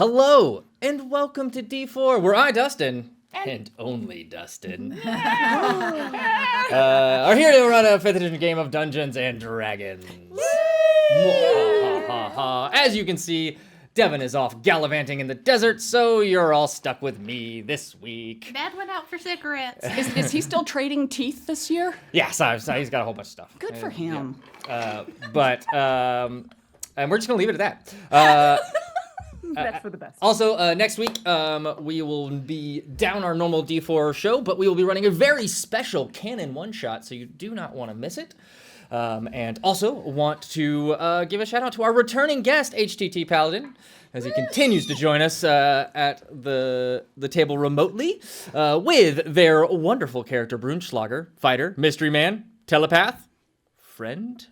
Hello, and welcome to D4, where I, Dustin, and only Dustin, are here to run a 5th edition game of Dungeons and Dragons. As you can see, Devin is off gallivanting in the desert, so you're all stuck with me this week. Dad went out for cigarettes. Is he still trading teeth this year? Yes, he's got a whole bunch of stuff. Good for him. And we're just gonna leave it at that. That's for the best. Also, next week, we will be down our normal D4 show, but we will be running a very special canon one-shot, so you do not want to miss it. And also want to give a shout out to our returning guest, HTT Paladin, as he continues to join us at the table remotely with their wonderful character, Brunschlager, fighter, mystery man, telepath, friend.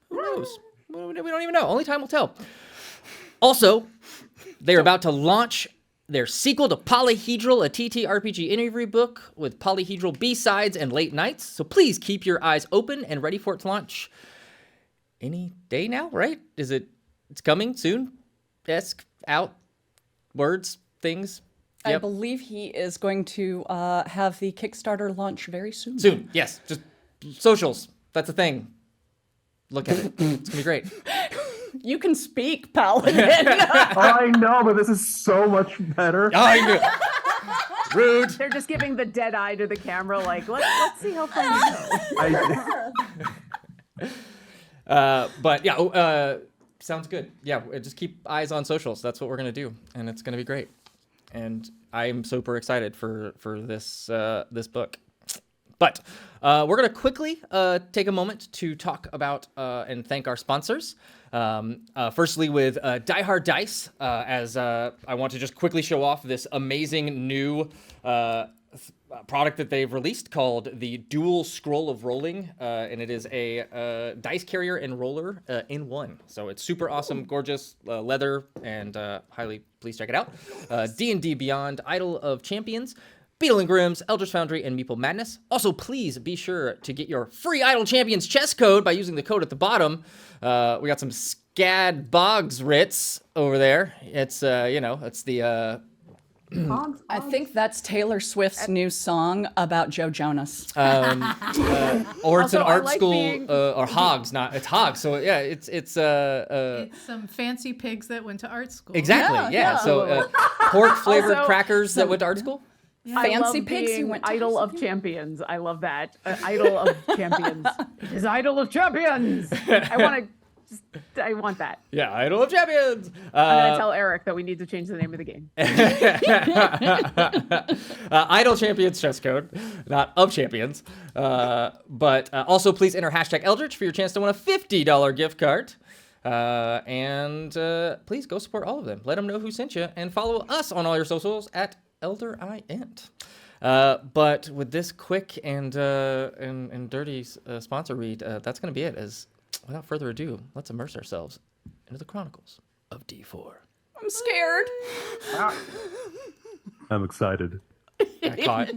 Who knows? We don't even know. Only time will tell. Also, they're about to launch their sequel to Polyhedral, a TTRPG interview book with Polyhedral B-sides and late nights. So please keep your eyes open and ready for it to launch any day now, right? It's coming soon? Desk, out, words, things. I Yep. believe he is going to have the Kickstarter launch very soon. Soon, yes. Just socials. That's a thing. Look at it. It's going to be great. You can speak, Paladin. I know, but this is so much better. Rude. They're just giving the dead eye to the camera, like, let's see how far you go. But yeah, sounds good. Yeah, just keep eyes on socials. That's what we're gonna do, and it's gonna be great. And I'm super excited for this this book. But we're gonna quickly take a moment to talk about and thank our sponsors. Firstly, with Die Hard Dice, as I want to just quickly show off this amazing new product that they've released called the Dual Scroll of Rolling, and it is a dice carrier and roller in one. So it's super awesome, gorgeous leather, and please check it out. D&D Beyond, Idol of Champions, Beetle and Grimm's, Eldritch Foundry, and Meeple Madness. Also, please be sure to get your free Idle Champions chess code by using the code at the bottom. We got some Scad Boggs Ritz over there. It's, it's the... I think that's Taylor Swift's new song about Joe Jonas. or it's Also, an I art like school, being- or Hogs, it's Hogs. So yeah, it's It's some fancy pigs that went to art school. exactly, Yeah. So pork-flavored Also, crackers that went to art school? I Fancy love pigs who being went to Idol of Champions. I love that. Idol of Champions. It is Idol of Champions. I want that. Yeah, Idol of Champions! I'm gonna tell Eric that we need to change the name of the game. Idol Champions chess code, not of Champions. But also please enter hashtag Eldritch for your chance to win a $50 gift card. And please go support all of them. Let them know who sent you, and follow us on all your socials at ElderInt. But with this quick and dirty sponsor read, that's going to be it. As without further ado, let's immerse ourselves into the Chronicles of D4. I'm scared. I'm excited. I caught.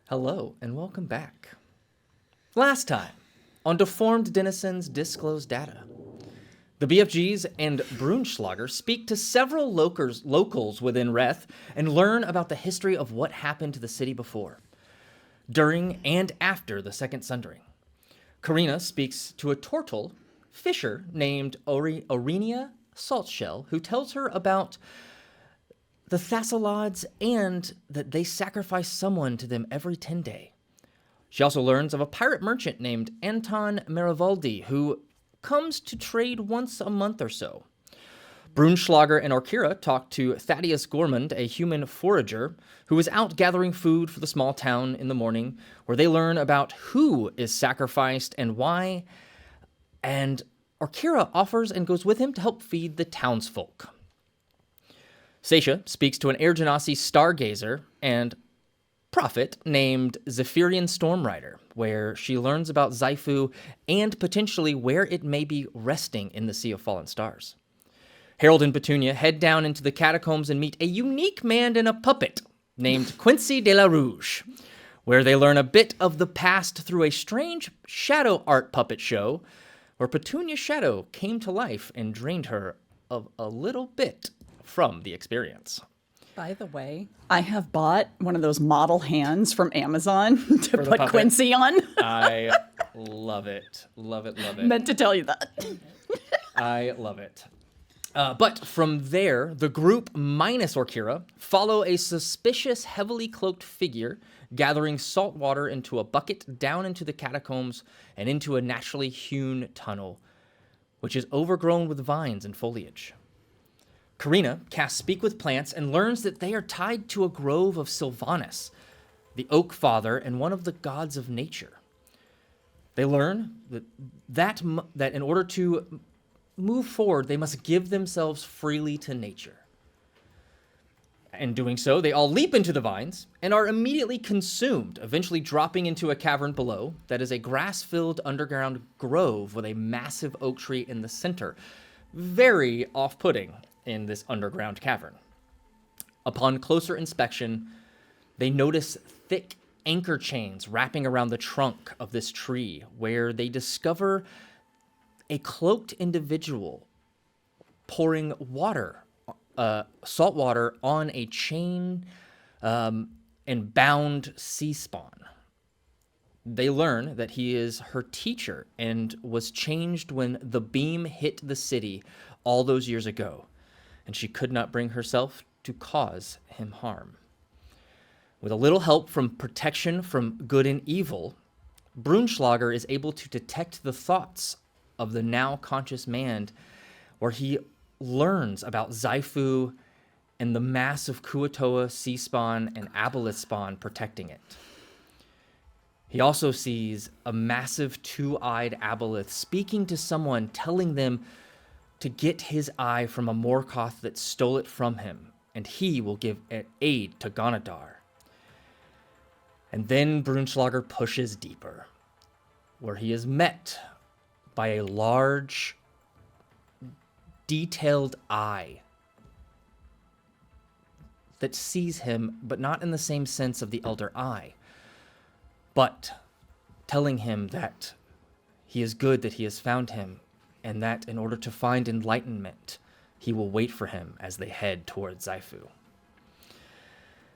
Hello, and welcome back. Last time, on Deformed Denizens Disclosed Data, the BFGs and Brunschlager speak to several locals within Reth and learn about the history of what happened to the city before, during, and after the Second Sundering. Karina speaks to a turtle fisher named Aurenia Saltshell, who tells her about the Thassalodds and that they sacrifice someone to them every 10 day. She also learns of a pirate merchant named Anton Marivaldi, who comes to trade once a month or so. Brunschlager and Orkira talk to Thaddeus Gormand, a human forager, who is out gathering food for the small town in the morning, where they learn about who is sacrificed and why, and Orkira offers and goes with him to help feed the townsfolk. Seisha speaks to an Air Genasi stargazer and prophet named Zephyrian Stormrider, where she learns about Zaifu and potentially where it may be resting in the Sea of Fallen Stars. Harold and Petunia head down into the catacombs and meet a unique man and a puppet named Quincy de la Rouge, where they learn a bit of the past through a strange shadow art puppet show where Petunia's shadow came to life and drained her of a little bit from the experience. By the way, I have bought one of those model hands from Amazon to put puppet? Quincy on. I love it. Love it, love it. Meant to tell you that. I love it. But from there, the group minus Orkira follow a suspicious, heavily cloaked figure gathering salt water into a bucket down into the catacombs and into a naturally hewn tunnel, which is overgrown with vines and foliage. Karina casts Speak with Plants and learns that they are tied to a grove of Sylvanus, the Oak Father and one of the gods of nature. They learn that in order to move forward, they must give themselves freely to nature. In doing so, they all leap into the vines and are immediately consumed, eventually dropping into a cavern below that is a grass-filled underground grove with a massive oak tree in the center. Very off-putting in this underground cavern. Upon closer inspection, they notice thick anchor chains wrapping around the trunk of this tree, where they discover a cloaked individual pouring water, salt water, on a chain and bound sea spawn. They learn that he is her teacher and was changed when the beam hit the city all those years ago, and she could not bring herself to cause him harm. With a little help from protection from good and evil, Brunschlager is able to detect the thoughts of the now conscious man, where he learns about Zaifu and the mass of Kuatoa sea spawn and aboleth spawn protecting it. He also sees a massive two-eyed aboleth speaking to someone, telling them to get his eye from a Morkoth that stole it from him, and he will give aid to Gonadar. And then Brunschlager pushes deeper, where he is met by a large, detailed eye that sees him, but not in the same sense of the Elder Eye, but telling him that he is good that he has found him, and that in order to find enlightenment, he will wait for him as they head towards Zaifu.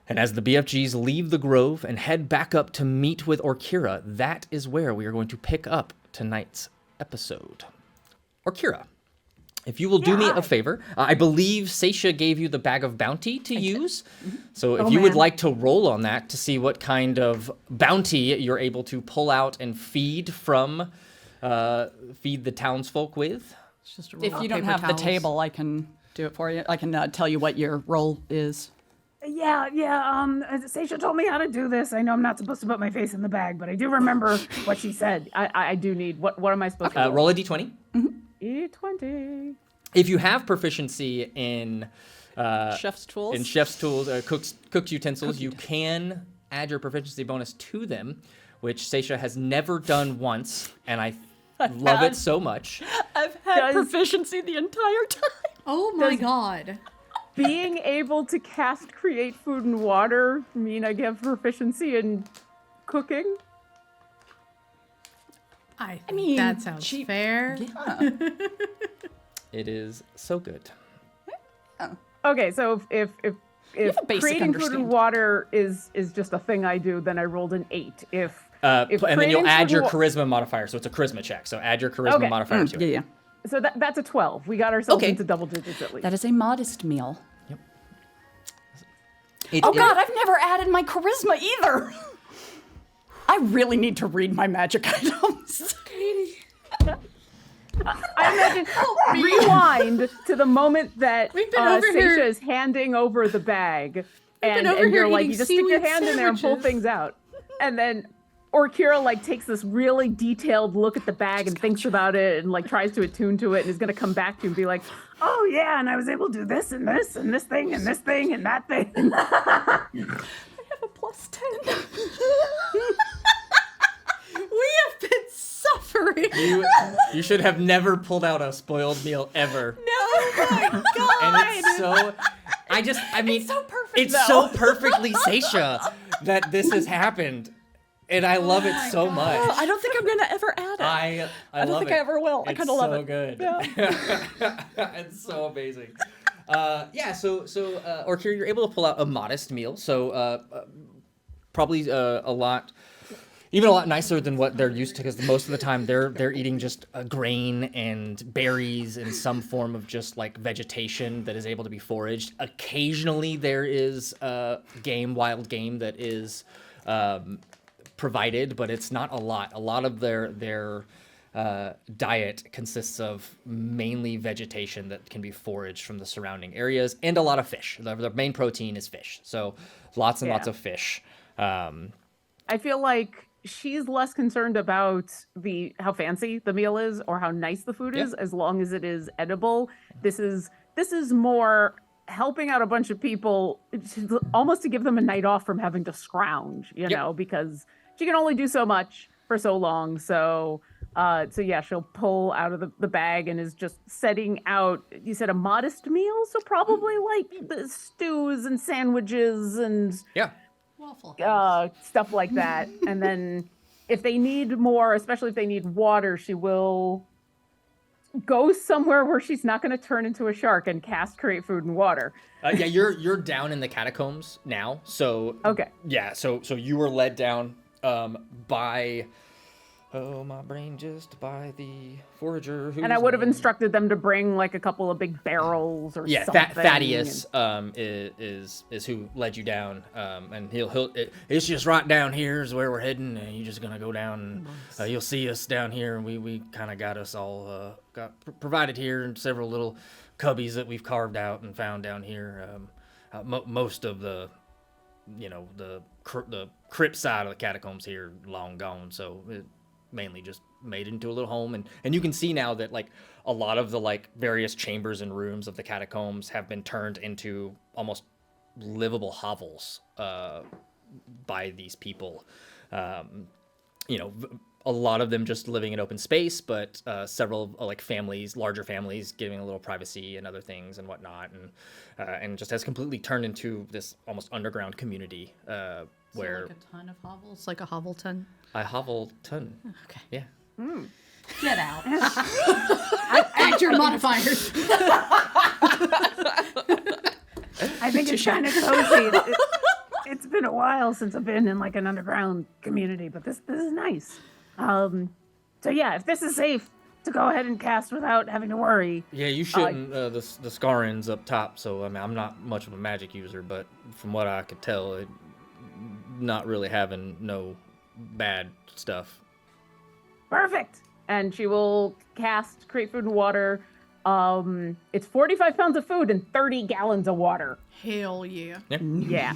And as the BFGs leave the grove and head back up to meet with Orkira, that is where we are going to pick up tonight's episode. Orkira, if you will do me a favor, I believe Seisha gave you the bag of bounty to use. So if you would like to roll on that to see what kind of bounty you're able to pull out and feed from, feed the townsfolk with. It's just a roll If of you don't paper have towels. the table, I can do it for you. I can tell you what your roll is. Yeah. Seisha told me how to do this. I know I'm not supposed to put my face in the bag, but I do remember what she said. I do need. What am I supposed to Roll a d20. E20. If you have proficiency in Chef's tools. cook's utensils, you can add your proficiency bonus to them, which Seisha has never done once, and I love it so much. I've had proficiency the entire time. Oh my god. Being able to cast create food and water mean I get proficiency in cooking? I think mean, that sounds cheap- fair. Yeah. It is so good. Okay, so if have a basic creating food understanding. and water is just a thing I do, then I rolled an 8. If And then creating you'll add food your and charisma modifier, so it's a charisma check. So add your charisma Okay. modifier to it. Yeah. so that's a 12. We got ourselves Okay. into double digits at least. That is a modest meal. It- Oh it- God, I've never added my charisma either. I really need to read my magic items. I imagine rewind to the moment that We've been over Seisha here- is handing over the bag, and over you're here like, eating you just stick your seaweed hand in there and pull sandwiches. things out, and then Orkira like takes this really detailed look at the bag and thinks about it and like tries to attune to it and is gonna come back to you and be like, oh yeah, and I was able to do this and this and this thing and this thing and that thing. I have a plus 10. We have been suffering. You should have never pulled out a spoiled meal ever. Oh my God. And it's so. I mean, so perfect, It's though. so perfectly Seisha that this has happened, and I love it so much. I don't think I'm gonna ever add it. I don't love think it. I ever will. I It's kinda love so it. good. It's so amazing. So Orkir, you're able to pull out a modest meal. So probably a lot nicer than what they're used to, because most of the time they're eating just grain and berries and some form of just like vegetation that is able to be foraged. Occasionally there is wild game that is provided, but it's not a lot. A lot of their diet consists of mainly vegetation that can be foraged from the surrounding areas, and a lot of fish. The main protein is fish, so lots and lots Yeah. of fish. I feel like she's less concerned about how fancy the meal is or how nice the food is, as long as it is edible. This is more helping out a bunch of people, almost to give them a night off from having to scrounge, you know, because she can only do so much for so long. So yeah, she'll pull out of the bag and is just setting out, you said a modest meal, so probably like the stews and sandwiches and Yeah. Waffle. stuff like that. And then if they need more, especially if they need water, she will go somewhere where she's not going to turn into a shark and cast create food and water. Yeah, you're down in the catacombs now. So Okay. Yeah, so you were led down by my brain, just by the forager. And I would have instructed them to bring like a couple of big barrels or something. Thaddeus is who led you down, and it's just right down here is where we're heading, and you're just gonna go down, and you'll see us down here, and we kind of got us all provided here in several little cubbies that we've carved out and found down here. Most of the crypt side of the catacombs here long gone, so it mainly just made it into a little home, and you can see now that like a lot of the like various chambers and rooms of the catacombs have been turned into almost livable hovels by these people. A lot of them just living in open space, but several like larger families giving a little privacy and other things and whatnot, and just has completely turned into this almost underground community where Like a ton of hovels, like a hovelton. I hovel ton. Okay. Yeah. Get out. Add your modifiers. I think it's kind of cozy. It's been a while since I've been in like an underground community, but this is nice. So yeah, if this is safe to go ahead and cast without having to worry. Yeah, you shouldn't. The Scarrin's up top, so I mean, I'm not much of a magic user, but from what I could tell, not really having no bad stuff. Perfect. And she will cast create food and water. It's 45 pounds of food and 30 gallons of water. Hell yeah. Yeah.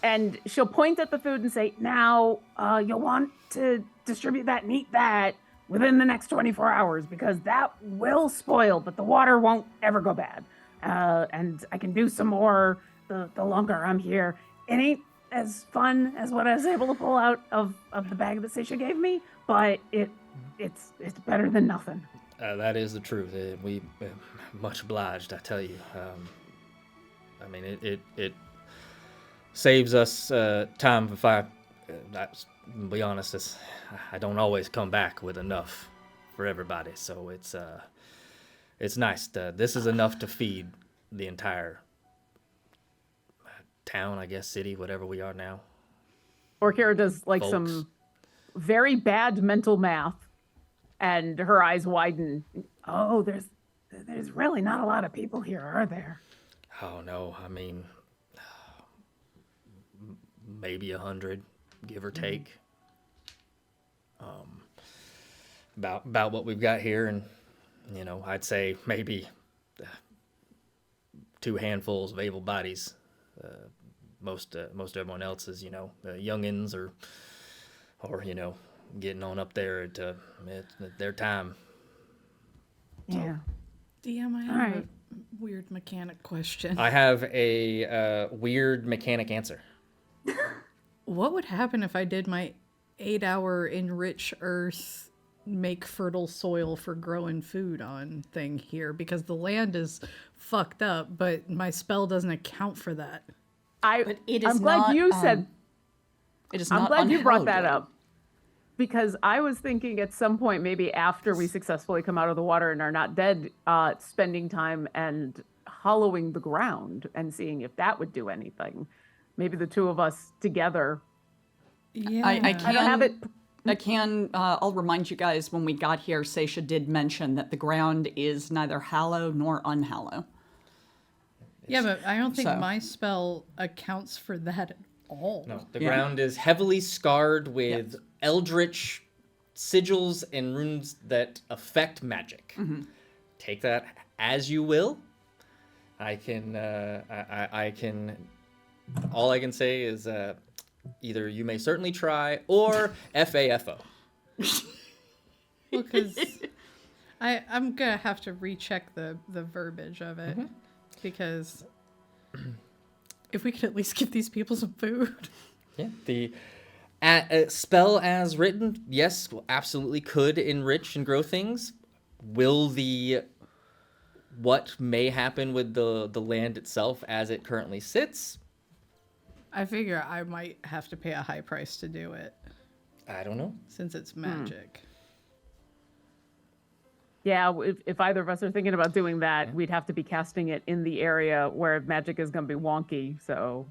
And she'll point at the food and say, now you'll want to distribute that and eat that within the next 24 hours, because that will spoil, but the water won't ever go bad. And I can do some more the longer I'm here. It ain't as fun as what I was able to pull out of the bag that Seisha gave me, but it's better than nothing. That is the truth. We much obliged, I tell you. I mean, it saves us time That's, to be honest, I don't always come back with enough for everybody, so it's nice. This is enough to feed the entire town, I guess, city, whatever we are now. Orkira does like Folks. some very bad mental math, and her eyes widen. Oh, there's really not a lot of people here, are there? Oh no, I mean, maybe 100, give or take. About what we've got here, and I'd say maybe 2 handfuls of able bodies. Most everyone else is youngins or getting on up there to their time. Yeah. DM, I have Alright. a weird mechanic question. I have a weird mechanic answer. What would happen if I did my 8-hour enrich earth, make fertile soil for growing food on thing here? Because the land is fucked up, but my spell doesn't account for that. But it is I'm glad not, you said. It is I'm not glad you brought that unhallowed. up, because I was thinking at some point, maybe after we successfully come out of the water and are not dead, spending time and hollowing the ground and seeing if that would do anything. Maybe the 2 of us together. Yeah. I I don't have it. I'll remind you guys when we got here, Seisha did mention that the ground is neither hallow nor unhallow. Yeah, but I don't think So- my spell accounts for that at all. No, the Yeah. ground is heavily scarred with Yes. eldritch sigils and runes that affect magic. Take that as you will. I can. I can. All I can say is either you may certainly try or FAFO. Because I'm gonna have to recheck the verbiage of it, because if we could at least give these people some food. Yeah. The spell as written, yes, absolutely could enrich and grow things. Will what may happen with the land itself as it currently sits? I figure I might have to pay a high price to do it, I don't know. since it's magic. Yeah, if either of us are thinking about doing that, we'd have to be casting it in the area where magic is going to be wonky. So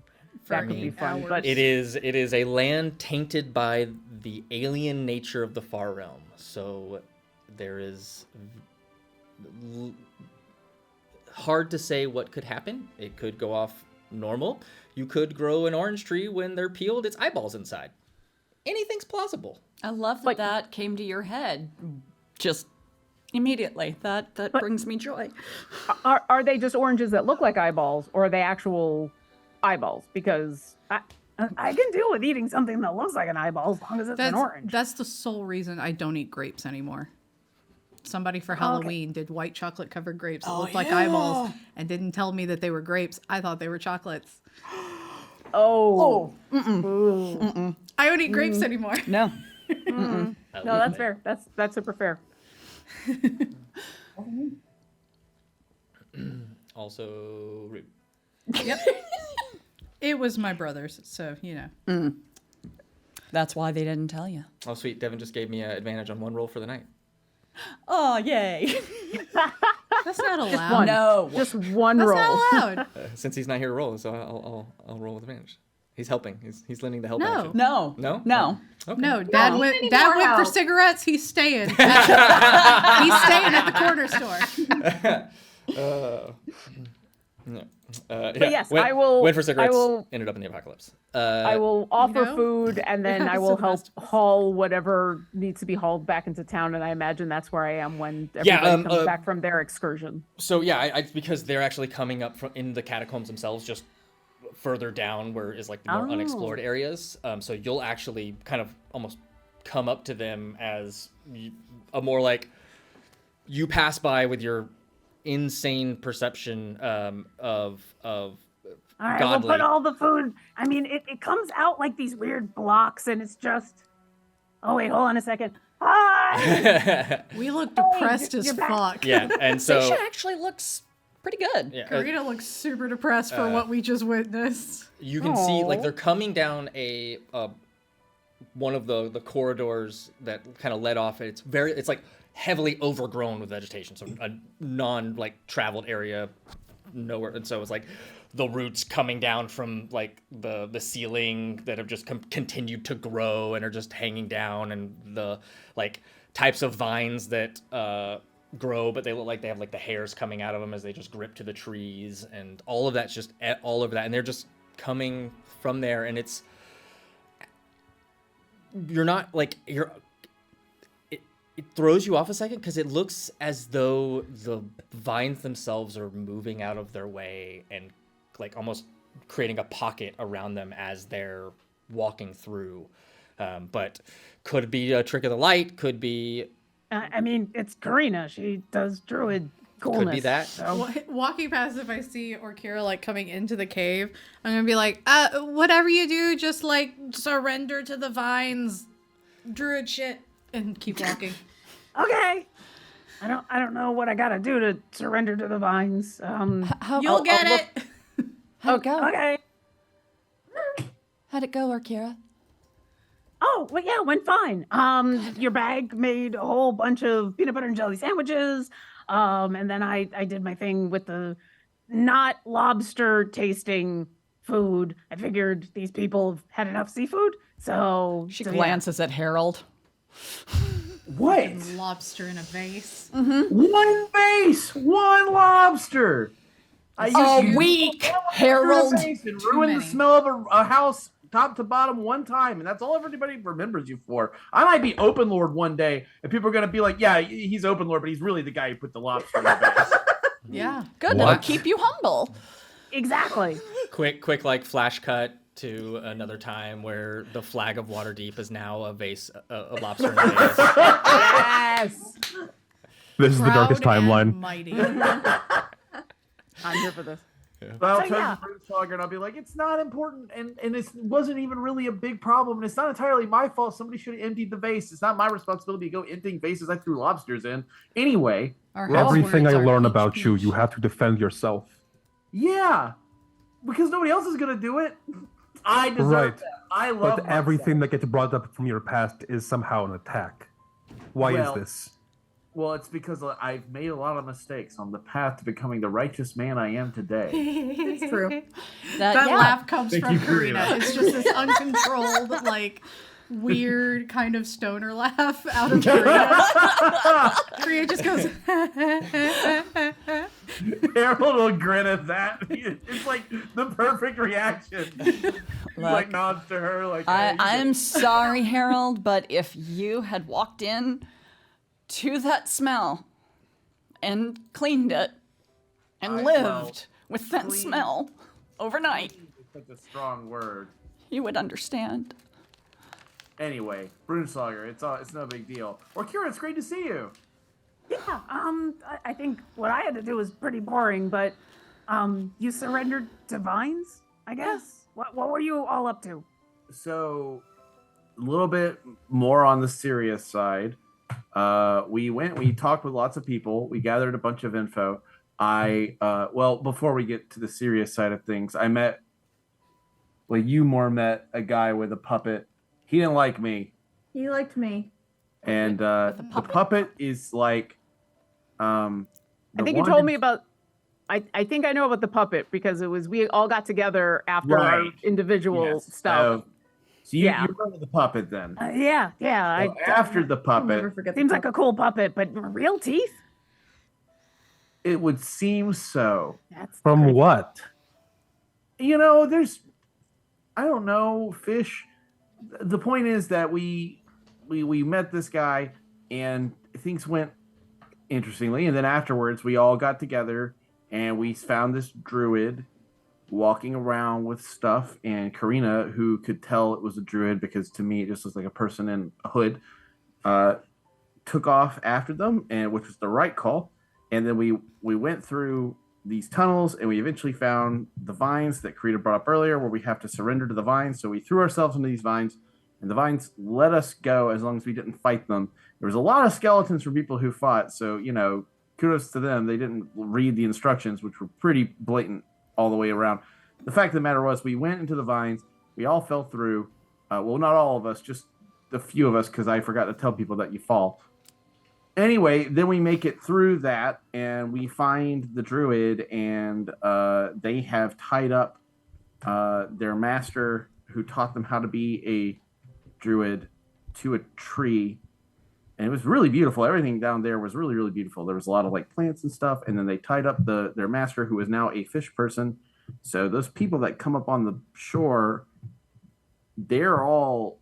that could be fun. hours. But It is a land tainted by the alien nature of the far realm. So there is hard to say what could happen. It could go off normal. You could grow an orange tree when they're peeled, its eyeballs inside. Anything's plausible. I love that Like- that came to your head just immediately. That brings me joy. are they just oranges that look like eyeballs, or are they actual eyeballs? Because I can deal with eating something that looks like an eyeball as long as it's an orange. That's the sole reason I don't eat grapes anymore. Somebody for Halloween did white chocolate covered grapes that looked like eyeballs and didn't tell me that they were grapes. I thought they were chocolates. Oh, I don't eat grapes anymore. No. no, that's fair. That's super fair. Also rude. Yep. It was my brother's, so That's why they didn't tell you. Oh, sweet. Devin just gave me an advantage on 1 roll for the night. Oh, yay. That's not allowed. No. Just one That's roll. not allowed. Since he's not here to roll, so I'll roll with advantage. He's helping. He's lending the help No. action. No. No? No. Okay. No, Dad No. went. Any Dad more went for help? cigarettes. He's staying. He's staying at the corner store. Yeah, yes, went, I will- Went for cigarettes. I will- Ended up in the apocalypse. I will offer know? food, and then I Yeah, will some help vegetables. haul whatever needs to be hauled back into town. And I imagine that's where I am when everybody Yeah, comes back from their excursion. So yeah, I because they're actually coming up from in the catacombs themselves, just further down where is like the more Oh. unexplored areas. So you'll actually kind of almost come up to them as a more like you pass by with your insane perception of All right, godly. we'll put all the food. I mean, it comes out like these weird blocks, and it's just. Oh wait, hold on a second. Hi. We look depressed as you're back. fuck. Yeah, and so Seisha actually looks pretty good. yeah, Karina looks super depressed for what we just witnessed. you can see like Aw. they're coming down one of the corridors that kind of led off. It's like heavily overgrown with vegetation, so a non like traveled area nowhere. And so it's like the roots coming down from like the ceiling that have just continued to grow and are just hanging down, and the like types of vines that grow, but they look like they have like the hairs coming out of them as they just grip to the trees, and all of that's just all over that, and they're just coming from there. And it throws you off a second because it looks as though the vines themselves are moving out of their way and like almost creating a pocket around them as they're walking through. But could be a trick of the light, could be... I mean, it's Karina. She does druid coolness. Could be that. So. Walking past, if I see Orkira like coming into the cave, I'm gonna be like, whatever you do, just like surrender to the vines, druid shit, and keep walking. Okay. I don't know what I gotta do to surrender to the vines. You'll get it. How'd it go? Okay. How'd it go, Orkira? Oh, well, yeah, it went fine. Your bag made a whole bunch of peanut butter and jelly sandwiches. And then I did my thing with the not lobster tasting food. I figured these people have had enough seafood. So She so, glances at Harold. What? Lobster in a vase. One vase, one lobster. A week, Harold. And ruin the many. smell of a house top to bottom one time, and that's all everybody remembers you for. I might be Open Lord one day, and people are gonna be like, "Yeah, he's Open Lord, but he's really the guy who put the lobster in the vase." Yeah. Good, that'll keep you humble. Exactly. Quick like flash cut to another time where the flag of Waterdeep is now a vase, a lobster in a vase. Yes. This is the darkest Proud and timeline. mighty. I'm here for this. But I'll So, turn yeah. to Bruce and I'll be like, it's not important, and it wasn't even really a big problem, and it's not entirely my fault. Somebody should have emptied the vase. It's not my responsibility to go emptying vases I threw lobsters in. Anyway, Our Everything I housewords are learn peach about you, peach. you have to defend yourself. yeah, because nobody else is gonna do it. I deserve Right. that. I love But everything that gets brought up from your past is somehow an attack. Why Well, is this? Well, it's because I've made a lot of mistakes on the path to becoming the righteous man I am today. It's true. That, That yeah. laugh comes Thank from you, Karina. Karina. It's just this uncontrolled, like, weird kind of stoner laugh out of Karina. Karina just goes, Harold will grin at that. It's like the perfect reaction. He like nods to her like. "Hey." I'm sorry, Harold, but if you had walked in to that smell and cleaned it and lived with that clean- smell overnight, It's such a strong word. you would understand. Anyway, Brunsauger, it's no big deal. Or Kira, it's great to see you. Yeah. I think what I had to do was pretty boring, but you surrendered to vines, I guess. What were you all up to? So, a little bit more on the serious side. We talked with lots of people. We gathered a bunch of info. Before we get to the serious side of things, you more met a guy with a puppet. He didn't like me. He liked me. And the puppet is like I think you told me about. I think I know about the puppet because we all got together after our Right. individual stuff. So you Yeah. remember the puppet then? Yeah. Well, after the I'll never puppet, forget the Seems like a cool puppet, but real teeth? it would seem so. That's From pretty- what? There's, I don't know, fish. The point is that we met this guy and things went interestingly, and then afterwards we all got together and we found this druid walking around with stuff, and Karina, who could tell it was a druid because to me it just looks like a person in a hood, took off after them, and which was the right call. And then we went through these tunnels and we eventually found the vines that Karina brought up earlier, where we have to surrender to the vines. So we threw ourselves into these vines, and the vines let us go as long as we didn't fight them. There was a lot of skeletons for people who fought, so kudos to them. They didn't read the instructions, which were pretty blatant all the way around. The fact of the matter was, we went into the vines, we all fell through, Well, not all of us, just a few of us, because I forgot to tell people that you fall. Anyway, then we make it through that, and we find the druid, and they have tied up their master, who taught them how to be a druid, to a tree, and it was really beautiful. Everything down there was really, really beautiful. There was a lot of like plants and stuff, and then they tied up their master, who is now a fish person. So those people that come up on the shore, they're all,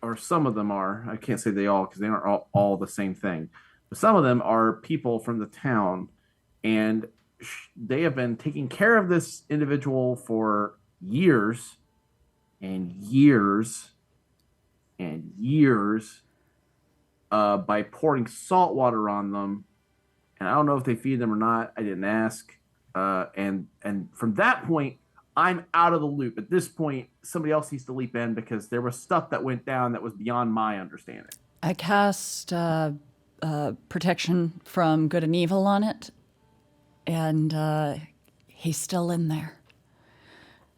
or some of them are, I can't say they all because they aren't all the same thing, but some of them are people from the town, and they have been taking care of this individual for years and years and years, by pouring salt water on them. And I don't know if they feed them or not. I didn't ask. And from that point, I'm out of the loop. At this point, somebody else needs to leap in, because there was stuff that went down that was beyond my understanding. I cast protection from good and evil on it, and he's still in there.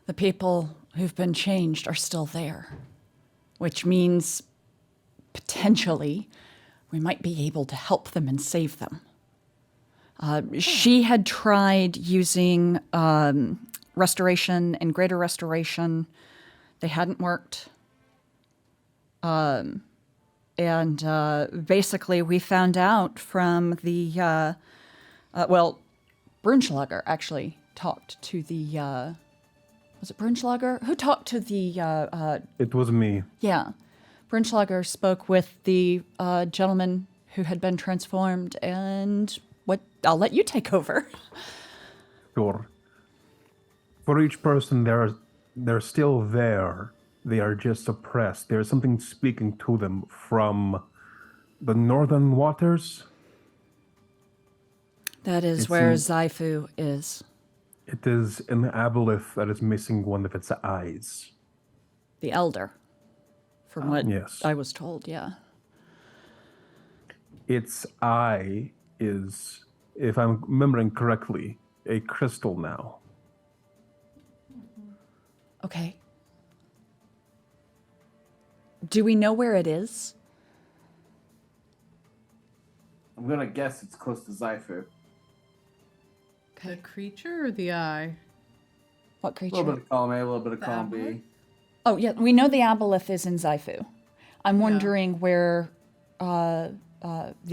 The people who've been changed are still there, which means potentially we might be able to help them and save them. She had tried using restoration and greater restoration. They hadn't worked. And basically we found out from the, Brunschlager actually talked to the, was it Brunschlager? Who talked to the, It was me. yeah. Brunschlager spoke with the gentleman who had been transformed, and I'll let you take over. Sure. For each person, they're still there. They are just suppressed. There's something speaking to them from the northern waters. That is It where seems- Zaifu is. It is an aboleth that is missing one of its eyes. The elder, from what yes. I was told, yeah. Its eye is, if I'm remembering correctly, a crystal now. Okay. Do we know where it is? I'm going to guess it's close to Zaifu. The creature or the eye? What A creature? little bit of column A, a little bit of column Aboleth? B. Oh, yeah, we know the aboleth is in Zaifu. I'm wondering where the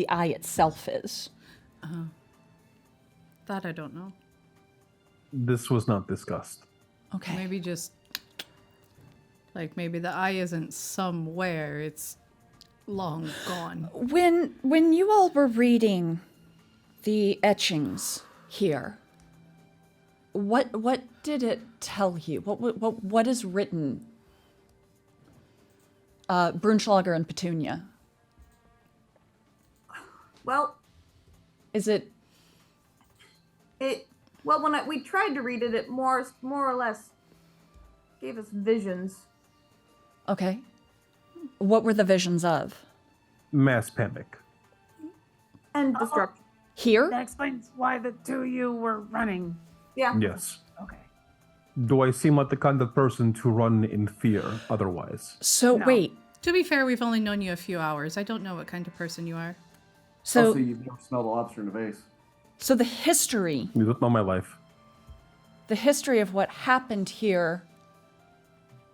eye itself is. That I don't know. This was not discussed. Okay. Maybe just like maybe the eye isn't somewhere, it's long gone. When you all were reading the etchings here, what did it tell you? What is written? Brunschlager and Petunia. Well, Is it? when we tried to read it, it more or less gave us visions. Okay. What were the visions of? Mass panic. And destruction. Here? That explains why the two of you were running. Yeah. Yes. Okay. Do I seem like the kind of person to run in fear otherwise? So No. wait. To be fair, we've only known you a few hours. I don't know what kind of person you are. So Also, you don't smell the lobster in the vase. so the history You don't know my life. of what happened here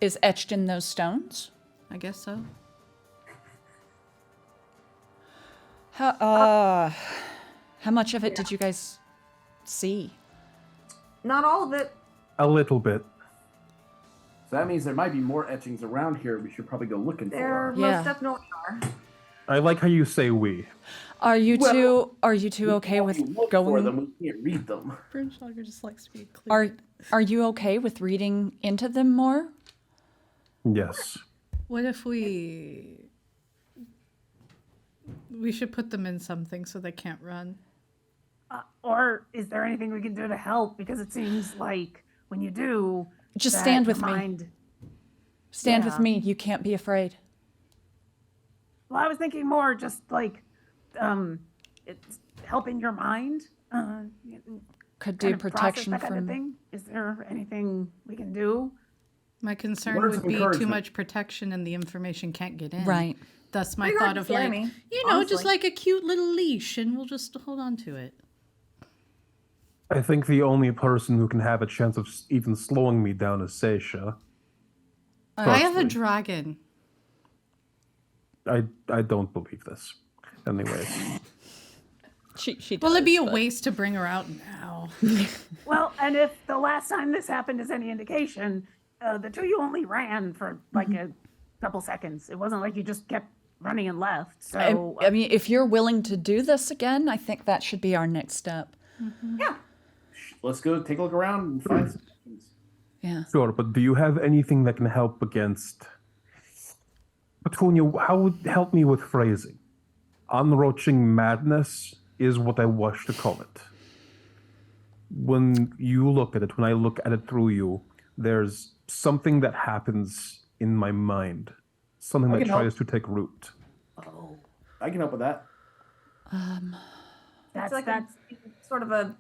is etched in those stones? I guess so. How much of it did you guys see? Not all of it. A little bit. So that means there might be more etchings around here. We should probably go looking There for. Yeah. most definitely are. I like how you say we. Are you Well, two okay with We look for going? them. We can't read them. Brunschlager just likes to be clear. Are you okay with reading into them more? Yes. What if we should put them in something so they can't run? Or is there anything we can do to help? Because it seems like when you do, Just that stand with your me. mind- Stand with Yeah. me. You can't be afraid. Well, I was thinking more just like, it's helping your mind. Could kind do of process protection that kind of from. thing. Is there anything we can do? My concern Words would of be too encouragement. much protection and the information can't get in. Right. Thus my Pretty hard thought to of scare like, me, just honestly. like a cute little leash and we'll just hold on to it. I think the only person who can have a chance of even slowing me down is Seisha. I have a Firstly. dragon. I don't believe this. Anyways. She Well, it'd does, be a but- waste to bring her out now. Well, and if the last time this happened is any indication, the two of you only ran for like a couple seconds. It wasn't like you just kept running and left. So I mean, if you're willing to do this again, I think that should be our next step. Yeah. Let's go take a look around and find some things. Yeah. Sure, but do you have anything that can help against... Petunia, how would help me with phrasing? Unroaching madness is what I wish to call it. When you look at it, when I look at it through you, there's something that happens in my mind. Something I that can help. tries to take root. Oh, I can help with that. It's like a sort of a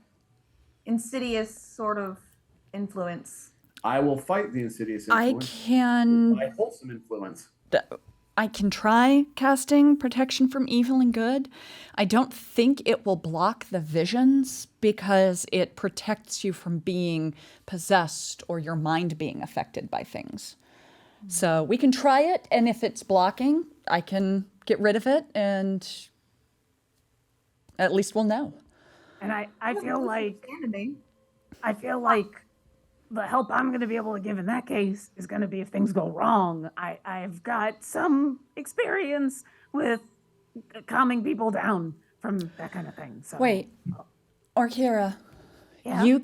insidious sort of influence. I will fight the insidious I influence can by wholesome influence. I can try casting protection from evil and good. I don't think it will block the visions because it protects you from being possessed or your mind being affected by things. So we can try it, and if it's blocking, I can get rid of it, and at least we'll know. and I feel like the help I'm going to be able to give in that case is going to be if things go wrong. I've got some experience with calming people down from that kind of thing. So Wait, Orkira, Yeah. you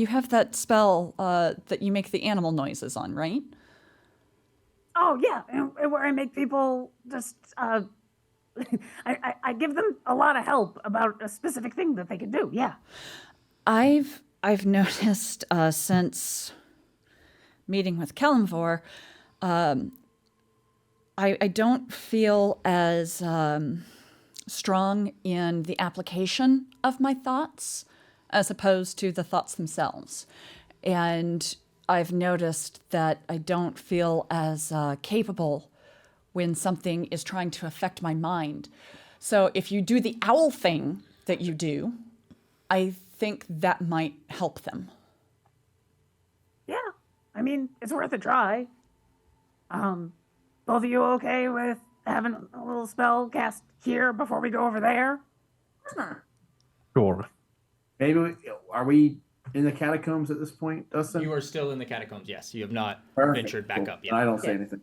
have that spell that you make the animal noises on, right? Oh yeah, and where I make people just I give them a lot of help about a specific thing that they can do. Yeah. I've noticed since meeting with Kalimvor, I don't feel as strong in the application of my thoughts as opposed to the thoughts themselves. And I've noticed that I don't feel as capable when something is trying to affect my mind. So if you do the owl thing that you do, I think that might help them. Yeah. I mean, it's worth a try. Both of you okay with having a little spell cast here before we go over there? Sure. Maybe are we in the catacombs at this point, Dustin? You are still in the catacombs. Yes, you have not Perfect. ventured back Cool. up yet. I don't say anything.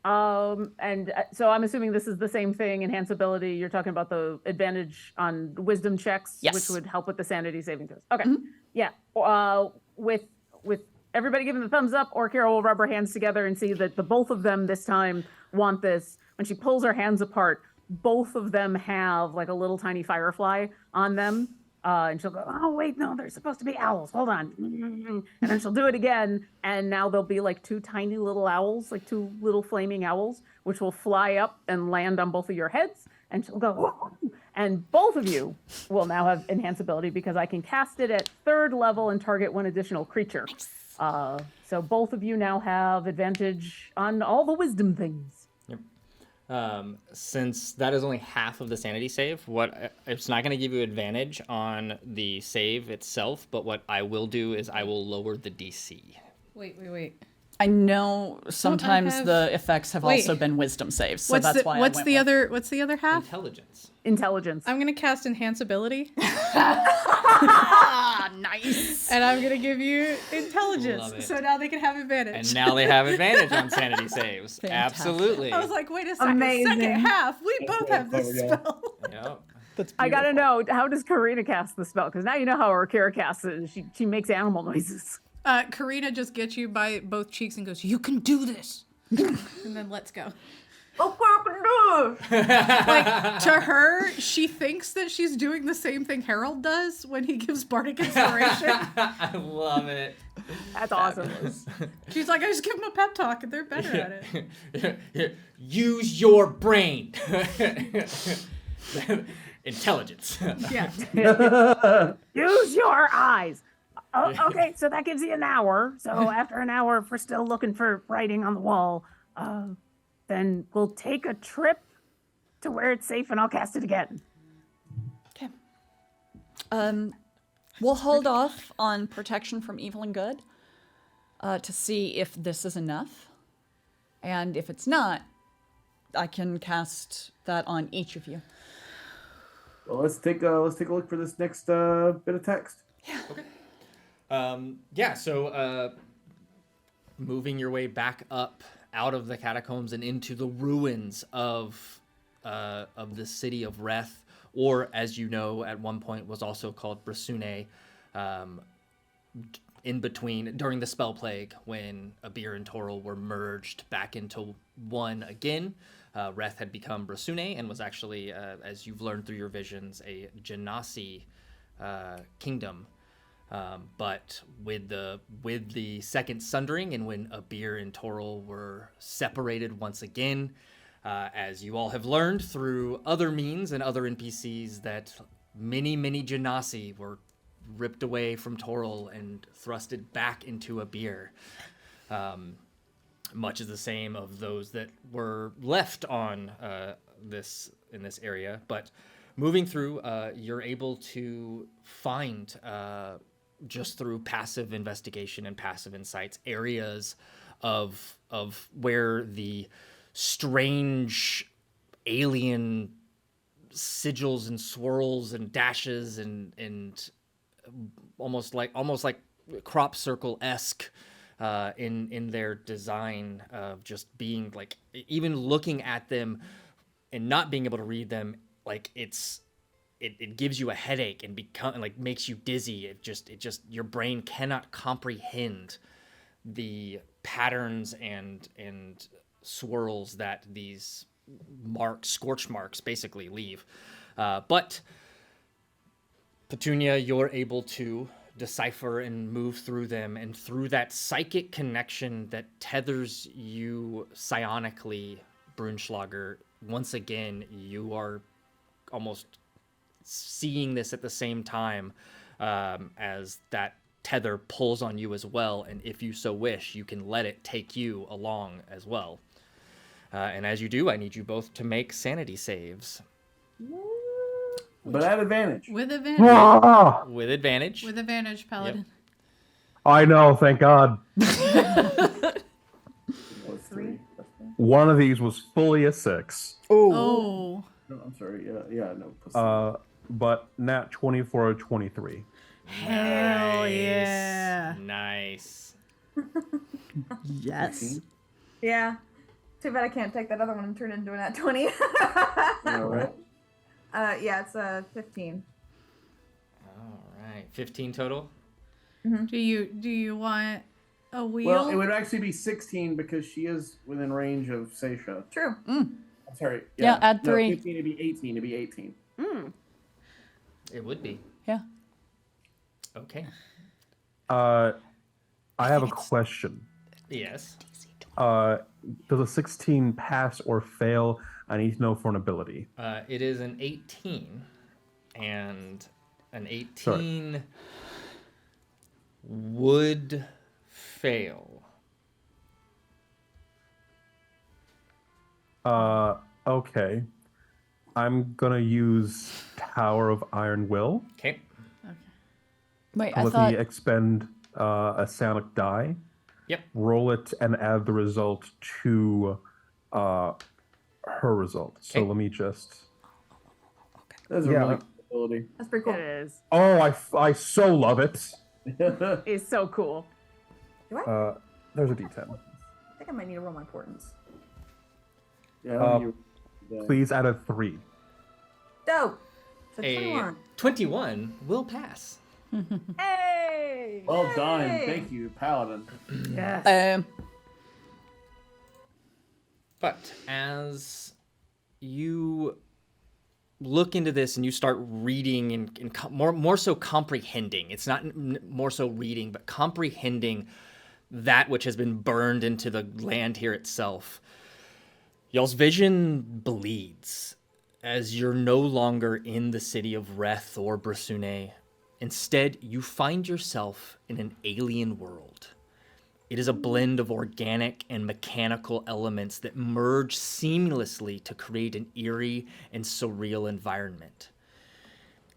And so I'm assuming this is the same thing, enhance ability. You're talking about the advantage on wisdom checks, Yes. which would help with the sanity saving throws. Okay. Yeah. With everybody giving the thumbs up, Orkira will rub her hands together and see that the both of them this time want this. When she pulls her hands apart, both of them have like a little tiny firefly on them. And she'll go, oh, wait, no, they're supposed to be owls. Hold on. And then she'll do it again. And now there'll be like two tiny little owls, like two little flaming owls, which will fly up and land on both of your heads. And she'll go, whoa. And both of you will now have enhance ability because I can cast it at 3rd level and target one additional creature. So both of you now have advantage on all the wisdom things. Since that is only half of the sanity save, it's not going to give you advantage on the save itself, but what I will do is I will lower the DC. Wait. I know sometimes have- the effects have Wait. also been wisdom saves, so What's that's the why what's I went the with- other what's the other half? Intelligence. Intelligence. I'm gonna cast enhance ability, Ah, nice. and I'm gonna give you intelligence, Love it. so now they can have advantage. And now they have advantage on sanity saves. Fantastic. Absolutely. I was like, wait a second, Amazing. second half, we both have this There we go. spell. Yep. That's I gotta beautiful. know, how does Karina cast the spell? Because now you know how Orkira casts it. She makes animal noises. Karina just gets you by both cheeks and goes, "You can do this," and then let's go. Like to her, she thinks that she's doing the same thing Harold does when he gives bardic inspiration. I love it. That's awesome. She's like, I just give them a pep talk and they're better at it. Use your brain. Intelligence. Yeah. Use your eyes. Oh, okay, so that gives you an hour. So after an hour, if we're still looking for writing on the wall, then we'll take a trip to where it's safe and I'll cast it again. Okay. We'll hold off on protection from evil and good to see if this is enough. And if it's not, I can cast that on each of you. Well, let's take a look for this next bit of text. Okay. So moving your way back up out of the catacombs and into the ruins of the city of Reth, or as you know, at one point was also called Brasune, in between during the Spell Plague when Abir and Toril were merged back into one again. Reth had become Brasune and was actually, as you've learned through your visions, a Genasi kingdom. But with the second sundering and when Abir and Toril were separated once again, as you all have learned through other means and other NPCs, that many Genasi were ripped away from Toril and thrusted back into Abir. Much is the same of those that were left on this area. But moving through, you're able to find, just through passive investigation and passive insights, areas of where the strange alien sigils and swirls and dashes and almost like crop circle-esque in their design of just being like, even looking at them and not being able to read them, like it gives you a headache and makes you dizzy. It just your brain cannot comprehend the patterns and swirls that these scorch marks basically leave. But Petunia, you're able to decipher and move through them, and through that psychic connection that tethers you psionically, Brunschlager, once again, you are almost seeing this at the same time as that tether pulls on you as well, and if you so wish, you can let it take you along as well. And as you do, I need you both to make sanity saves. But at advantage. With advantage. Ah, With advantage. With advantage, Paladin. I know, thank God. What's 3? One of these was fully a 6. Oh. No, I'm sorry. Yeah, no. Plus But nat 20 for a 23. Hell yeah. Nice. Yes. 15? Yeah. Too bad I can't take that other one and turn it into an at 20. All right. Yeah, it's 15. All right. 15 total. Do you want a wheel? Well, it would actually be 16 because she is within range of Seisha. True. I'm sorry. Yeah, add no, 3. 15 to be 18 to be 18. It would be. Yeah. Okay. I have a question. Yes. Does a 16 pass or fail? I need to know for an ability. It is an 18, and an 18 would fail. Okay. I'm gonna use Tower of Iron Will. Okay. Wait, I Let thought. me expend a psionic die. Yep. Roll it and add the result to her result. So Okay. let me just. That's a Yeah. really cool ability. That's pretty cool. It is. Oh, I so love it. It's so cool. Do I? There's a D10. I think I might need to roll my portents. Yeah. Please add a 3. Dope. So A 21. 21 will pass. Hey! Well done. Yay. Thank you, Paladin. Yes. But as you look into this and you start reading and more so comprehending, it's not more so reading, but comprehending that which has been burned into the land here itself, y'all's vision bleeds as you're no longer in the city of Reth or Brasune. Instead, you find yourself in an alien world. It is a blend of organic and mechanical elements that merge seamlessly to create an eerie and surreal environment.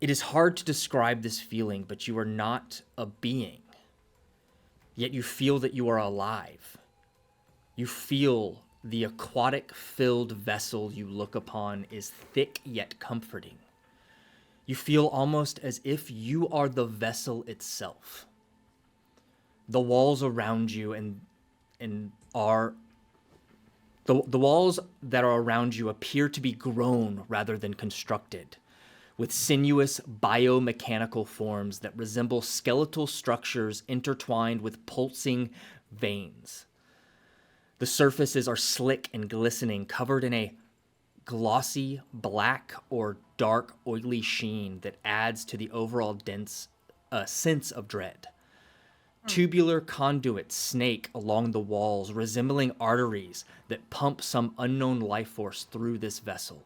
It is hard to describe this feeling, but you are not a being. Yet you feel that you are alive. You feel the aquatic-filled vessel you look upon is thick yet comforting. You feel almost as if you are the vessel itself. The walls around you the walls that are around you appear to be grown rather than constructed, with sinuous biomechanical forms that resemble skeletal structures intertwined with pulsing veins. The surfaces are slick and glistening, covered in a glossy black or dark oily sheen that adds to the overall dense sense of dread. Tubular conduits snake along the walls, resembling arteries that pump some unknown life force through this vessel.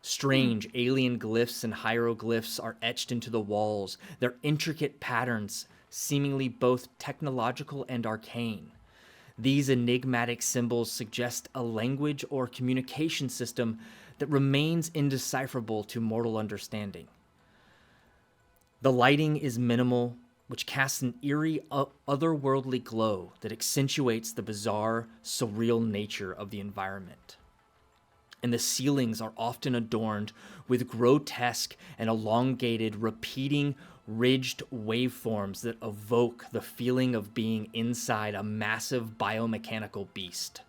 Strange alien glyphs and hieroglyphs are etched into the walls, their intricate patterns seemingly both technological and arcane. These enigmatic symbols suggest a language or communication system that remains indecipherable to mortal understanding. The lighting is minimal, which casts an eerie, otherworldly glow that accentuates the bizarre, surreal nature of the environment. And the ceilings are often adorned with grotesque and elongated, repeating, ridged waveforms that evoke the feeling of being inside a massive biomechanical beast.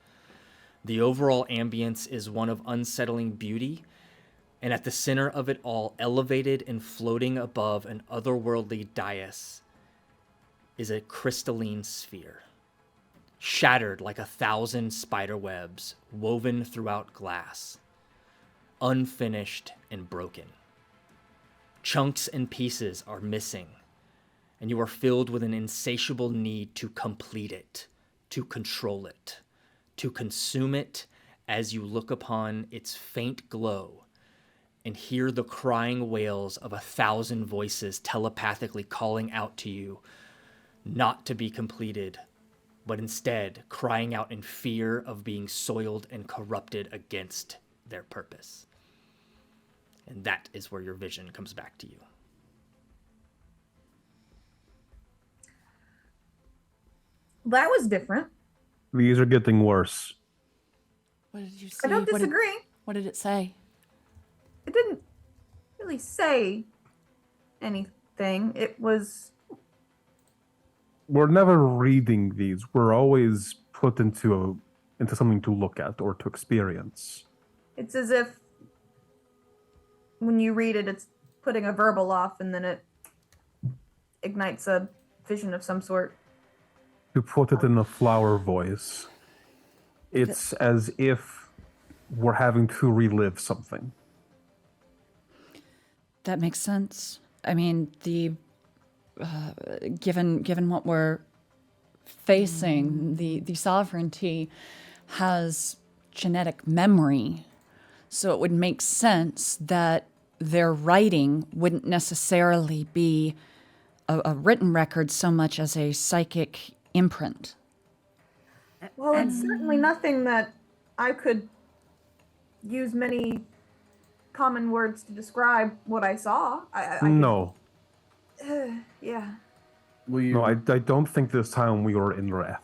The overall ambience is one of unsettling beauty, and at the center of it all, elevated and floating above an otherworldly dais, is a crystalline sphere, shattered like 1,000 spider webs woven throughout glass, unfinished and broken. Chunks and pieces are missing, and you are filled with an insatiable need to complete it, to control it, to consume it as you look upon its faint glow and hear the crying wails of 1,000 voices telepathically calling out to you, not to be completed, but instead crying out in fear of being soiled and corrupted against their purpose. And that is where your vision comes back to you. That was different. These are getting worse. What did you say? I don't disagree. What did it say? It didn't really say anything. It was. We're never reading these. We're always put into something to look at or to experience. It's as if when you read it, it's putting a verbal off, and then it ignites a vision of some sort. To put it in a flower voice, it's as if we're having to relive something. That makes sense. I mean, the given what we're facing, the sovereignty has genetic memory, so it would make sense that their writing wouldn't necessarily be a written record so much as a psychic imprint. Well, it's certainly nothing that I could use many common words to describe what I saw. No. Yeah. No, I don't think this time we were in Wrath.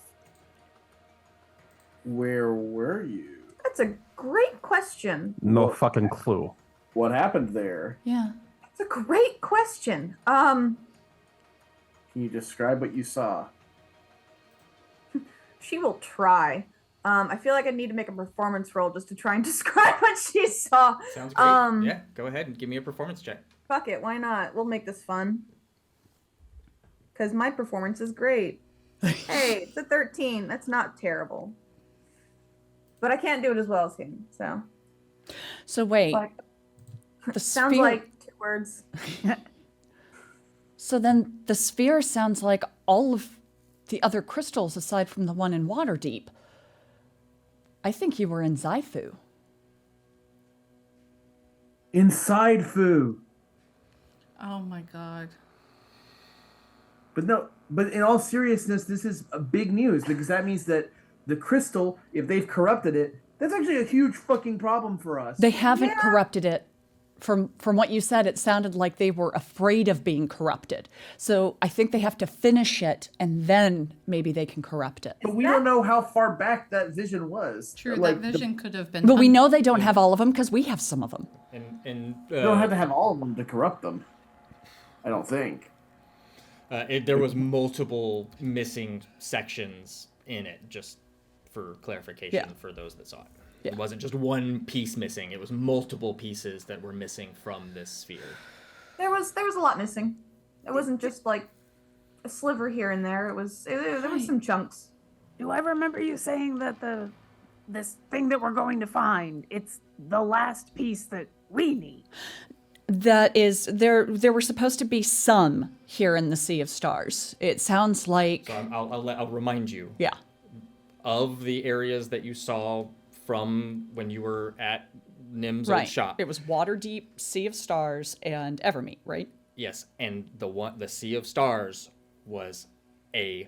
Where were you? That's a great question. No fucking clue. What happened there? Yeah. That's a great question. Can you describe what you saw? She will try. I feel like I need to make a performance roll just to try and describe what she saw. Sounds great. Yeah, go ahead and give me a performance check. Fuck it, why not? We'll make this fun. Because my performance is great. Hey, it's a 13. That's not terrible. But I can't do it as well as him, so. So wait. But the sounds sphere- like 2 words. So then the sphere sounds like all of the other crystals aside from the one in Waterdeep. I think you were in Zyfu. Inside Fu. Oh my god. But in all seriousness, this is a big news because that means that the crystal, if they've corrupted it, that's actually a huge fucking problem for us. They haven't corrupted it. From what you said, it sounded like they were afraid of being corrupted. So I think they have to finish it, and then maybe they can corrupt it. But we don't know how far back that vision was. True, Like, that vision could have been. But we know they don't have all of them because we have some of them. And you don't have to have all of them to corrupt them. I don't think. there was multiple missing sections in it, just for clarification for those that saw it. Yeah. It wasn't just one piece missing. It was multiple pieces that were missing from this sphere. There was a lot missing. It wasn't just like a sliver here and there. There was some chunks. Do I remember you saying that this thing that we're going to find, it's the last piece that we need? That is, there were supposed to be some here in the Sea of Stars. It sounds like... So I'll remind you. Yeah. Of the areas that you saw from when you were at Nim's Right. old shop. It was Waterdeep, Sea of Stars, and Evermeet, right? Yes, and the Sea of Stars was a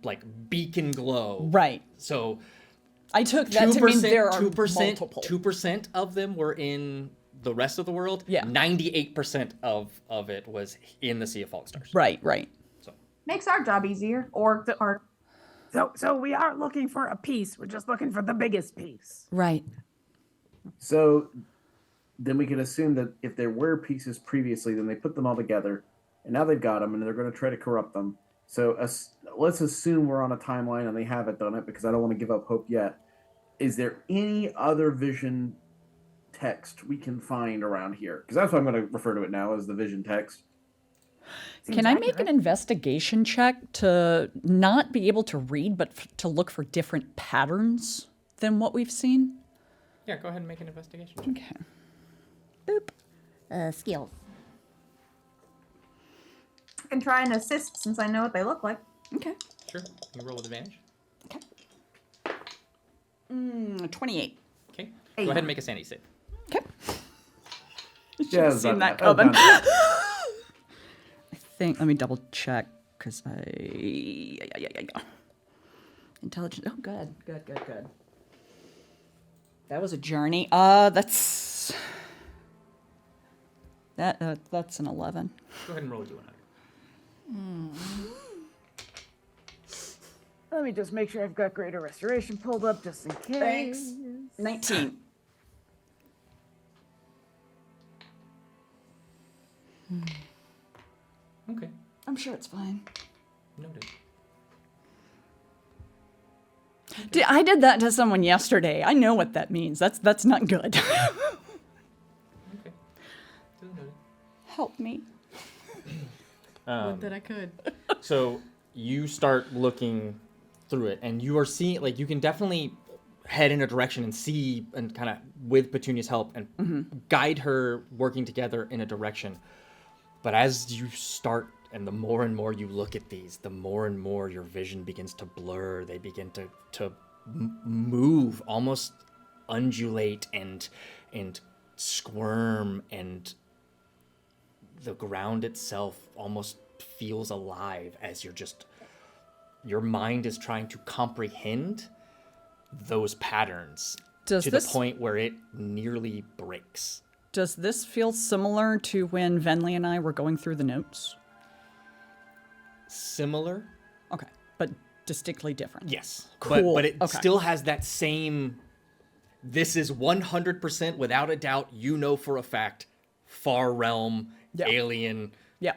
like beacon glow. Right. So I took that to mean there are 2%, multiple. 2% of them were in the rest of the world. Yeah. 98% of it was in the Sea of Fallen Stars. Right, right. So Makes our job easier. Or So we aren't looking for a piece. We're just looking for the biggest piece. Right. So then we can assume that if there were pieces previously, then they put them all together, and now they've got them, and they're going to try to corrupt them. So let's assume we're on a timeline and they haven't done it, because I don't want to give up hope yet. Is there any other vision text we can find around here? Because that's what I'm going to refer to it now as the vision text. Can I make an investigation check to not be able to read, but to look for different patterns than what we've seen? yeah, go ahead and make an investigation check. Okay. Boop. Skills. I can try and assist since I know what they look like. Okay. Sure. You roll with advantage. Okay. 28. Okay. Go ahead and make a sanity save. Okay. Yeah, seen that I've coming. done it. Let me double check because yeah. Intelligence. Oh, good. That was a journey. That's an 11. Go ahead and roll a d100. Let me just make sure I've got Greater Restoration pulled up just in case. Thanks. 19. Okay. I'm sure it's fine. Noted. I did that to someone yesterday. I know what that means. That's not good. Okay. Duly noted. Help me. Would that I could. So you start looking through it, and you are seeing, like, you can definitely head in a direction and see, and kind of with Petunia's help and guide her working together in a direction. But as you start, and the more and more you look at these, the more and more your vision begins to blur. They begin to move, almost undulate and squirm, and the ground itself almost feels alive as your mind is trying to comprehend those patterns to the point where it nearly breaks. Does this feel similar to when Venley and I were going through the notes? Similar? Okay, but distinctly different. Yes. Cool. But it Okay. still has that same, this is 100% without a doubt, you know for a fact, far realm, alien Yeah.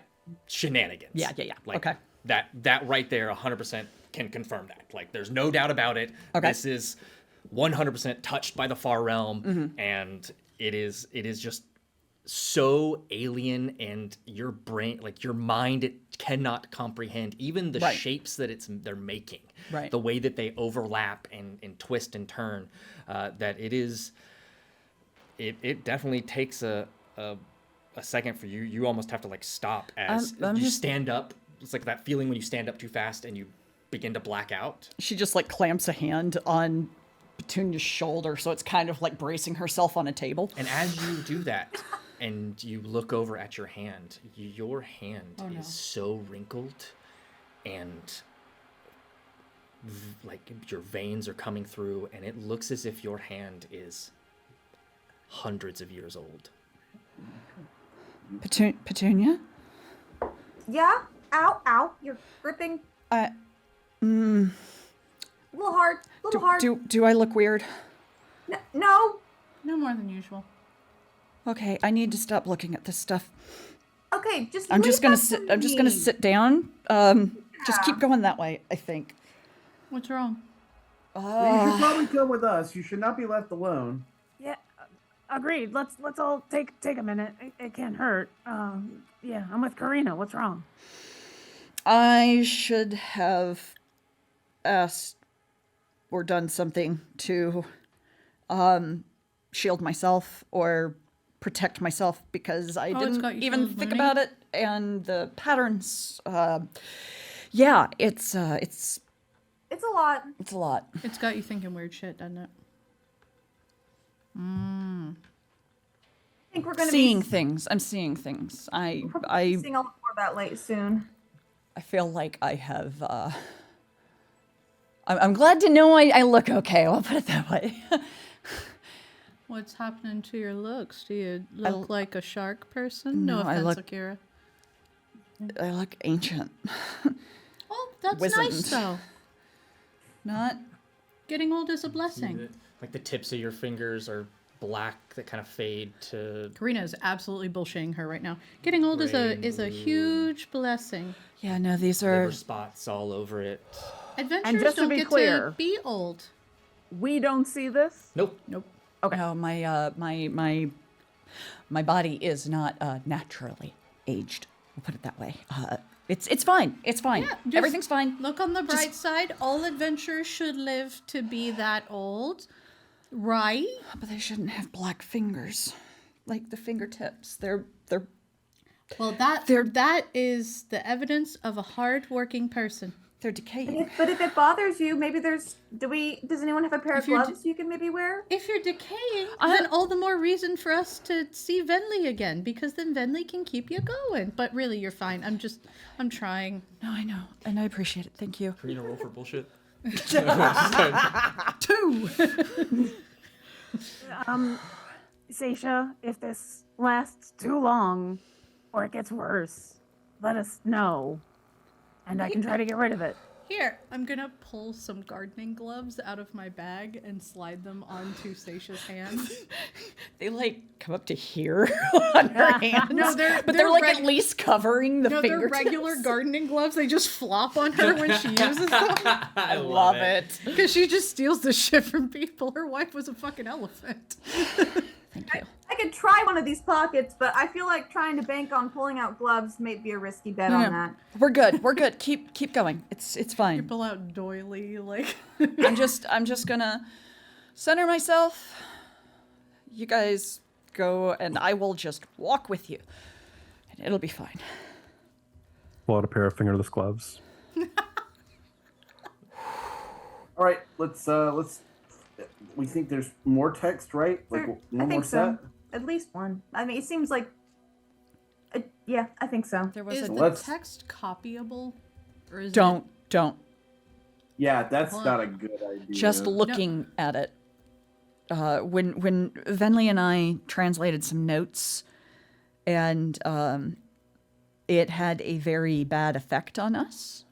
shenanigans. Yeah. Like, Okay. That right there 100% can confirm that. Like, there's no doubt about it. Okay. This is 100% touched by the far realm, and it is just so alien, and your brain, like your mind, it cannot comprehend even the Right. shapes that they're making. Right. The way that they overlap and twist and turn. That it is. It definitely takes a second for you. You almost have to like stop as I'm you just- stand up. It's like that feeling when you stand up too fast and you begin to black out. She just like clamps a hand on Petunia's shoulder, so it's kind of like bracing herself on a table. And as you do that, and you look over at your hand. Your hand Oh, no. is so wrinkled, and like your veins are coming through, and it looks as if your hand is hundreds of years old. Petunia? Yeah. Ow, ow. You're gripping a little hard. A little hard. Do I look weird? No. No more than usual. Okay, I need to stop looking at this stuff. Okay, just. I'm leave just gonna that to sit. I'm just gonna me. sit down. Just keep going that way, I think. What's wrong? You should probably come with us. You should not be left alone. Yeah, agreed. Let's all take a minute. It can't hurt. Yeah, I'm with Karina. What's wrong? I should have asked or done something to shield myself or protect myself because I Oh, it's got didn't you even full of think learning? about it, and the patterns. Yeah, it's It's a lot. a lot. It's got you thinking weird shit, doesn't it? I think we're gonna Seeing be things. I'm seeing things. I seeing a lot more of that late soon. I feel like I have. I'm glad to know I look okay. I'll put it that way. What's happening to your looks? Do you look like a shark person? No, No I offense, look- Akira. I look ancient. Oh, that's Wizened. nice though. Not. Getting old is a blessing. Like the tips of your fingers are black that kind of fade to. Karina is absolutely bullshitting her right now. Getting old is a huge blessing. Yeah, no, these are. Liver spots all over it. Adventurers just to don't be get clear- to be old. We don't see this. Nope. Nope. Okay. No, my body is not naturally aged. We'll put it that way. It's fine. It's fine. Yeah, just Everything's fine. Look on the bright side. All adventurers should live to be that old, right? But they shouldn't have black fingers, like the fingertips. They're Well, that is the evidence of a hard-working person. decaying. But if it bothers you, maybe does anyone have a pair of If you're gloves you can maybe wear? If you're decaying, then all the more reason for us to see Venli again, because then Venli can keep you going. But really, you're fine. I'm trying. No, I know, and I appreciate it. Thank you. Karina, roll for bullshit. Two. Seisha, if this lasts too long or it gets worse, let us know. And I can try to get rid of it. Here, I'm gonna pull some gardening gloves out of my bag and slide them onto Seisha's hands. They like come up to here on her hands. No, they're like reg- at least covering the No, they're fingertips. regular gardening gloves. They just flop on her when she uses them. I Love it. Because she just steals the shit from people. Her wife was a fucking elephant. Thank you. I could try one of these pockets, but I feel like trying to bank on pulling out gloves may be a risky bet on that. We're good. We're good. Keep going. It's fine. Pull out doily, like. I'm just gonna center myself. You guys go, and I will just walk with you, and it'll be fine. Pull out a pair of fingerless gloves. All right, let's. We think there's more text, right? Like There- one I more think so. set. At least one. I mean, it seems like. Yeah, I think so. There was Is a the let's- text copyable? Or is don't. Yeah, that's Hold not on. a good idea. Just looking at it. When Venli and I translated some notes, and it had a very bad effect on us.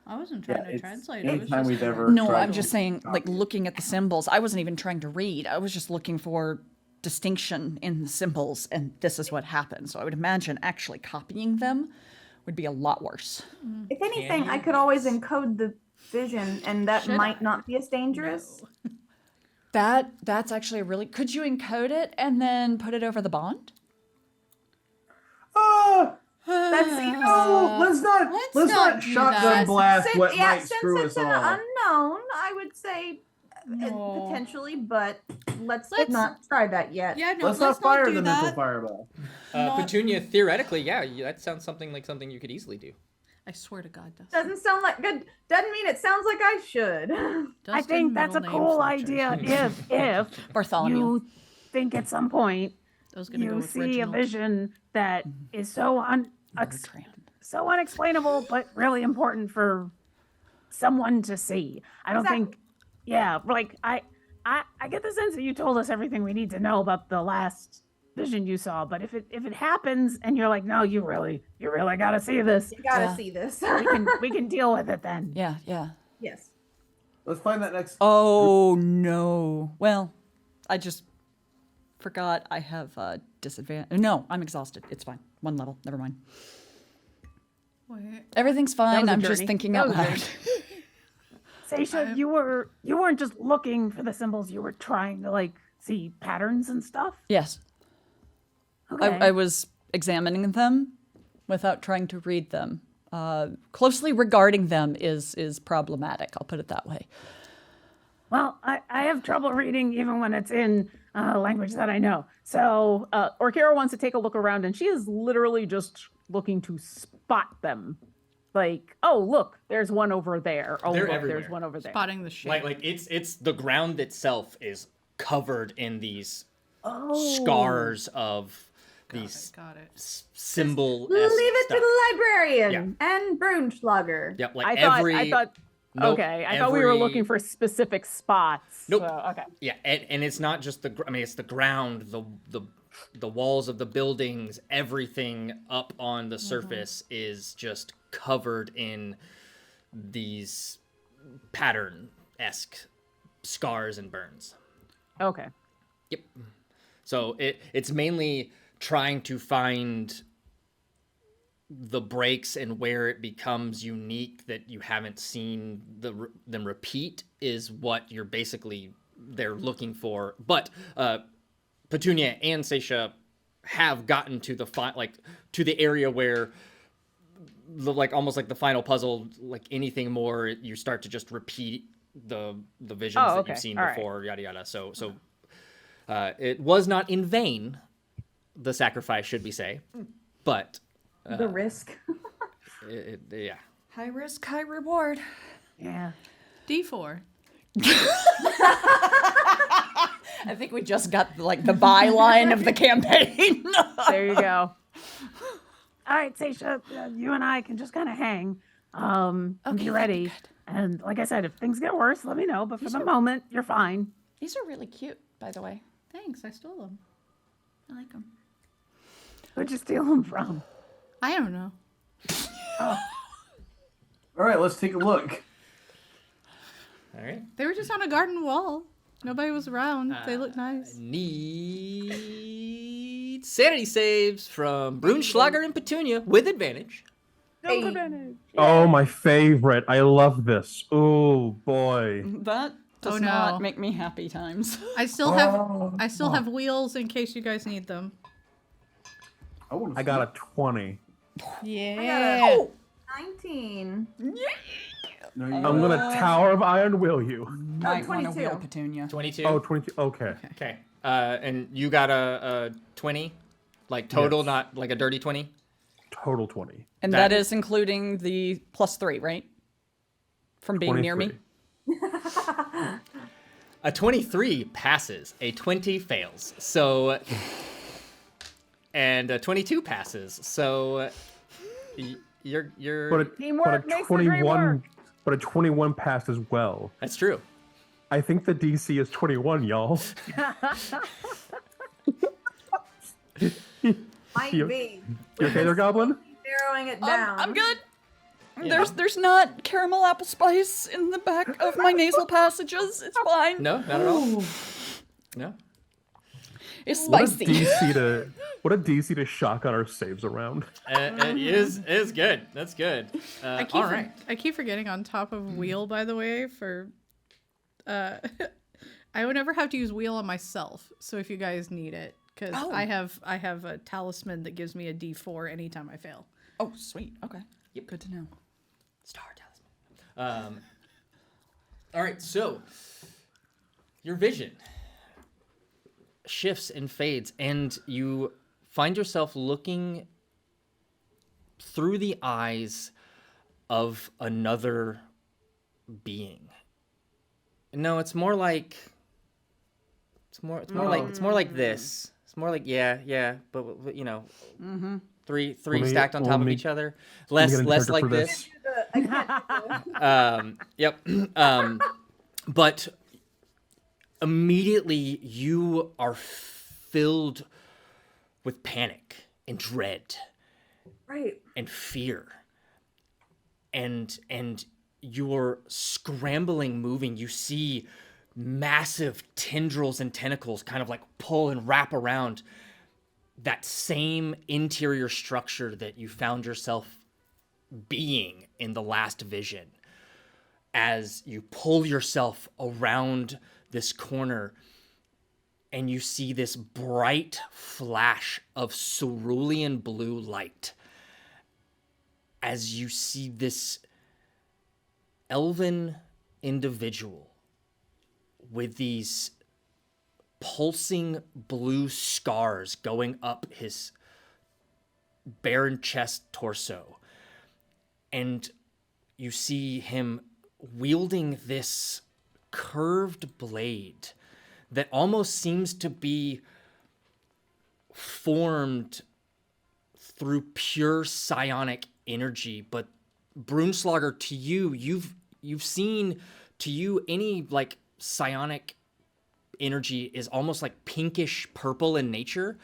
I wasn't trying to it's translate it. I was anytime just we've gonna- ever- No, tried I'm to just saying, like, copy it. looking at the symbols. I wasn't even trying to read. I was just looking for distinction in the symbols, and this is what happened. So I would imagine actually copying them would be a lot worse. If anything, you? I could always encode the vision, and that Should might I? not be as dangerous. That's actually a really. Could you encode it and then put it over the bond? That's Let's not not do shotgun that. blast what might since screw it's us an all. unknown, I would say No. potentially, but let's Let's- not try that yet. Yeah, no, Let's not fire do the that. mental fireball. Not- Petunia, theoretically, yeah, that sounds something like something you could easily do. I swear to God, Dustin. Doesn't sound like good. Doesn't mean it sounds like I should. I Dustin, think that's a middle name cool Fletcher. idea if Bartholomew. you think at some point I was gonna go You with see Reginald. a vision that is so Bertrand. so unexplainable, but really important for someone to see. I don't Exactly. think, yeah, like I get the sense that you told us everything we need to know about the last vision you saw. But if it happens and you're like, no, you really got to see this, You gotta Yeah. see this. we can deal with it then. Yeah, yeah. Yes. Let's find that next. Oh no. Well, I just forgot I have disadvantage. No, I'm exhausted. It's fine. One level. Never mind. Wait. Everything's was fine. a I'm just journey. thinking That out was a loud. Seisha, you weren't just looking for the symbols. You were trying to like see patterns and stuff. Yes. Okay. I was examining them without trying to read them. Closely regarding them is problematic. I'll put it that way. Well, I have trouble reading even when it's in language that I know. So Orkira wants to take a look around, and she is literally just looking to spot them. Like, oh, look, there's one over there. Oh, They're look, everywhere. there's one over there. Spotting the shape. Like it's the ground itself is covered in these Oh. scars of these Got it. symbol. Leave it to the librarian and Brunschlager. Yep, like I thought. Nope, Okay, I thought we were every- looking for specific spots. Nope. So, okay. Yeah, and it's not just it's the ground, the walls of the buildings, everything up on the surface is just covered in these pattern-esque scars and burns. Okay. Yep. So it's mainly trying to find the breaks and where it becomes unique that you haven't seen them repeat is what you're basically they're looking for. But Petunia and Seisha have gotten to to the area where almost like the final puzzle, like anything more, you start to just repeat the visions that okay. you've seen All right. before, yada yada. So it was not in vain, the sacrifice, should we say, but The risk. yeah. High risk, high reward. Yeah. D4. I think we just got like the byline of the campaign. There you go. All right, Seisha, you and I can just kind of hang and be that'd be ready. good. And like I said, if things get worse, let me know. But for the moment, you're fine. These are really cute, by the way. Thanks, I stole them. I like them. Where'd you steal them from? I don't know. All right, let's take a look. All right. They were just on a garden wall. Nobody was around. They look nice. Need sanity saves from Brunschlager and Petunia with advantage. Hey. Oh, my favorite. I love this. Oh, boy. That does Oh, no. not make me happy times. I still have wheels in case you guys need them. I got a 20. Yeah. 19. I'm going to Tower of Iron Will you. Might want to 22. wheel Petunia. 22. Oh, 20. Okay. Okay. And you got a 20, like total, Yes. not like a dirty 20. Total 20. And That- that is including the +3, right? From being near me? 23. A 23 passes. A 20 fails. So, and a 22 passes. So, you're. Teamwork makes the dream work. But a 21 passed as well. That's true. I think the DC is 21, y'all. Might You- be. You okay there, Goblin? Narrowing it down. I'm good. Yeah. There's not caramel apple spice in the back of my nasal passages. It's fine. No, not at all. No. It's What a spicy. DC to shotgun our saves around. It is good. That's good. All right. I keep forgetting on top of wheel, by the way, for I would never have to use wheel on myself. So if you guys need it, because Oh. I have a talisman that gives me a D4 anytime I fail. Oh, sweet. Okay. Yep. Good to know. Star talisman. All right, so your vision shifts and fades, and you find yourself looking through the eyes of another being. No, it's more like this. It's more like but you know, three me- stacked on let top of me- each other. Let me Less get an less character like for this. I can't do this. Yep. But immediately you are filled with panic and dread Right. and fear, and you're scrambling, moving. You see massive tendrils and tentacles kind of like pull and wrap around that same interior structure that you found yourself being in the last vision. As you pull yourself around this corner and you see this bright flash of cerulean blue light, as you see this elven individual with these pulsing blue scars going up his barren chest torso. And you see him wielding this curved blade that almost seems to be formed through pure psionic energy. But Brunslager, to you, you've seen, to you, any like psionic energy is almost like pinkish purple in nature.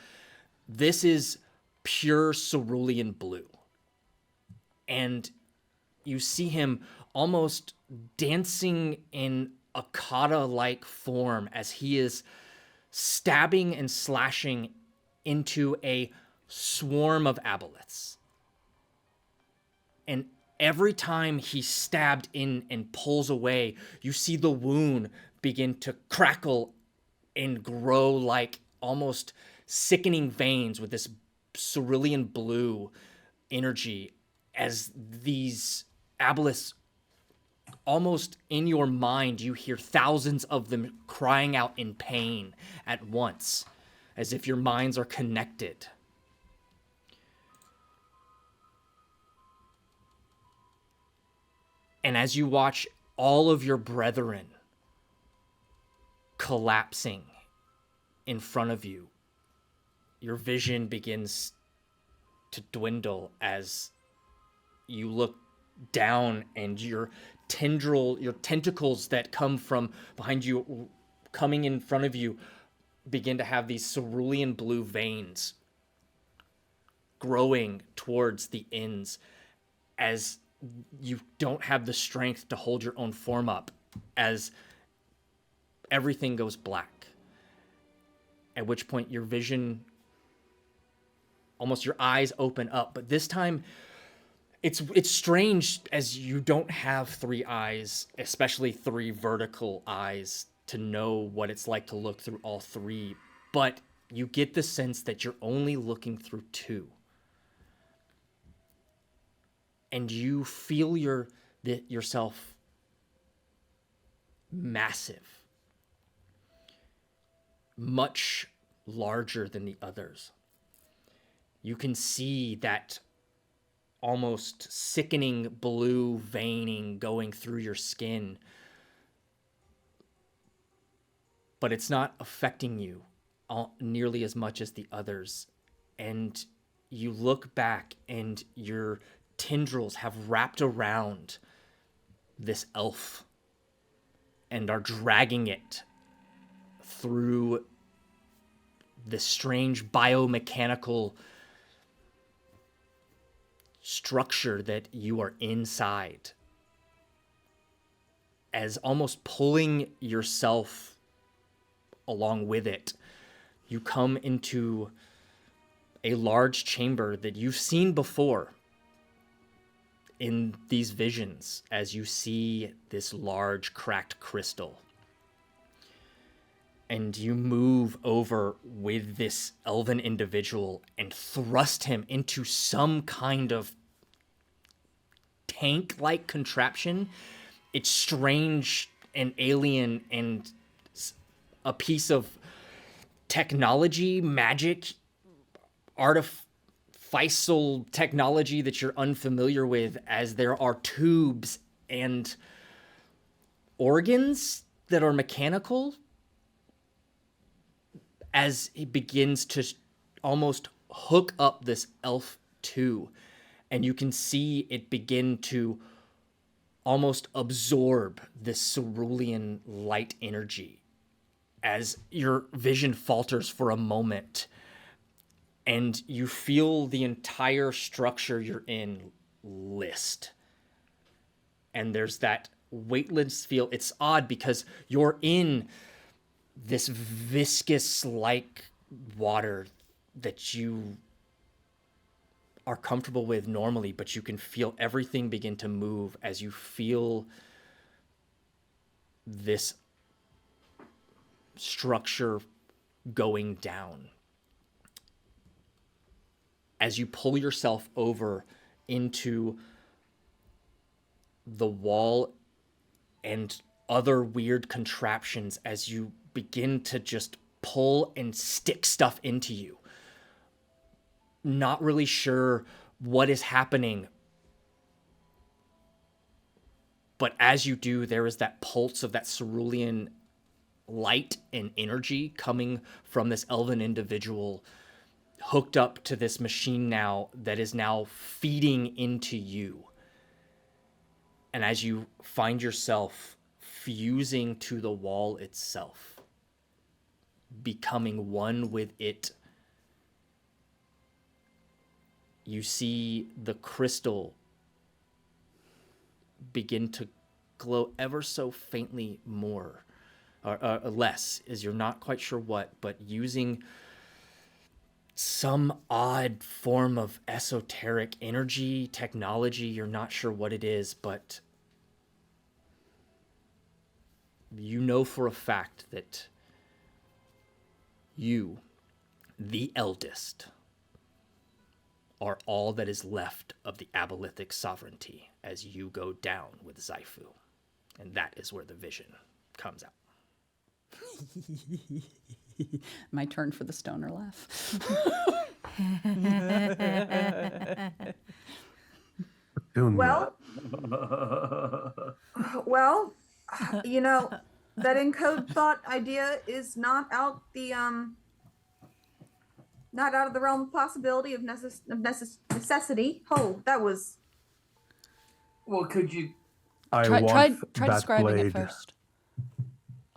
This is pure cerulean blue. And you see him almost dancing in a kata-like form as he is stabbing and slashing into a swarm of aboleths. And every time he's stabbed in and pulls away, you see the wound begin to crackle and grow like almost sickening veins with this cerulean blue energy as these aboleths, almost in your mind, you hear thousands of them crying out in pain at once, as if your minds are connected. And as you watch all of your brethren collapsing in front of you, your vision begins to dwindle as you look down and your tentacles that come from behind you, coming in front of you, begin to have these cerulean blue veins growing towards the ends as you don't have the strength to hold your own form up, as everything goes black. At which point your vision, almost your eyes open up, but this time it's strange as you don't have three eyes, especially three vertical eyes, to know what it's like to look through all three, but you get the sense that you're only looking through two. And you feel yourself massive, much larger than the others. You can see that almost sickening blue veining going through your skin, but it's not affecting you nearly as much as the others. And you look back and your tendrils have wrapped around this elf and are dragging it through this strange biomechanical structure that you are inside, as almost pulling yourself along with it. You come into a large chamber that you've seen before in these visions, as you see this large cracked crystal. And you move over with this elven individual and thrust him into some kind of tank-like contraption. It's strange and alien and a piece of technology, magic, artificial technology that you're unfamiliar with, as there are tubes and organs that are mechanical as he begins to almost hook up this elf too, and you can see it begin to almost absorb this cerulean light energy as your vision falters for a moment and you feel the entire structure you're in list. And there's that weightless feel. It's odd because you're in this viscous like water that you are comfortable with normally, but you can feel everything begin to move as you feel this structure going down. As you pull yourself over into the wall and other weird contraptions, as you begin to just pull and stick stuff into you. Not really sure what is happening. But as you do, there is that pulse of that cerulean light and energy coming from this elven individual hooked up to this machine now that is now feeding into you. And as you find yourself fusing to the wall itself, becoming one with it, you see the crystal begin to glow ever so faintly more, or less, as you're not quite sure what, but using some odd form of esoteric energy, technology, you're not sure what it is, but you know for a fact that you, the eldest, are all that is left of the abolithic sovereignty as you go down with Xifu. And that is where the vision comes out. My turn for the stoner laugh. Well, well, you know, that encode thought idea is not out of the realm of possibility of necessity. Oh, that was. Well, could you? I Try want that describing blade. it first.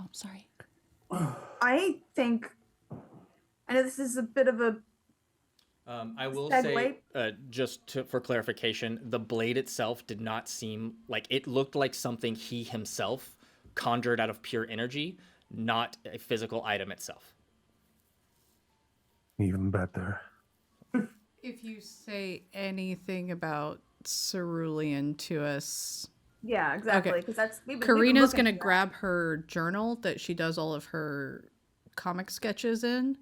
Oh, sorry. I think. I know this is a bit of a. I will Segue. say, for clarification, the blade itself did not seem like it looked like something he himself conjured out of pure energy, not a physical item itself. Even better. If you say anything about cerulean to us, Yeah, exactly. Okay. Because that's. we've been Karina's looking gonna into that. grab her journal that she does all of her comic sketches in,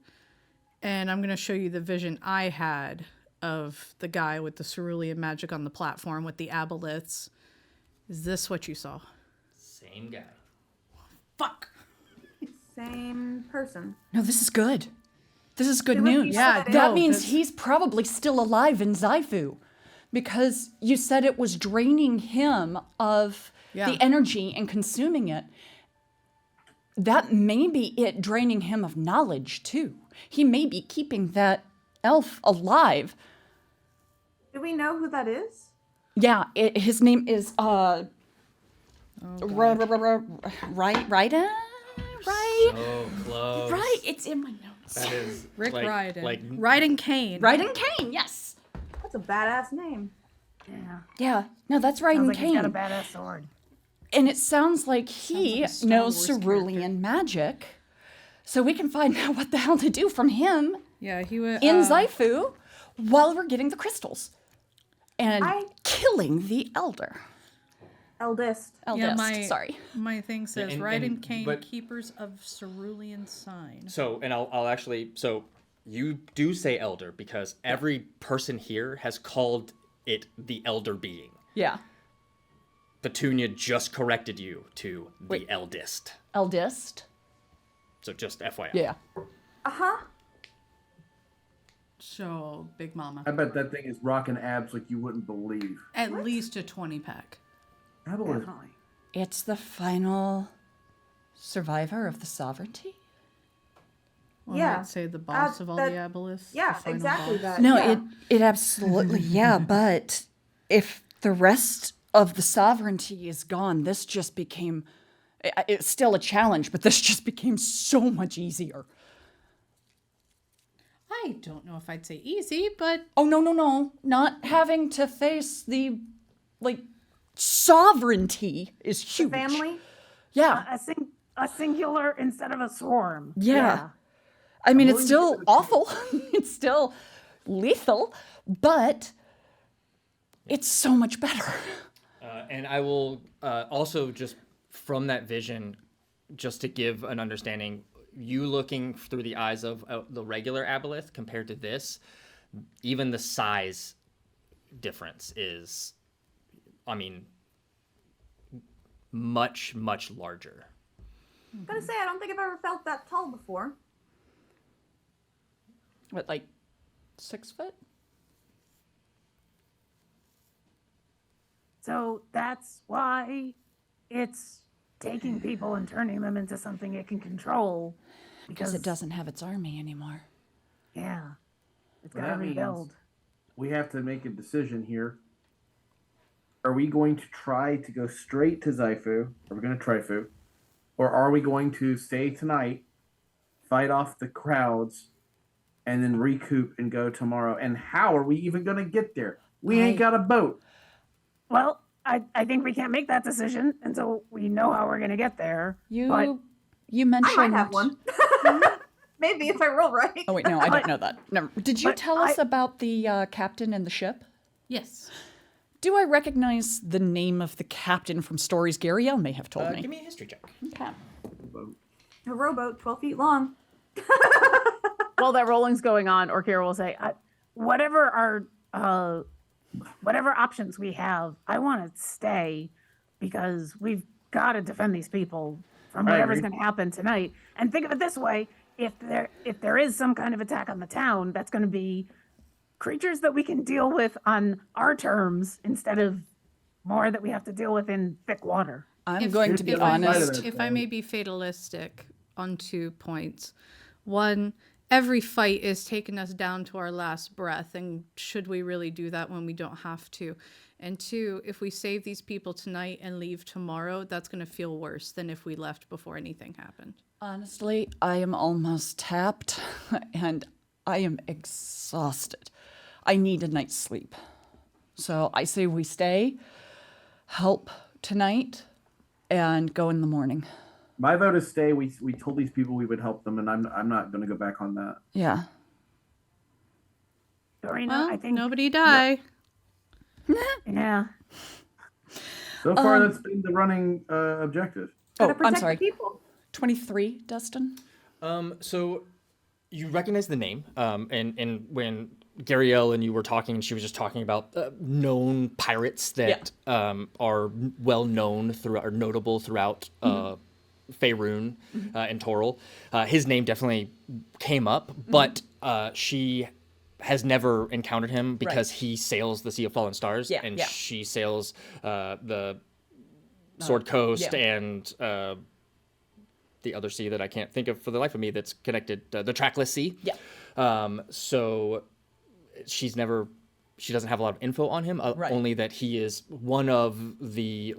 and I'm gonna show you the vision I had of the guy with the cerulean magic on the platform with the aboliths. Is this what you saw? Same guy. Fuck. Same person. No, this is good. This is good Who would you news. know that That is? means That's- he's probably still alive in Xifu. Because you said it was draining him of Yeah. the energy and consuming it. That may be it draining him of knowledge, too. He may be keeping that elf alive. Do we know who that is? Yeah, his name is, right? Oh, close. Right, it's in my notes. That is Rick like, Ryden. Like, Ryden Kane. Raiden Kane, yes. That's a badass name. Yeah, no, that's Raiden Kane. badass sword. And it sounds like he like a Star knows Wars cerulean magic. So we can find out what the hell to do from him Yeah, he was in Xifu while we're getting the crystals. And I- killing the elder. Eldest. Eldest, sorry. My thing says and- Ryden Kane, but- keepers of cerulean sign. So, and I'll actually, so you do say elder because every person here has called it the elder being. Yeah. Petunia just corrected you to the Wait. eldest. Eldest. So just FYI. Yeah. Uh-huh. So, Big Mama. I bet that thing is rocking abs like you wouldn't believe. At least a 20-pack. Aboleth. It's the final survivor of the sovereignty? Or Yeah. might say the boss of all the that- abelisks. the Yeah, final exactly boss. that. No, yeah. it absolutely, yeah, but if the rest of the sovereignty is gone, this just became, it's still a challenge, but this just became so much easier. I don't know if I'd say easy, but Oh, no. Not having to face the, like, sovereignty is huge. Family. Yeah. A singular instead of a swarm. Yeah. I mean, it's willing to still give it a awful. It's still lethal, but it's so much better. And I will also just from that vision, just to give an understanding, you looking through the eyes of the regular aboleth compared to this, even the size difference is, I mean, much, much larger. I'm gonna say I don't think I've ever felt that tall before. What, like 6 foot? So that's why it's taking people and turning them into something it can control. Because it doesn't have its army anymore. Yeah. It's Well, got to that means rebuild. we have to make a decision here. Are we going to try to go straight to Xifu? Are we going to Trifu? Or are we going to stay tonight, fight off the crowds, and then recoup and go tomorrow? And how are we even going to get there? We ain't got a boat. Well, I think we can't make that decision until we know how we're going to get there. But You I mentioned. might have one. Maybe if I roll right. Oh wait, no, I don't know that. Never. Did you But tell us about the captain and the ship? yes. Do I recognize the name of the captain from stories Gariel may have told me? Give me a history check. Okay. A rowboat 12 feet long. While that rolling's going on, Orkira will say, whatever options we have, I want to stay because we've got to defend these people from I whatever's agree. going to happen tonight. And think of it this way: if there is some kind of attack on the town, that's going to be creatures that we can deal with on our terms instead of more that we have to deal with in thick water. I'm going to be if I may- honest. if I may be fatalistic on 2 points. One, every fight is taking us down to our last breath, and should we really do that when we don't have to? And 2, if we save these people tonight and leave tomorrow, that's going to feel worse than if we left before anything happened. Honestly, I am almost tapped and I am exhausted. I need a night's sleep. So I say we stay, help tonight, and go in the morning. My vote is stay. We told these people we would help them, and I'm not going to go back on that. Yeah. Dorina, Well, I think nobody die. Yeah. So far, that's been the running objective. Oh, Gotta I'm protect the sorry. people. 23, Dustin? So you recognize the name, and when Gariel and you were talking, she was just talking about known pirates that are well known throughout, or notable throughout Faerun and Toril. His name definitely came up, but she has never encountered him because he sails the Sea of Fallen Stars, and she sails the Sword Coast and the other sea that I can't think of for the life of me that's connected, the Trackless Sea. Yeah. So she doesn't have a lot of info on him, only that he is one of the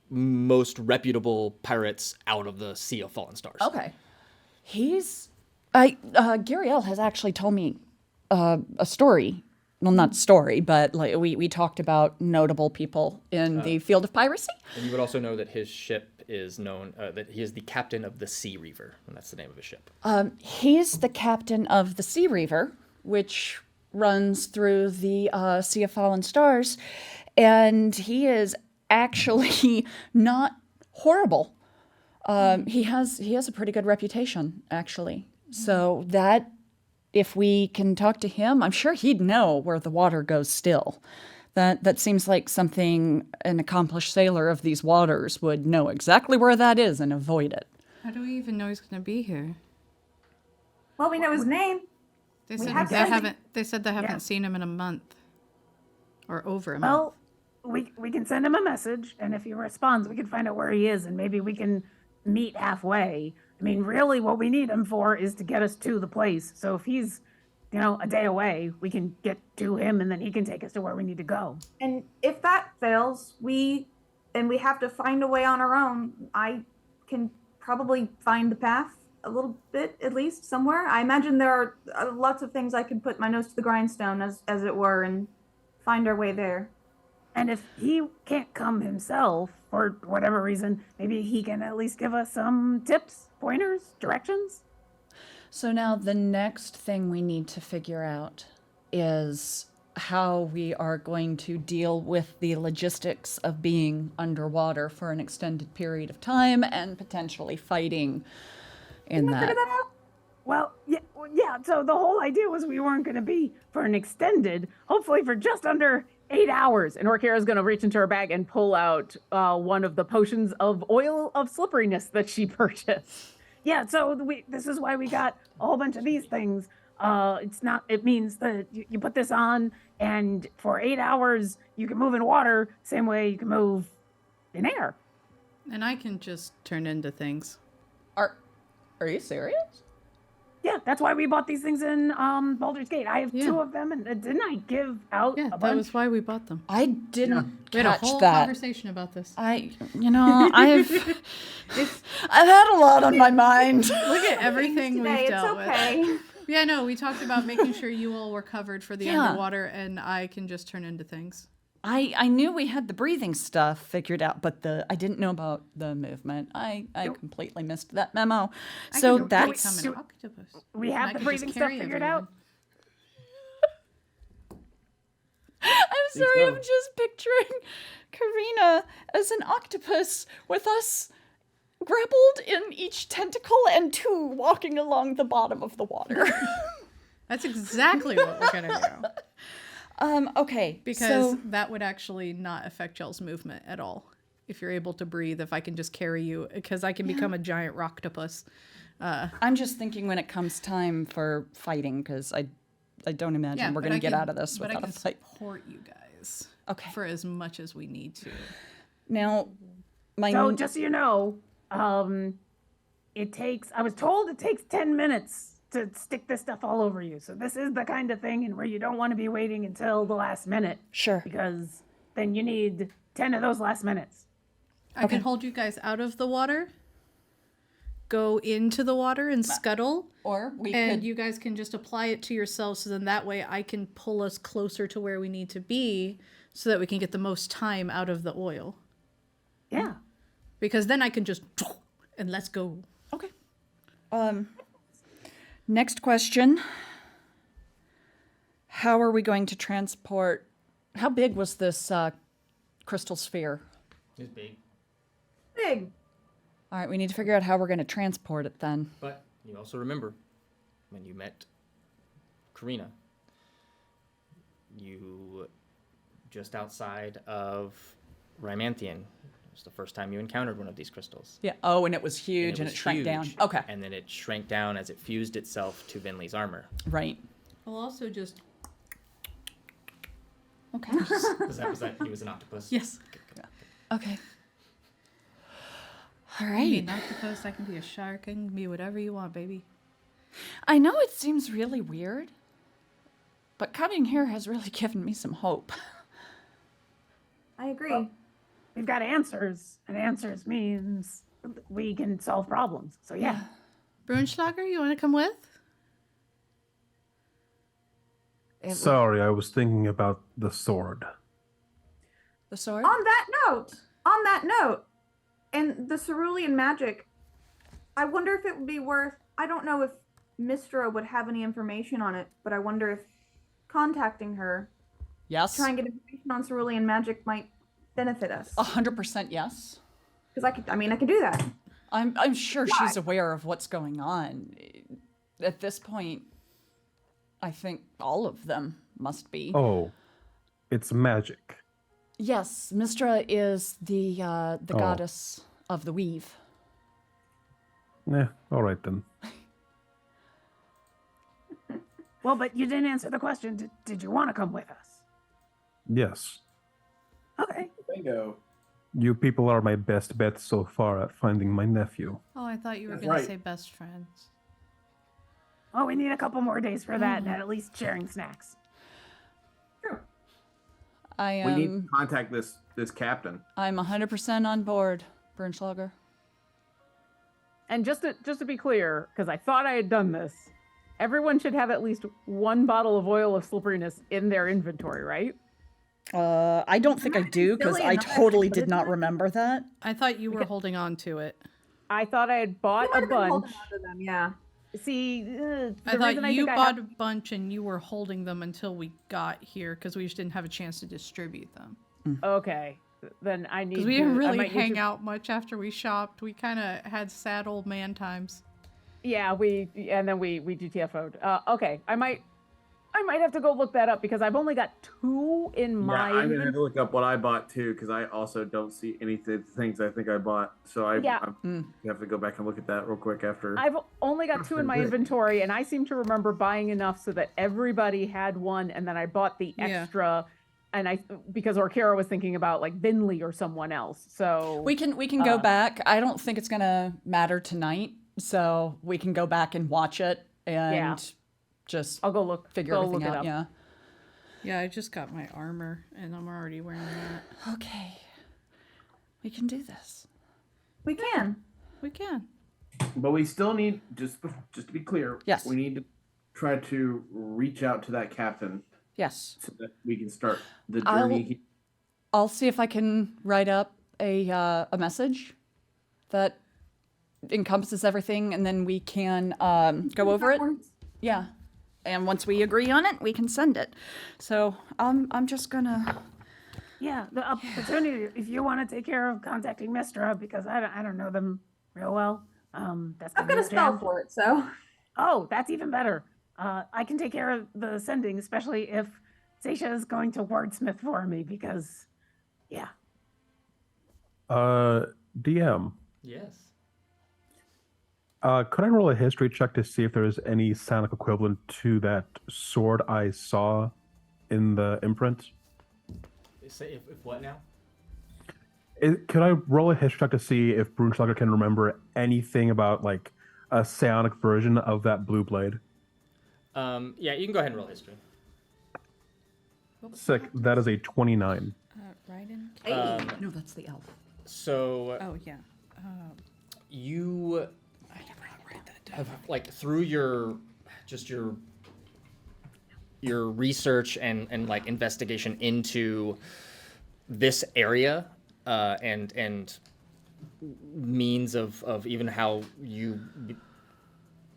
most reputable pirates out of the Sea of Fallen Stars. Okay. Gariel has actually told me a story. Well, not story, but like we talked about notable people in the field of piracy. And you would also know that his ship is known, that he is the captain of the Sea Reaver, and that's the name of his ship. He's the captain of the Sea Reaver, which runs through the Sea of Fallen Stars, and he is actually not horrible. He has a pretty good reputation, actually. So that if we can talk to him, I'm sure he'd know where the water goes still. That seems like something an accomplished sailor of these waters would know exactly where that is and avoid it. How do we even know he's going to be here? Well, we know his name. They said have they something- haven't. They said they haven't seen him in a month, or over a month. Well, we can send him a message, and if he responds, we can find out where he is, and maybe we can meet halfway. I mean, really, what we need him for is to get us to the place. So if he's, a day away, we can get to him, and then he can take us to where we need to go. And if that fails, we have to find a way on our own. I can probably find the path a little bit, at least somewhere. I imagine there are lots of things I could put my nose to the grindstone, as it were, and find our way there. And if he can't come himself for whatever reason, maybe he can at least give us some tips, pointers, directions. So now the next thing we need to figure out is how we are going to deal with the logistics of being underwater for an extended period of time and potentially fighting in that. Well, yeah. So the whole idea was we weren't going to be for an extended, hopefully for just under 8 hours. And Orkira's going to reach into her bag and pull out one of the potions of oil of slipperiness that she purchased. Yeah, so this is why we got a whole bunch of these things. It means that you put this on, and for 8 hours, you can move in water, same way you can move in air. And I can just turn into things. Are you serious? Yeah, that's why we bought these things in Baldur's Gate. I have 2 of them, and didn't I give out Yeah, a bunch? that was why we bought them. I didn't We had a catch whole that. conversation about this. I've had a lot on my mind. Look at everything Today, we've it's dealt okay. with. Yeah, no, we talked about making sure you all were covered for the Yeah. underwater, and I can just turn into things. I knew we had the breathing stuff figured out, but I didn't know about the movement. I completely missed that memo. So I can that's become an octopus. We And I have the can just breathing stuff carry figured everyone. out. I'm sorry, I'm just picturing Karina as an octopus with us grappled in each tentacle and 2 walking along the bottom of the water. That's exactly what we're gonna do. Okay. Because so, that would actually not affect y'all's movement at all. If you're able to breathe, if I can just carry you, because I can become a giant rocktopus. I'm just thinking when it comes time for fighting, because I don't imagine we're but going I to get can- out of this but without I can a fight. support you guys. Okay. For as much as we need to. Now, So just so you know, I was told it takes 10 minutes to stick this stuff all over you. So this is the kind of thing where you don't want to be waiting until the last minute. Sure. Because then you need 10 of those last minutes. I can hold you guys out of the water, go into the water and scuttle, or we and could. you guys can just apply it to yourselves, so then that way I can pull us closer to where we need to be so that we can get the most time out of the oil. Yeah. Because then I can just and let's go. Okay. Next question. How are we going to transport? How big was this crystal sphere? It's big, Big. All right, we need to figure out how we're going to transport it then. but you also remember when you met Karina, you just outside of Rymanthian. It was the first time you encountered one of these crystals. Yeah. Oh, and it was huge and it shrank down. huge, Okay. And then it shrank down as it fused itself to Vinley's armor. Right. I'll also just Okay. Was that he was an octopus? yes. Okay. All I can be right. an octopus, I can be a shark, I can be whatever you want, baby. I know it seems really weird, but coming here has really given me some hope. I agree. We've got answers, and answers means we can solve problems. So yeah. Brunschlager, you want to come with? Sorry, I was thinking about the sword. The sword? On that note, and the cerulean magic, I wonder if it would be worth, I don't know if Mistra would have any information on it, but I wonder if contacting her, Yes. try and get information on cerulean magic might benefit us. 100% yes. Because I could do that. I'm sure she's aware of what's going on. At this point, I think all of them must be. Oh, it's magic. Yes, Mistra is the goddess of the weave. All right then. Well, but you didn't answer the question. Did you want to come with us? Yes. Okay. Bingo. You people are my best bet so far at finding my nephew. Oh, I thought you were That's going right. to say best friends. Oh, we need a couple more days for that, and at least sharing snacks. True. I We need am. to contact this captain. I'm 100% on board, Bernschlager. And just to be clear, because I thought I had done this, everyone should have at least one bottle of oil of slipperiness in their inventory, right? I don't think I do because silly I enough to totally put did it not there. remember that. I thought you were holding on to it. I thought I had bought You might a have been holding bunch. on to them, yeah. See, the I reason thought you think I bought have- a bunch and you were holding them until we got here because we just didn't have a chance to distribute them. Okay, then I need. Because we to, didn't I really might need hang to- out much after we shopped. We kind of had sad old man times. Yeah, and then we GTFO'd. Okay, I might have to go look that up because I've only got 2 in my. I'm gonna have to look up what I bought too, because I also don't see any things I think I bought. So I have to go back and look at that real quick after. I've only got 2 in my Good. inventory, and I seem to remember buying enough so that everybody had one, and then I bought the Yeah. extra, and because Orkira was thinking about like Vinley or someone else. So We can go back. I don't think it's gonna matter tonight, so we can go back and watch it and just I'll go figure go everything look it out. up. Yeah. Yeah, I just got my armor and I'm already wearing that. Okay. We can do this. We can. We can. But we still need just to be clear. Yes. We need to try to reach out to that captain Yes. so that we can start the I'll- journey. I'll see if I can write up a message that encompasses everything, and then we can go over it. Yeah. And once we agree on it, we can send it. So I'm just gonna. Yeah, the opportunity, if you want to take care of contacting Mistra, because I don't know them real well. That's I've gonna got a be jam. spell for it, so. Oh, that's even better. I can take care of the sending, especially if Seisha is going to wordsmith for me, because, yeah. DM. Yes. Could I roll a history check to see if there's any psionic equivalent to that sword I saw in the imprint? Say if what now? Could I roll a history check to see if Brunschlager can remember anything about like a psionic version of that blue blade? Yeah, you can go ahead and roll history. Sick. That is a 29. Right in. No, that's the elf. So Oh, yeah. you have, like, through your research and like investigation into this area and means of even how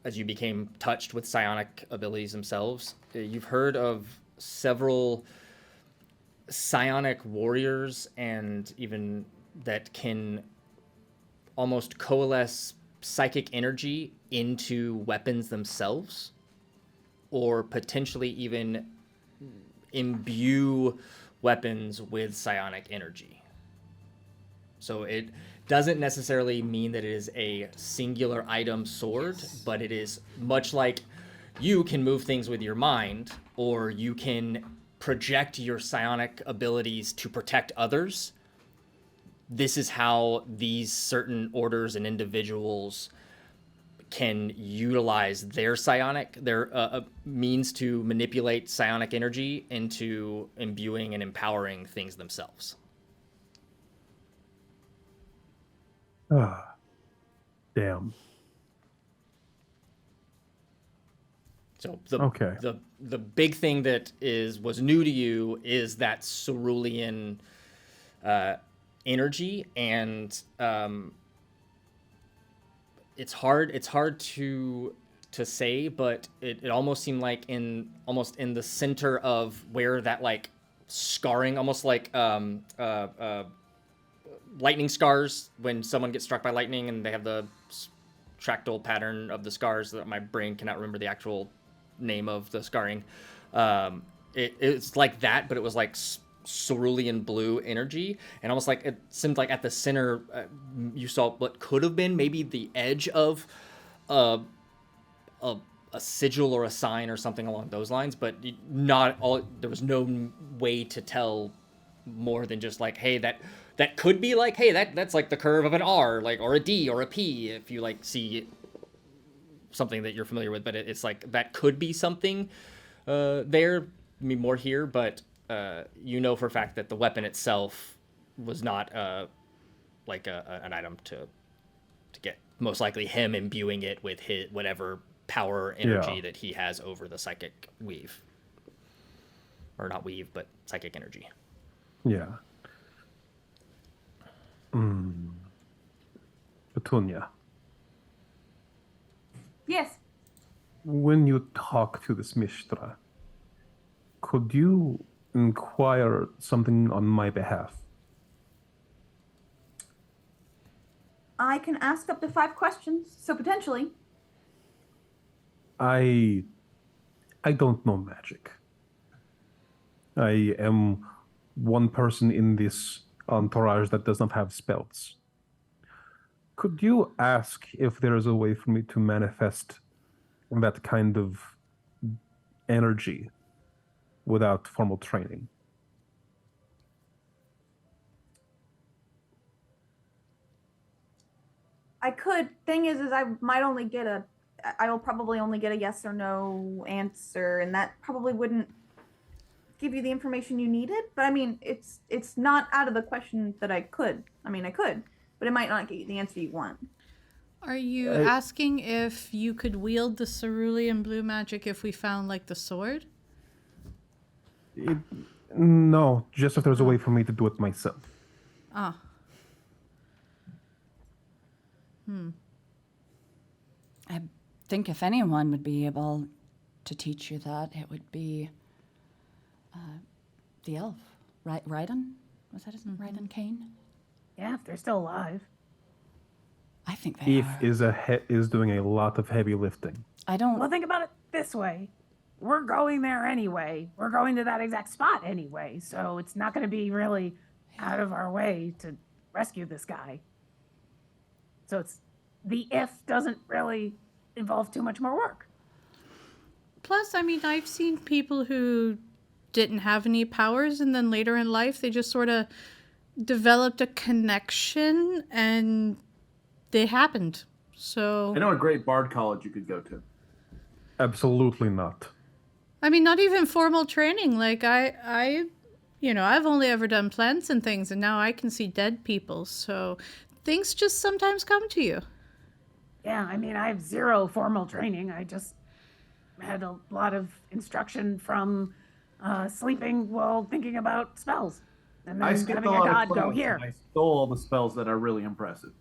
as you became touched with psionic abilities themselves, you've heard of several psionic warriors and even that can almost coalesce psychic energy into weapons themselves, or potentially even imbue weapons with psionic energy. So it doesn't necessarily mean that it is a singular item sword, but it is much like you can move things with your mind, or you can project your psionic abilities to protect others. This is how these certain orders and individuals can utilize their means to manipulate psionic energy into imbuing and empowering things themselves. Ah, damn. So Okay. the big thing that was new to you is that cerulean energy, and it's hard to say, but it almost seemed like in the center of where that like scarring, almost like lightning scars when someone gets struck by lightning and they have the tractile pattern of the scars that my brain cannot remember the actual name of the scarring. It's like that, but it was like cerulean blue energy, and almost like it seemed like at the center you saw what could have been maybe the edge of a sigil or a sign or something along those lines, but not all. There was no way to tell more than just like, hey, that that could be like, hey, that's like the curve of an R, like, or a D or a P, if you like see something that you're familiar with. But it's like that could be something there, more here. But you know for a fact that the weapon itself was not like an item to get. Most likely him imbuing it with his whatever power or energy that he has over the psychic weave, or not weave, but psychic energy. Yeah. Petunia, Yes. when you talk to this Mishtra, could you inquire something on my behalf? I can ask up to 5 questions, so potentially. I don't know magic. I am one person in this entourage that does not have spells. Could you ask if there is a way for me to manifest that kind of energy without formal training? I could. Thing is I might only get I will probably only get a yes or no answer, and that probably wouldn't give you the information you needed. But I mean, it's not out of the question that I could. I mean, I could, but it might not get you the answer you want. Are you asking if you could wield the cerulean blue magic if we found like the sword? No, just if there's a way for me to do it myself. Ah. I think if anyone would be able to teach you that, it would be the elf, right? Raiden? Was that his name? Raiden Kane? Yeah, if they're still alive. I think they Eve are. is doing a lot of heavy lifting. I don't. Well, think about it this way. We're going there anyway. We're going to that exact spot anyway. So it's not going to be really out of our way to rescue this guy. So it's the if doesn't really involve too much more work. Plus, I mean, I've seen people who didn't have any powers, and then later in life, they just sort of developed a connection, and they happened. So I know a great bard college you could go to. Absolutely not. I mean, not even formal training. Like I've only ever done plants and things, and now I can see dead people. So things just sometimes come to you. Yeah, I mean, I have 0 formal training. I just had a lot of instruction from sleeping while thinking about spells. And I then skipped having a a lot god of go class, here. and I stole all the spells that are really impressive.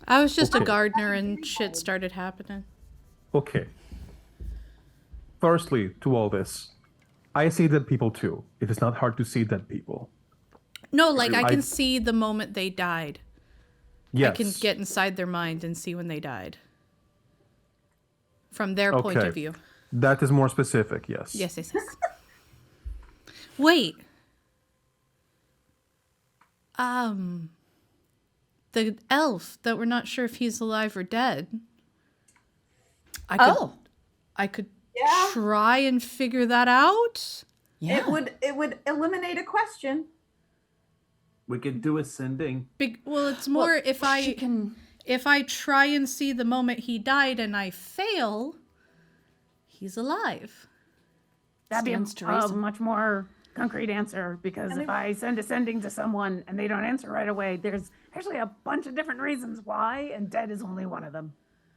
I was just a Okay. gardener, and shit started happening. Okay. Firstly, to all this, I see dead people too. It is not hard to see dead people. No, like I I- can see the moment they died. Yes. I can get inside their mind and see when they died. From their point Okay. of view. That is more specific, yes. Yes. Wait. The elf that we're not sure if he's alive or dead. I could Yeah. try and figure that out. Yeah. It would eliminate a question. We could do ascending. Well, it's more if She can. if I try and see the moment he died and I fail, he's alive. That'd be Stands to a reason. much more concrete answer because if I send ascending to someone and they don't answer right away, there's actually a bunch of different reasons why, and dead is only one of them.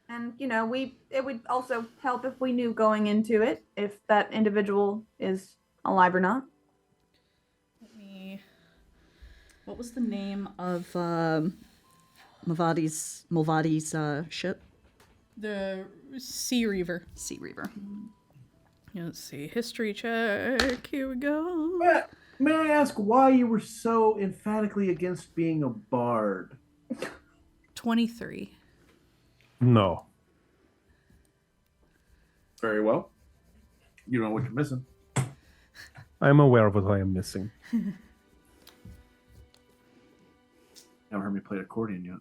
And it would also help if we knew going into it if that individual is alive or not. What was the name of Mulvadi's ship? The Sea Reaver. Sea Reaver. Let's see. History check. Here we go. May I ask why you were so emphatically against being a bard? 23. No. Very well. You know what you're missing. I'm aware of what I am missing. Never heard me play accordion yet.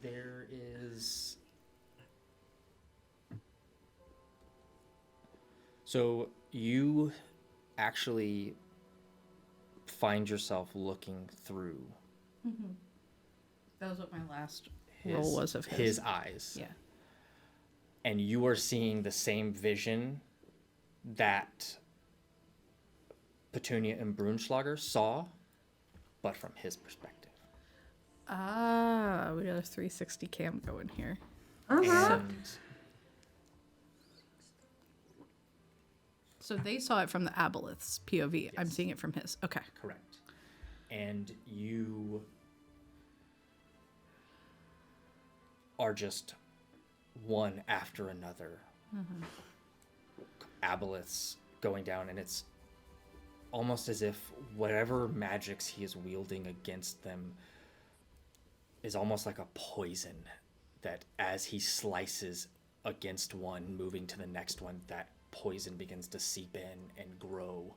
There is. So you actually find yourself looking through That was what my last his, roll was of his eyes. Yeah. And you are seeing the same vision that Petunia and Brunschlager saw, but from his perspective. Ah, we got a 360 cam going here. And So they saw it from the aboleth's POV. I'm seeing it from his. Okay. correct. And you are just one after another. Aboleths going down, and it's almost as if whatever magics he is wielding against them is almost like a poison that as he slices against one, moving to the next one, that poison begins to seep in and grow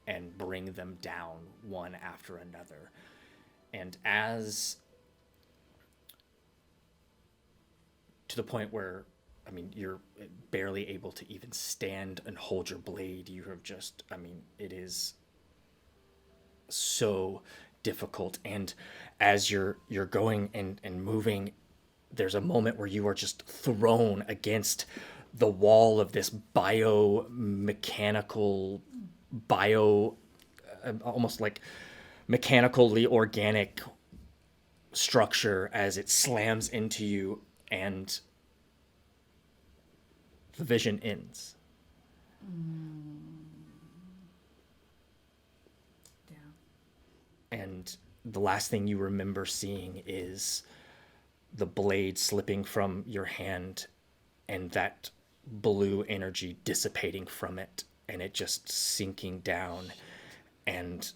and bring them down one after another. And as to the point where, I mean, you're barely able to even stand and hold your blade. You have just, I mean, it is so difficult. And as you're going and moving, there's a moment where you are just thrown against the wall of this biomechanical, almost like mechanically organic structure as it slams into you, and the vision ends. And the last thing you remember seeing is the blade slipping from your hand and that blue energy dissipating from it, and it just sinking down, and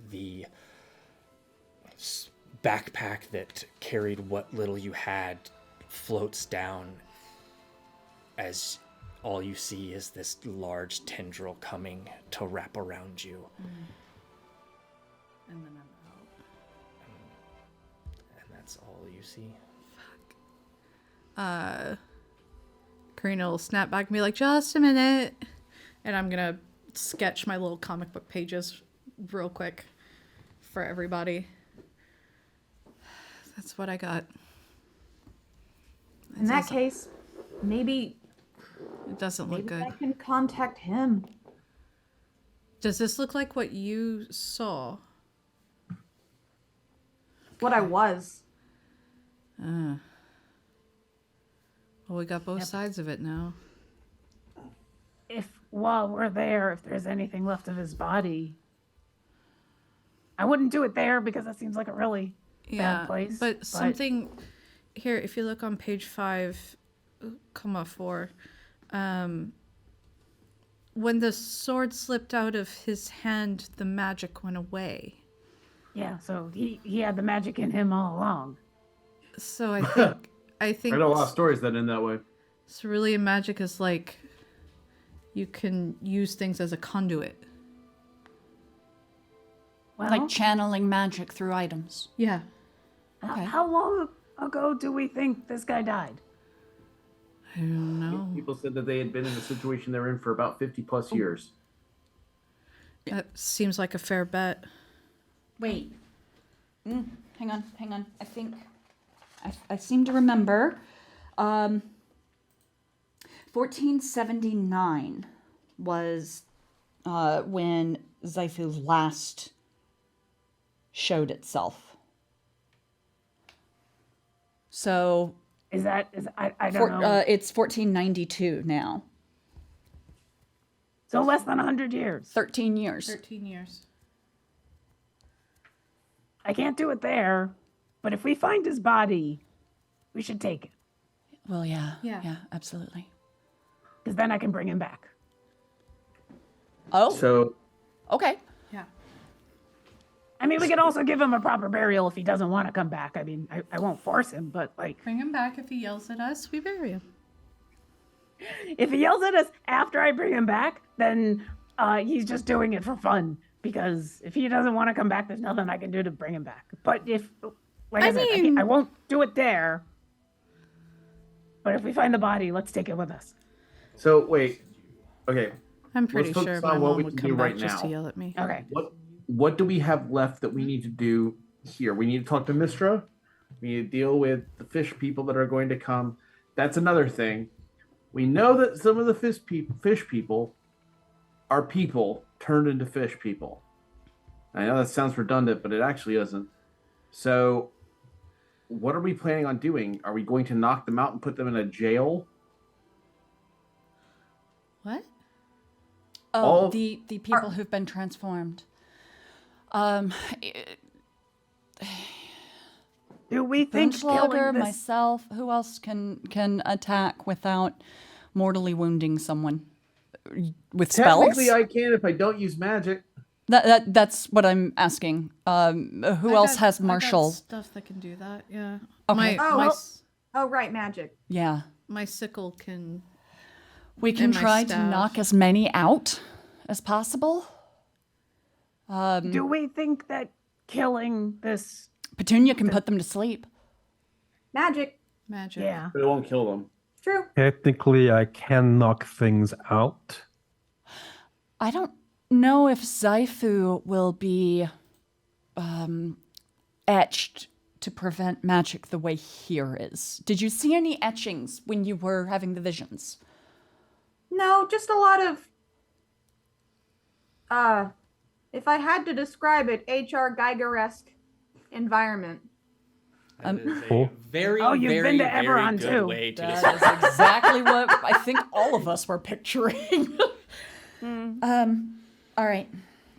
the backpack that carried what little you had floats down as all you see is this large tendril coming to wrap around you. And then I'm out. And that's all you see. Karina will snap back and be like, just a minute. And I'm going to sketch my little comic book pages real quick for everybody. That's what I got. In that case, maybe It doesn't look good. I can contact him. Does this look like what you saw? What I was. Well, we got both sides of it now. If while we're there, if there's anything left of his body, I wouldn't do it there because that seems like a really bad place. But something here, if you look on page 5,4, when the sword slipped out of his hand, the magic went away. Yeah, so he had the magic in him all along. So I think I know a lot of stories that end that way. cerulean magic is like you can use things as a conduit. Well, Like channeling magic through items. Yeah. Okay. how long ago do we think this guy died? I don't know. People said that they had been in the situation they're in for about 50 plus years. That seems like a fair bet. Wait. Hang on. I think I seem to remember. 1479 was when Zaifu last showed itself. So I don't know. it's 1492 now. So less than 100 years. 13 years. 13 years. I can't do it there, but if we find his body, we should take it. Well, yeah. Yeah. Yeah, absolutely. Because then I can bring him back. Oh, So okay. Yeah. I mean, we could also give him a proper burial if he doesn't want to come back. I mean, I won't force him, but like, Bring him back. If he yells at us, we bury him. if he yells at us after I bring him back, then he's just doing it for fun. Because if he doesn't want to come back, there's nothing I can do to bring him back. But if, like I said, I won't do it there. But if we find the body, let's take it with us. So wait, okay. I'm pretty focus sure on my what mom we would can come do back right just to now. yell at me. Okay. What do we have left that we need to do here? We need to talk to Mistra. We need to deal with the fish people that are going to come. That's another thing. We know that some of the fish people are people turned into fish people. I know that sounds redundant, but it actually isn't. So, what are we planning on doing? Are we going to knock them out and put them in a jail? What? Oh, All- the people who've been transformed. Um, Do we think Boonschlager, killing this? myself, who else can attack without mortally wounding someone with spells? Technically, I can if I don't use magic. That's what I'm asking. Who else has I got martial? stuff that can do that? Yeah. Okay. Oh, right, magic. Yeah. My sickle can. We can And my try to staff. knock as many out as possible. Do we think that killing this? Petunia can put them to sleep. Magic. Magic. Yeah. But it won't kill them. True. Technically, I can knock things out. I don't know if Zaifu will be etched to prevent magic the way here is. Did you see any etchings when you were having the visions? No, just a lot of if I had to describe it, H.R. Geiger-esque environment. That is Cool. a very, Oh, you've very, been to very Eberron, good too. way to That describe is exactly what I think all of us were picturing. All right.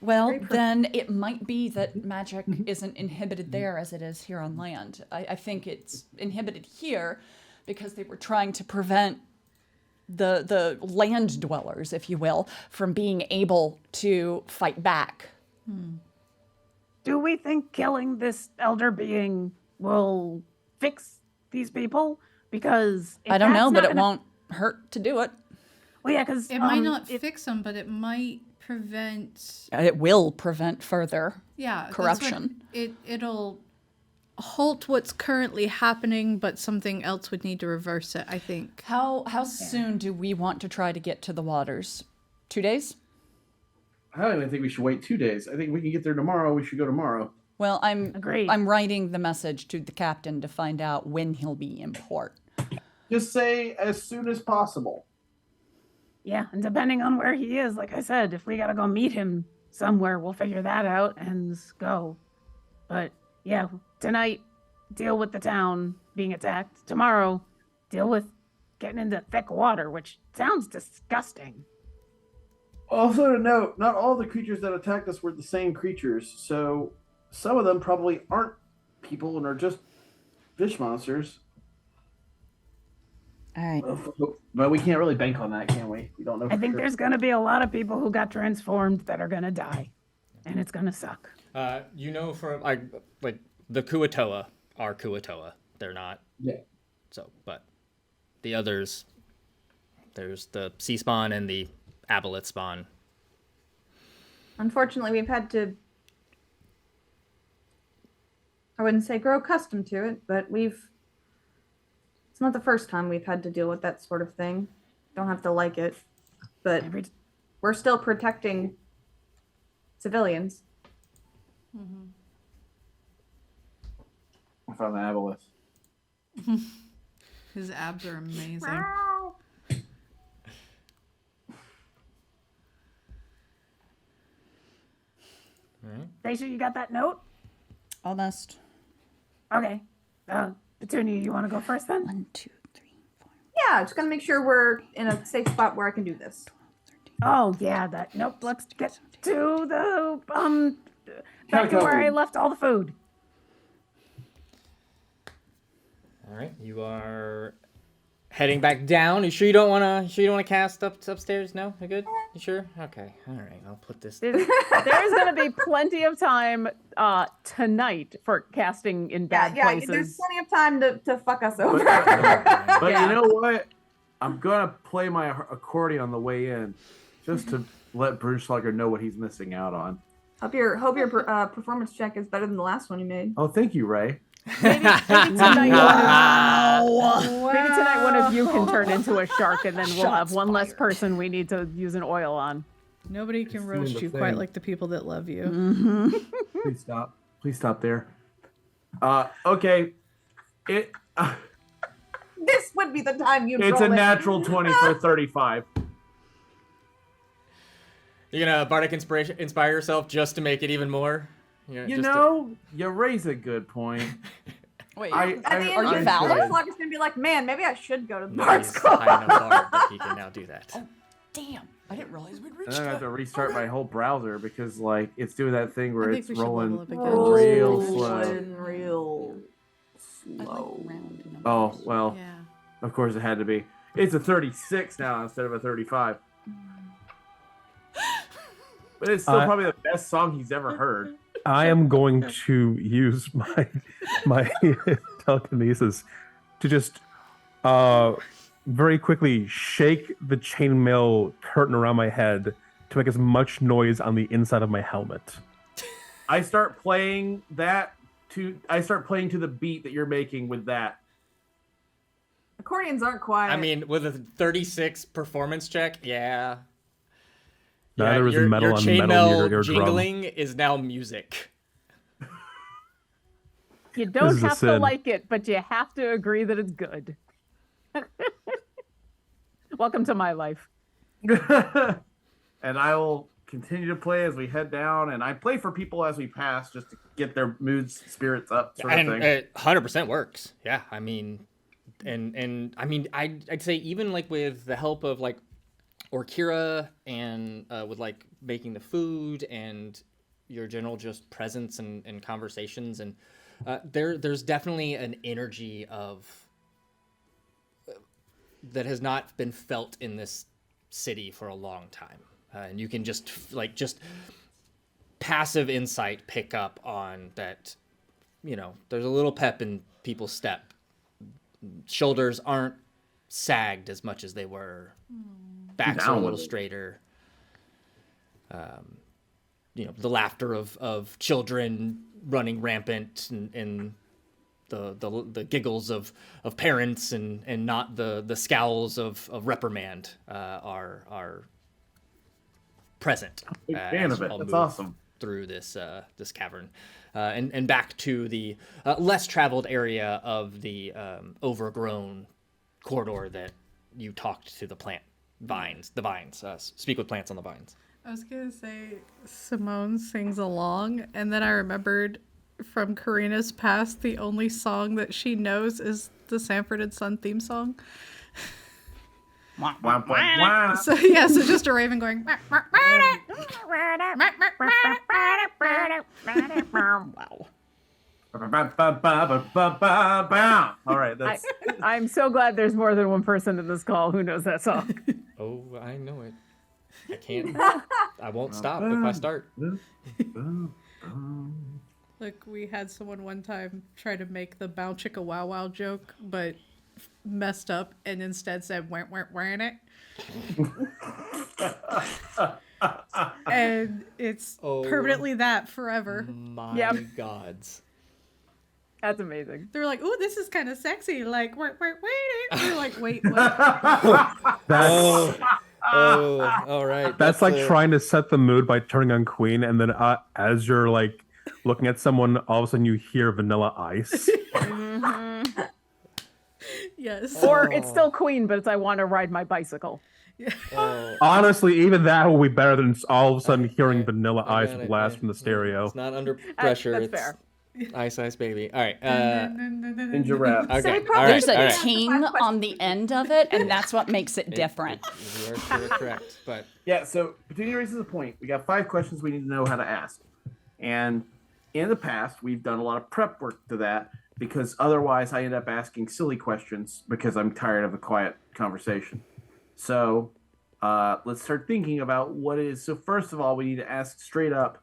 Well, then it might be that magic isn't inhibited there as it is here on land. I think it's inhibited here because they were trying to prevent the land dwellers, if you will, from being able to fight back. Do we think killing this elder being will fix these people? Because if I don't that's know, not but it gonna- won't hurt to do it. Well, yeah, because It might not fix them, but it might prevent. It will prevent further Yeah. that's what- corruption. It'll halt what's currently happening, but something else would need to reverse it. I think. How soon do we want to try to get to the waters? 2 days? I don't even think we should wait 2 days. I think we can get there tomorrow. We should go tomorrow. Well, Agreed. I'm writing the message to the captain to find out when he'll be in port. Just say as soon as possible. Yeah, and depending on where he is, like I said, if we gotta go meet him somewhere, we'll figure that out and go. But yeah, tonight, deal with the town being attacked. Tomorrow, deal with getting into thick water, which sounds disgusting. Also to note, not all the creatures that attacked us were the same creatures, so some of them probably aren't people and are just fish monsters. All right. But we can't really bank on that, can we? We don't know. I for think sure. there's gonna be a lot of people who got transformed that are gonna die, and it's gonna suck. You know, from like the Kuatoa are Kuatoa. They're not. Yeah. So, but the others, there's the sea spawn and the aboleth spawn. Unfortunately, we've had to. I wouldn't say grow accustomed to it, but it's not the first time we've had to deal with that sort of thing. Don't have to like it, but we're still protecting civilians. I found the aboleth. His abs are amazing. Stacia, you got that note? Almost. Okay. Petunia, you want to go first then? 1, 2, 3, 4. Yeah, just gotta make sure we're in a safe spot where I can do this. Oh yeah, that. Nope. Let's get to the back to where I left all the food. All right, you are heading back down. You sure you don't wanna? Cast upstairs? No, you good? You sure? Okay. All right, I'll put this. There's going to be plenty of time tonight for casting in bad Yeah, places. there's plenty of time to fuck us over. But Yeah. you know what? I'm gonna play my accordion on the way in, just to let Brunschlager know what he's missing out on. Hope your performance check is better than the last one you made. Oh, thank you, Ray. Maybe tonight, maybe tonight one of you can turn into a shark, and then we'll have one less person we need to use an oil on. Nobody can It's roast doing you the quite thing. like the people that love you. Please stop. Please stop there. Okay. This would be the time you. It's a natural 20 for 35. You're gonna bardic inspire yourself just to make it even more. You raise a good point. Wait, At the end are of you the valid? Lurk is gonna be like, man, maybe I should go to the No, Bard's he's Club. high enough bard that he can now do that. Damn, I didn't realize we'd And reached then I have that. to restart my whole browser because like it's doing that thing where I think it's we should rolling level up again. real slow. Rolling real I like slow. round numbers. Oh well, Yeah. of course it had to be. It's a 36 now instead of a 35. But it's still probably the best song he's ever heard. I am going to use my telekinesis to just very quickly shake the chainmail curtain around my head to make as much noise on the inside of my helmet. I start playing to the beat that you're making with that. Accordions aren't quiet. I mean, with a 36 performance check, yeah. Neither is your metal on chainmail metal your drum. jingling is now music. You This don't is a have to sin. like it, but you have to agree that it's good. Welcome to my life. And I will continue to play as we head down, and I play for people as we pass just to get their moods, spirits up, sort of And thing. it 100% works. Yeah, I mean, and I mean, I'd say even like with the help of like Orkira and with like making the food and your general just presence and conversations, and there's definitely an energy of that has not been felt in this city for a long time, and you can just passive insight pick up on that. There's a little pep in people's step. Shoulders aren't sagged as much as they were. Backs are a little straighter. The laughter of children running rampant and the giggles of parents and not the scowls of reprimand are present. Big fan as of it. I'll That's move awesome. through this cavern, and back to the less traveled area of the overgrown corridor that you talked to the vines. Speak with plants on the vines. I was gonna say Simone sings along, and then I remembered from Karina's past the only song that she knows is the Sanford and Son theme song. Wah, wah, wah. So yeah, so just a raven going. Wow. All right, that's I'm so glad there's more than one person in this call who knows that song. Oh, I know it. I can't. I won't stop if I start. Look, we had someone one time try to make the bow chicka wow wow joke, but messed up and instead said weren't it. And it's Oh. permanently that forever. My Yep. gods. That's amazing. They're like, "Ooh, this is kind of sexy." Like, wait. We're like, "Wait, what?" That's All right. that's like a- trying to set the mood by turning on Queen, and then as you're like looking at someone, all of a sudden you hear Vanilla Ice. Yes. Or it's still Queen, but it's I want to ride my bicycle. Oh, Honestly, even that will be better than all of a sudden hearing Vanilla I Ice got it. blast Yeah, from the yeah. stereo. It's not under pressure. That's it's fair. Ice baby. All right. Ninja Rap. Okay. we probably All right. There's All a right. ting on the end of it, and that's what makes it different. You are correct, but Yeah, so Petunia raises a point. We got 5 questions we need to know how to ask. And in the past, we've done a lot of prep work to that because otherwise I end up asking silly questions because I'm tired of a quiet conversation. So let's start thinking about what is. So first of all, we need to ask straight up.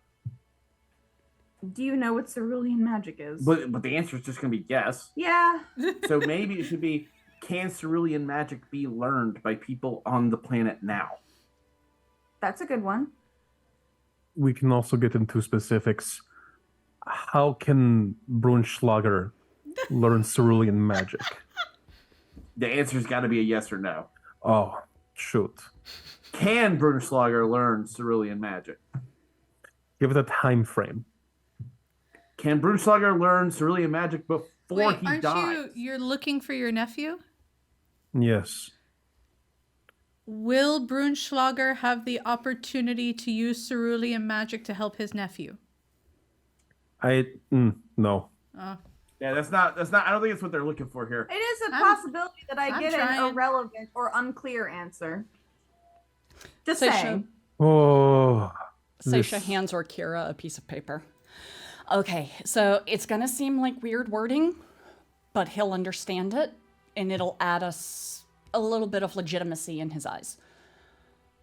Do you know what cerulean magic is? But the answer is just going to be yes. Yeah. So maybe it should be, can cerulean magic be learned by people on the planet now? That's a good one. We can also get into specifics. How can Brunschlager learn cerulean magic? The answer's got to be a yes or no. Oh, shoot. Can Brunschlager learn cerulean magic? Give it a time frame. Can Brunschlager learn cerulean magic before Wait, he aren't dies? you're looking for your nephew? Yes. Will Brunschlager have the opportunity to use cerulean magic to help his nephew? No. Yeah, that's not. I don't think it's what they're looking for here. It is a I'm- possibility that I I'm get an trying. irrelevant or unclear answer. Just Seisha. saying. Oh. Seisha This- hands Orkira a piece of paper. Okay, so it's gonna seem like weird wording, but he'll understand it, and it'll add us a little bit of legitimacy in his eyes.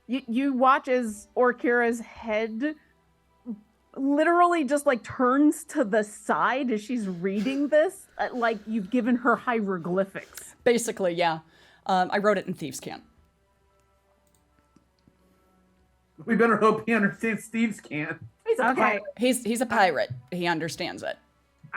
You watch as Orkira's head literally just like turns to the side as she's reading this, like you've given her hieroglyphics. Basically, yeah. I wrote it in Thieves' Cant. We better hope he understands Steve's can't. He's a Okay. pirate. He's a pirate. He understands it.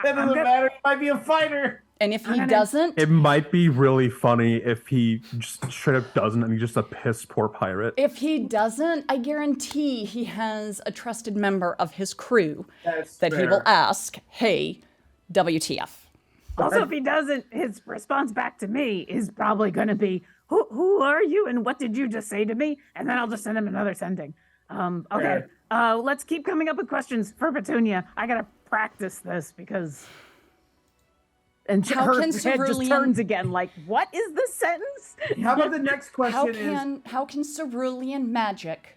That doesn't matter. He might be a fighter. And if he gonna- doesn't, It might be really funny if he just straight up doesn't and he's just a piss poor pirate. I guarantee he has a trusted member of his crew That's that he fair. will ask, hey, WTF. Also, if he doesn't, his response back to me is probably going to be, who are you and what did you just say to me? And then I'll just send him another sending. Okay, let's keep coming up with questions for Petunia. I got to practice this because... And How her can head just cerulean- turns again, like, what is this sentence? How about the next question How can cerulean magic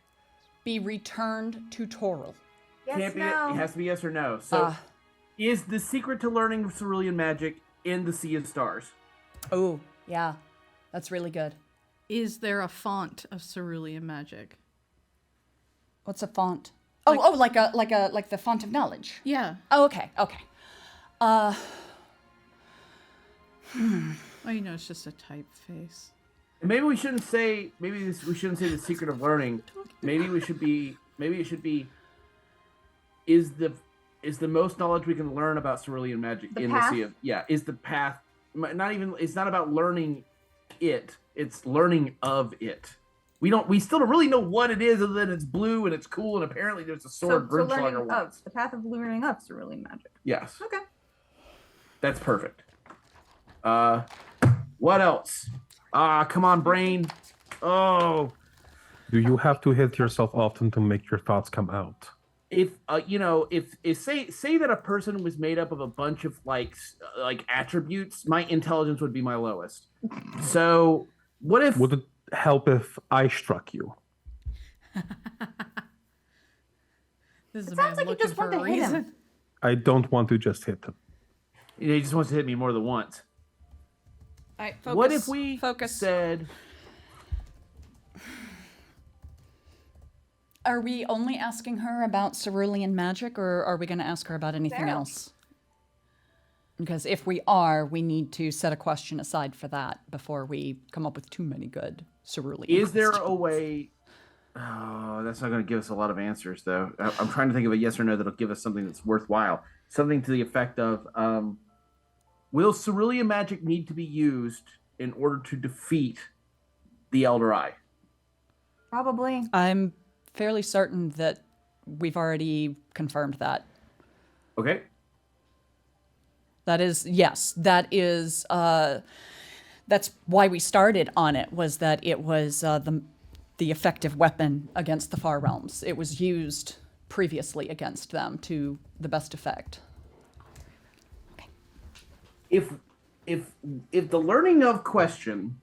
be returned to Toril? Yes, can't be. no. It has to be yes or no. So, is the secret to learning cerulean magic in the Sea of Stars? Oh, yeah. That's really good. Is there a font of cerulean magic? What's a font? Like the font of knowledge. Yeah. Oh, okay. Oh, you know, it's just a typeface. And maybe we shouldn't say. We shouldn't say the secret of learning. Maybe we should be. Maybe it should be. Is the most knowledge we can learn about cerulean magic The in path? the Sea of? Yeah. Is the path? Not even. It's not about learning it. It's learning of it. We still don't really know what it is, other than it's blue and it's cool, and apparently there's a sword So Brunschlager learning wants. of the path of learning of cerulean magic. Yes. Okay. That's perfect. What else? Come on, brain. Oh, Do you have to hit yourself often to make your thoughts come out? if say that a person was made up of a bunch of like attributes, my intelligence would be my lowest. So what if? Would it help if I struck you? This is a It man sounds like you looking just for want a to hit him. reason. I don't want to just hit him. He just wants to hit me more than once. All right, focus. What if we focus? said? Are we only asking her about cerulean magic, or are we going to ask her about anything Sarah. else? Because if we are, we need to set a question aside for that before we come up with too many good cerulean Is there questions. a way? Oh, that's not going to give us a lot of answers, though. I'm trying to think of a yes or no that'll give us something that's worthwhile. Something to the effect of, will cerulean magic need to be used in order to defeat the Elder Eye? Probably. I'm fairly certain that we've already confirmed that. Okay. That is, yes, that is, that's why we started on it, was that it was the effective weapon against the Far Realms. It was used previously against them to the best effect. If the learning of question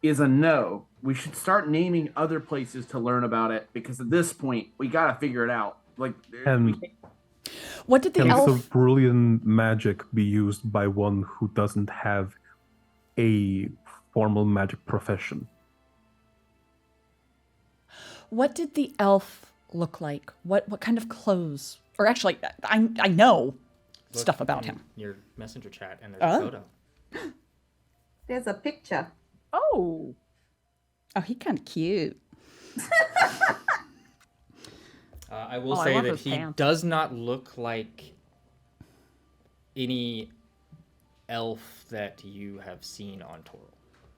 is a no, we should start naming other places to learn about it, because at this point we got to figure it out. Like, And- we can't- What did the Can elf... cerulean magic be used by one who doesn't have a formal magic profession? What did the elf look like? What kind of clothes? Or actually, I know stuff about him. Your messenger chat and there's Oh. a photo. There's a picture. Oh, Oh, he kind of cute. I will Oh, I say love that those he pants. does not look like any elf that you have seen on Toril.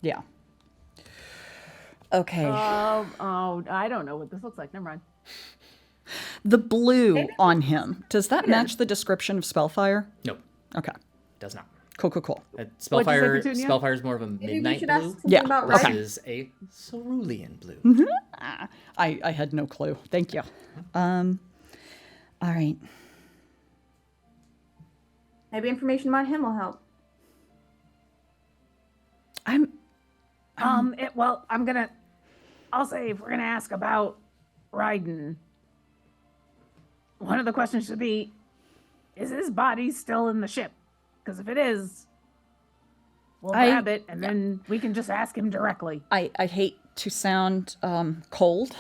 Yeah. Okay. Oh, I don't know what this looks like. Never mind. The blue on him, does that match the description of Spellfire? Nope, Okay. does not. Cool, cool, cool. Spellfire, Petunia? Spellfire is more of a Maybe we midnight should ask blue. something Yeah, about This okay. Ryden. is a cerulean blue. I had no clue. Thank you. All right. Maybe information about him will help. I'll say if we're gonna ask about Ryden, one of the questions should be, is his body still in the ship? Because if it is, we'll grab it and then we can just ask him directly. I hate to sound cold,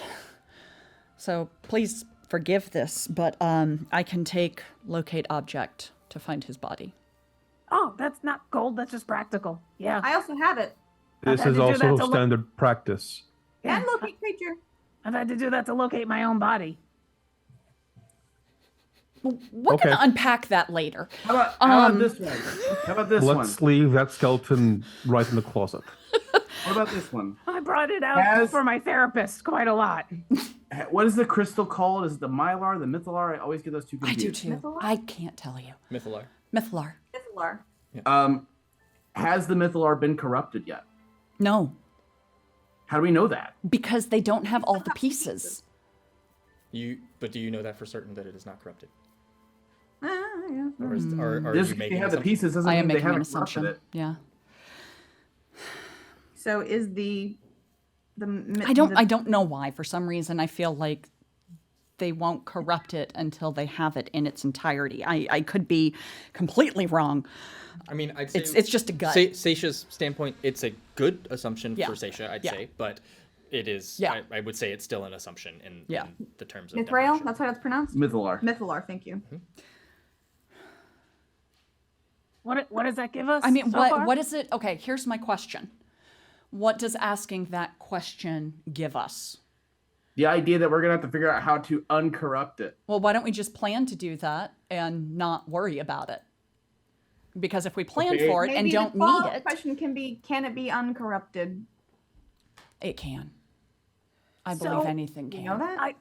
so please forgive this, but I can take locate object to find his body. Oh, that's not cold, that's just practical. Yeah. I also have it. This had is to do that also to look- standard practice. Yeah. And locate creature. I've had to do that to locate my own body. We're Okay. gonna unpack that later. How about this one? How about this Let's one? leave that skeleton right in the closet. What about this one? I brought it out Has- for my therapist quite a lot. What is the crystal called? Is it the mylar, the mythalar? I always get those two I confused. do too. I can't tell you. Mythalar. Mythalar. Mythalar. Has the mythalar been corrupted yet? No, How do we know that? because they don't have all the pieces. But do you know that for certain that it is not corrupted? Yeah. Or, are Just you because making they have the assumptions? pieces doesn't I am mean they making an haven't corrupted assumption. it. Yeah. So is the I don't know why. For some reason, I feel like they won't corrupt it until they have it in its entirety. I could be completely wrong. I mean, I'd say It's just a gut. Seisha's standpoint, it's a good assumption Yeah. for Seisha, I'd Yeah. say, but it is. Yeah. I would say it's still an assumption in the terms of Mithril? definition. That's how it's pronounced? Mythalar. Mythalar, thank you. What does that give us? I mean, so what far? what is it? Okay, here's my question. What does asking that question give us? The idea that we're gonna have to figure out how to uncorrupt it. Well, why don't we just plan to do that and not worry about it? Because if we plan Okay. for it and Maybe don't the need follow-up it, question can be, can it be uncorrupted? it can. I So, believe anything can. You know that?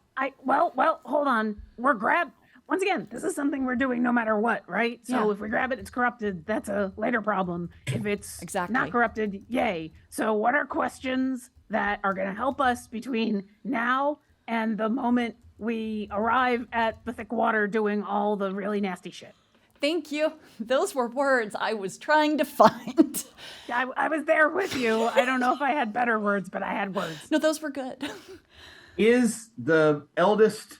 Well, hold on. Once again, this is something we're doing no matter what, right? So Yeah. if we grab it, it's corrupted. That's a later problem. If it's Exactly. not corrupted, yay. So what are questions that are going to help us between now and the moment we arrive at the thick water doing all the really nasty shit? Thank you. Those were words I was trying to find. I was there with you. I don't know if I had better words, but I had words. No, those were good. Is the eldest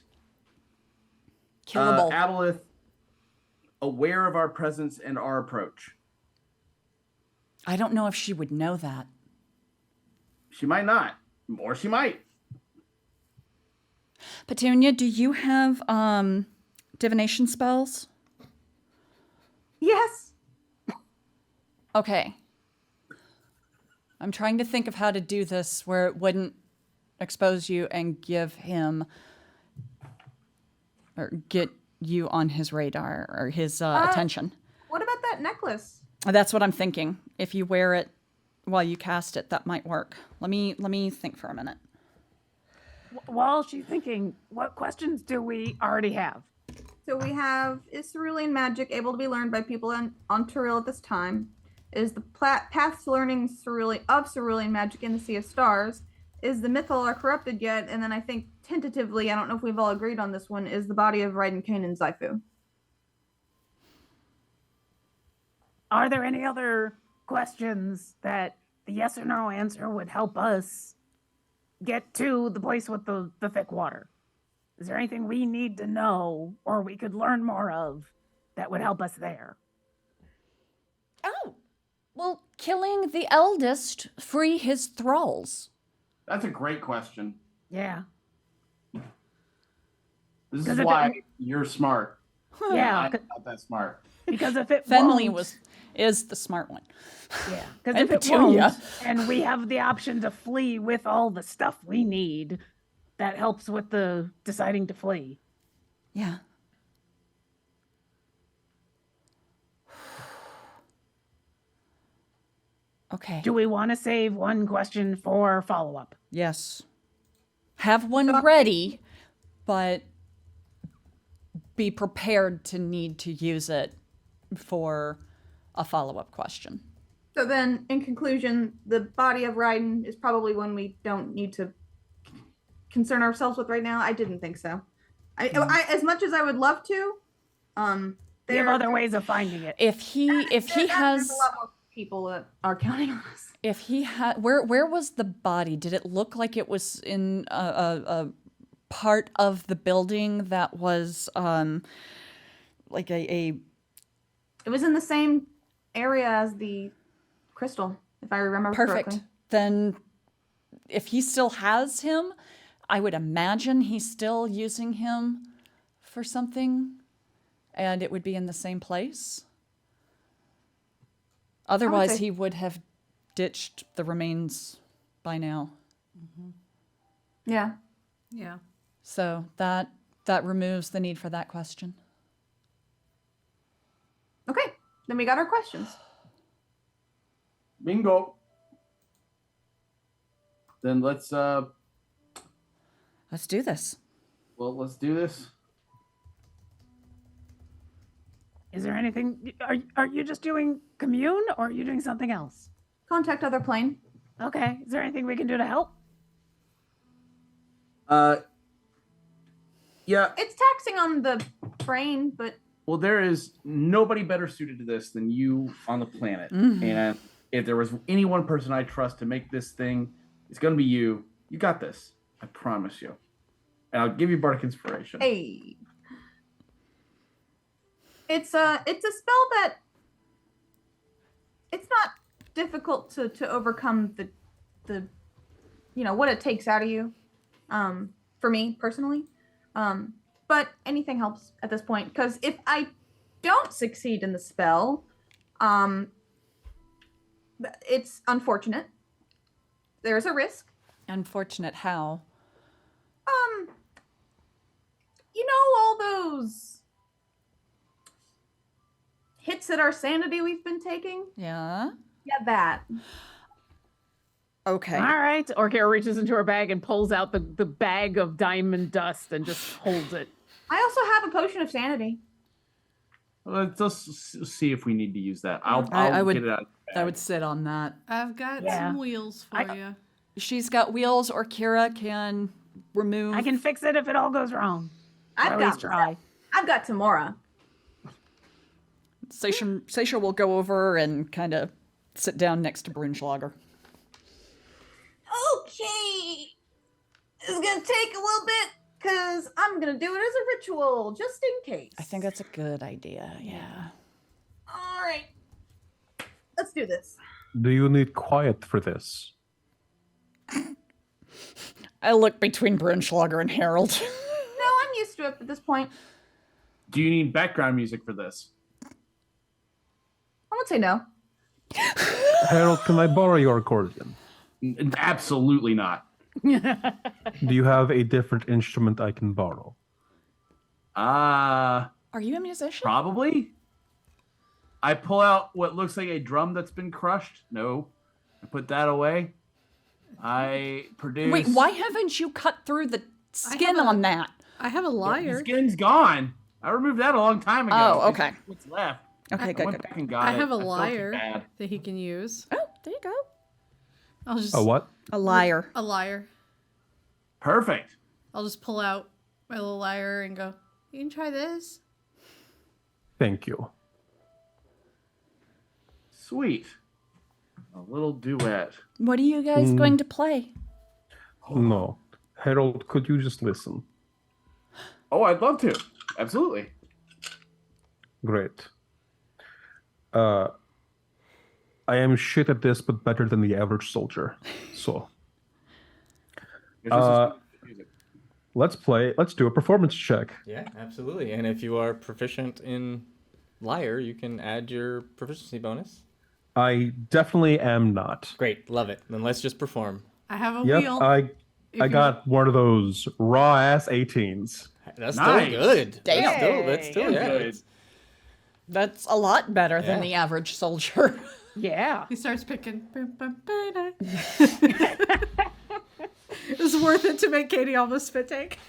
Killable. Aboleth aware of our presence and our approach? I don't know if she would know that. She might not, or she might. Petunia, do you have divination spells? Yes. Okay. I'm trying to think of how to do this where it wouldn't expose you and give him or get you on his radar or his attention. What about that necklace? That's what I'm thinking. If you wear it while you cast it, that might work. Let me think for a minute. While she's thinking, what questions do we already have? So we have, is cerulean magic able to be learned by people on Turil at this time? Is the path to learning cerulean magic in the Sea of Stars? Is the Mythalar corrupted yet? And then I think tentatively, I don't know if we've all agreed on this one, is the body of Raiden Kane and Xifu. Are there any other questions that the yes or no answer would help us get to the place with the thick water? Is there anything we need to know or we could learn more of that would help us there? Oh, well, killing the eldest free his thralls. That's a great question. Yeah. This 'Cause is if why it- you're smart. Yeah. I'm not that smart. Because if it Fenley won't- is the smart one. Yeah. Because And if it Petunia. won't, and we have the option to flee with all the stuff we need, that helps with the deciding to flee. Yeah. Okay. Do we want to save one question for follow-up? Yes. Have one ready, but be prepared to need to use it for a follow-up question. So then, in conclusion, the body of Raiden is probably one we don't need to concern ourselves with right now. I didn't think so. I as much as I would love to, We have other ways of finding it. If he there's has a lot more people that are counting on us. if he had where was the body? Did it look like it was in a part of the building that was like a It was in the same area as the crystal, if I remember perfect? correctly. Then if he still has him, I would imagine he's still using him for something, and it would be in the same place. Otherwise, say- he would have ditched the remains by now. Yeah. Yeah. So that removes the need for that question. Okay. Then we got our questions. Bingo. Then let's Let's do this. let's do this. Is there anything? Are you just doing commune, or are you doing something else? Contact other plane. Okay. Is there anything we can do to help? Yeah. It's taxing on the brain, but Well, there is nobody better suited to this than you on the planet. And if there was any one person I trust to make this thing, it's going to be you. You got this. I promise you. And I'll give you Bardic Inspiration. hey. It's a spell that it's not difficult to overcome the what it takes out of you. For me personally. But anything helps at this point, because if I don't succeed in the spell, it's unfortunate. There's a risk. Unfortunate how? All those hits at our sanity we've been taking? Yeah. Yeah, that. Okay. All right. Orkira reaches into her bag and pulls out the bag of diamond dust and just holds it. I also have a potion of sanity. Let's just see if we need to use that. I'll I would- get it out. I would sit on that. I've got Yeah. some wheels for you. She's got wheels, or Kira can remove. I can fix it if it all goes wrong. I've Or at got least try. I've got Tamora. Seisha will go over and kind of sit down next to Brunschlager. Okay. It's gonna take a little bit, because I'm gonna do it as a ritual, just in case. I think that's a good idea. Yeah. All right. Let's do this. Do you need quiet for this? I look between Brunschlager and Harold. No, I'm used to it at this point. Do you need background music for this? I would say no. Harold, can I borrow your accordion? Absolutely not. Do you have a different instrument I can borrow? Are you a musician? Probably. I pull out what looks like a drum that's been crushed. No. I put that away. I produce. Wait, why haven't you cut through the skin on that? I have a The lyre. skin's gone. I removed that a long time ago. Oh, okay. It's what's left? Okay, I good, went good. back and got I it. have a felt lyre bad. that he can use. Oh, there you go. I'll just A what? A liar. a lyre. Perfect. I'll just pull out my little lyre and go, you can try this. Thank you. Sweet. A little duet. What are you guys going to play? No. Harold, could you just listen? Oh, I'd love to. Absolutely. Great. I am shit at this, but better than the average soldier. So, let's do a performance check. Yeah, absolutely. And if you are proficient in lyre, you can add your proficiency bonus. I definitely am not. Great, love it. Then let's just perform. I have a Yep, wheel. I you- got one of those raw ass 18s. That's Nice. still good. Damn. That's still yeah. Good. it's- That's a lot better than Yeah. the average soldier. Yeah. He starts picking. It was worth it to make Katie almost spit take.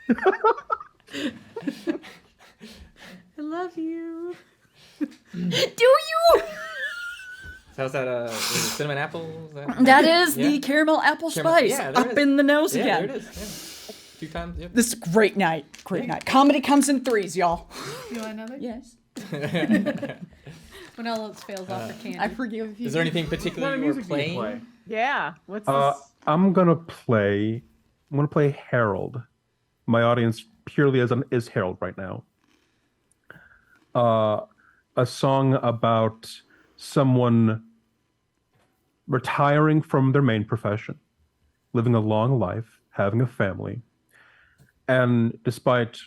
I love you. Do you? So how's that? Is it cinnamon apple? That is Yeah. the caramel apple Caramel- spice yeah, there it up is. in the nose Yeah, again. there it is. Yeah. 2 times. Yep. This is a great night. Great night. Comedy comes in threes, y'all. You want another? Yes. When all else fails off for candy. I forgive you. Is there anything What particular kind of you were music do you playing? play? Yeah. What's this? I'm gonna play Harold. My audience purely is Harold right now. A song about someone retiring from their main profession, living a long life, having a family, and despite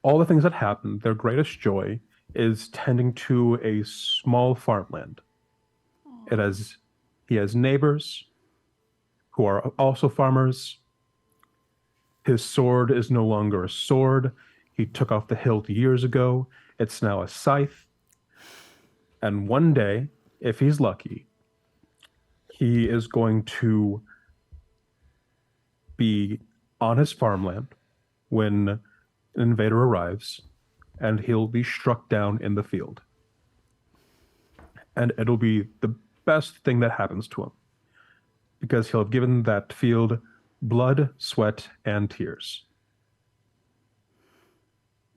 all the things that happen, their greatest joy is tending to a small farmland. He has neighbors who are also farmers. His sword is no longer a sword. He took off the hilt years ago. It's now a scythe. And one day, if he's lucky, he is going to be on his farmland when an invader arrives, and he'll be struck down in the field. And it'll be the best thing that happens to him, because he'll have given that field blood, sweat, and tears.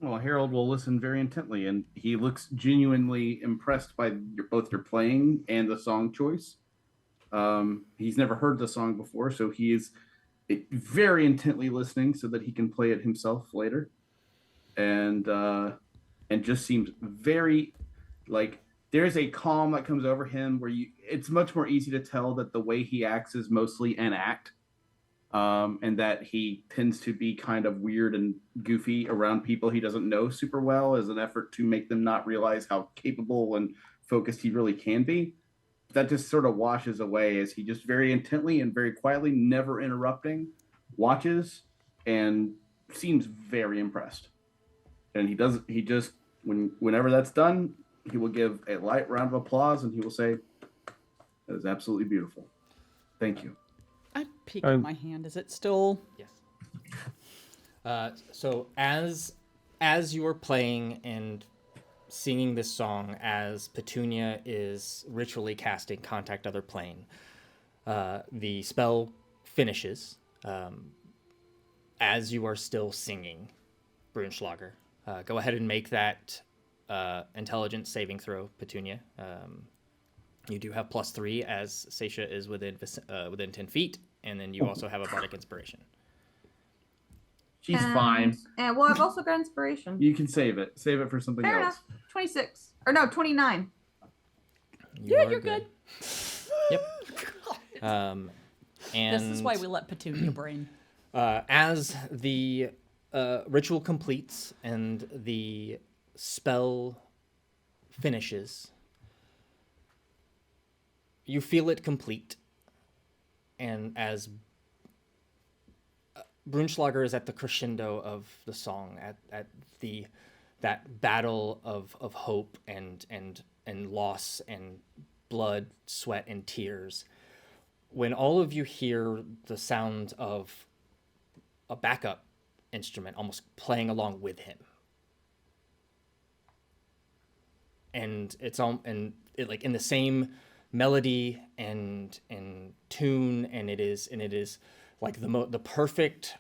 Well, Harold will listen very intently, and he looks genuinely impressed by both your playing and the song choice. He's never heard the song before, so he is very intently listening so that he can play it himself later, and just seems very like there's a calm that comes over him where it's much more easy to tell that the way he acts is mostly an act. And that he tends to be kind of weird and goofy around people he doesn't know super well as an effort to make them not realize how capable and focused he really can be. That just sort of washes away as he just very intently and very quietly, never interrupting, watches and seems very impressed. And whenever that's done, he will give a light round of applause and he will say, "That is absolutely beautiful. Thank you." I peek at my hand. Is it still? Yes. So as you are playing and singing this song, as Petunia is ritually casting Contact Other Plane, the spell finishes. As you are still singing, Brunschlager, go ahead and make that intelligence saving throw, Petunia. You do have +3 as Seisha is within 10 feet, and then you also have a bardic inspiration. She's fine. And well, I've also got inspiration. You can save it. Save it for something Fair else. enough. 26. Or no, 29. You're good. Yep. And This is why we let Petunia brain. as the ritual completes and the spell finishes, you feel it complete. And as Brunschlager is at the crescendo of the song, at that battle of hope and loss and blood, sweat, and tears, when all of you hear the sound of a backup instrument almost playing along with him, and it's all like in the same melody and tune, and it is like the perfect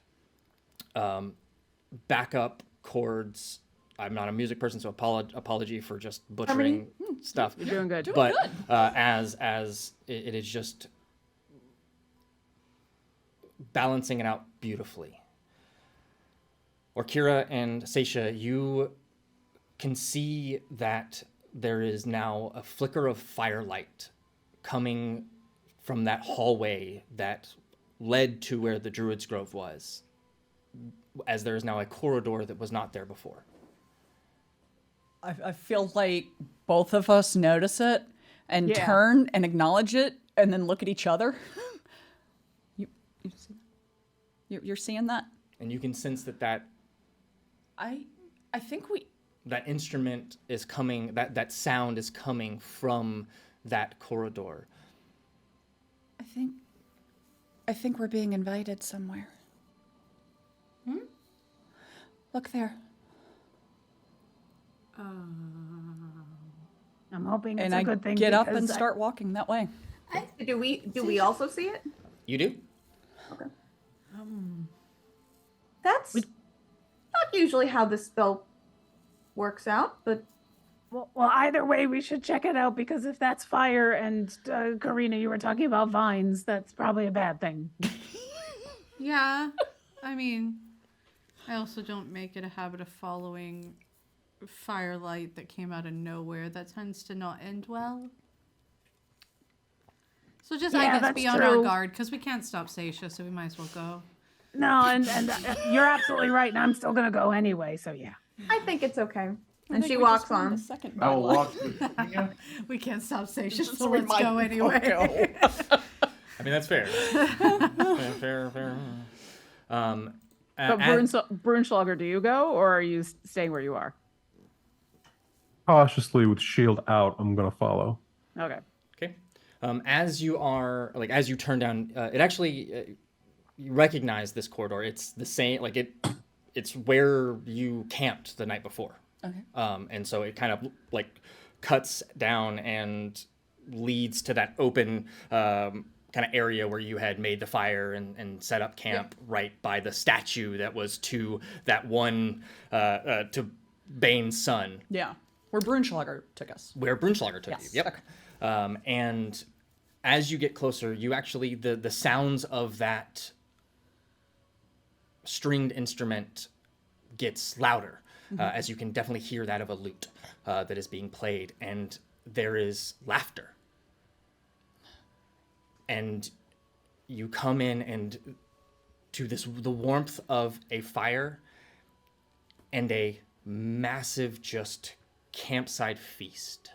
backup chords. I'm not a music person, so apology for just butchering stuff. You're doing good. But as it is just balancing it out beautifully. Orkira and Seisha, you can see that there is now a flicker of firelight coming from that hallway that led to where the Druid's Grove was, as there is now a corridor that was not there before. I feel like both of us notice it and Yeah. turn and acknowledge it and then look at each other. You're seeing that? And you can sense that I think we... that instrument is coming, that sound is coming from that corridor. I think we're being invited somewhere. Look there. I'm hoping it's And a I good thing. get up and because start walking that way. Do we also see it? You do? Okay. That's not usually how this spell works out, but Well, either way, we should check it out because if that's fire and Karina, you were talking about vines, that's probably a bad thing. Yeah. I mean, I also don't make it a habit of following firelight that came out of nowhere. That tends to not end well. So just, I Yeah, guess, that's be on our true. guard, because we can't stop Seisha, so we might as well go. No, and you're absolutely right, and I'm still gonna go anyway. So yeah. I think it's okay. I And think she we walks just found on. the second I will byline. walk with you. We can't stop Seisha, so So we let's might go as well anyway. I mean, that's fair. fair. But Brunschlager, do you go, or are you staying where you are? Cautiously, with shield out, I'm gonna follow. Okay. Okay. As you turn down, it actually, you recognize this corridor. It's the same, it's where you camped the night before. Okay. And so it kind of cuts down and leads to that open kind of area where you had made the fire and set up camp right by the statue that was to that one, to Bane's son. Yeah. Where Brunschlager took us. Where Brunschlager took Yes, you. Yep. okay. And as you get closer, you actually, the sounds of that stringed instrument gets louder, as you can definitely hear that of a lute that is being played, and there is laughter. And you come in and to the warmth of a fire and a massive just campsite feast,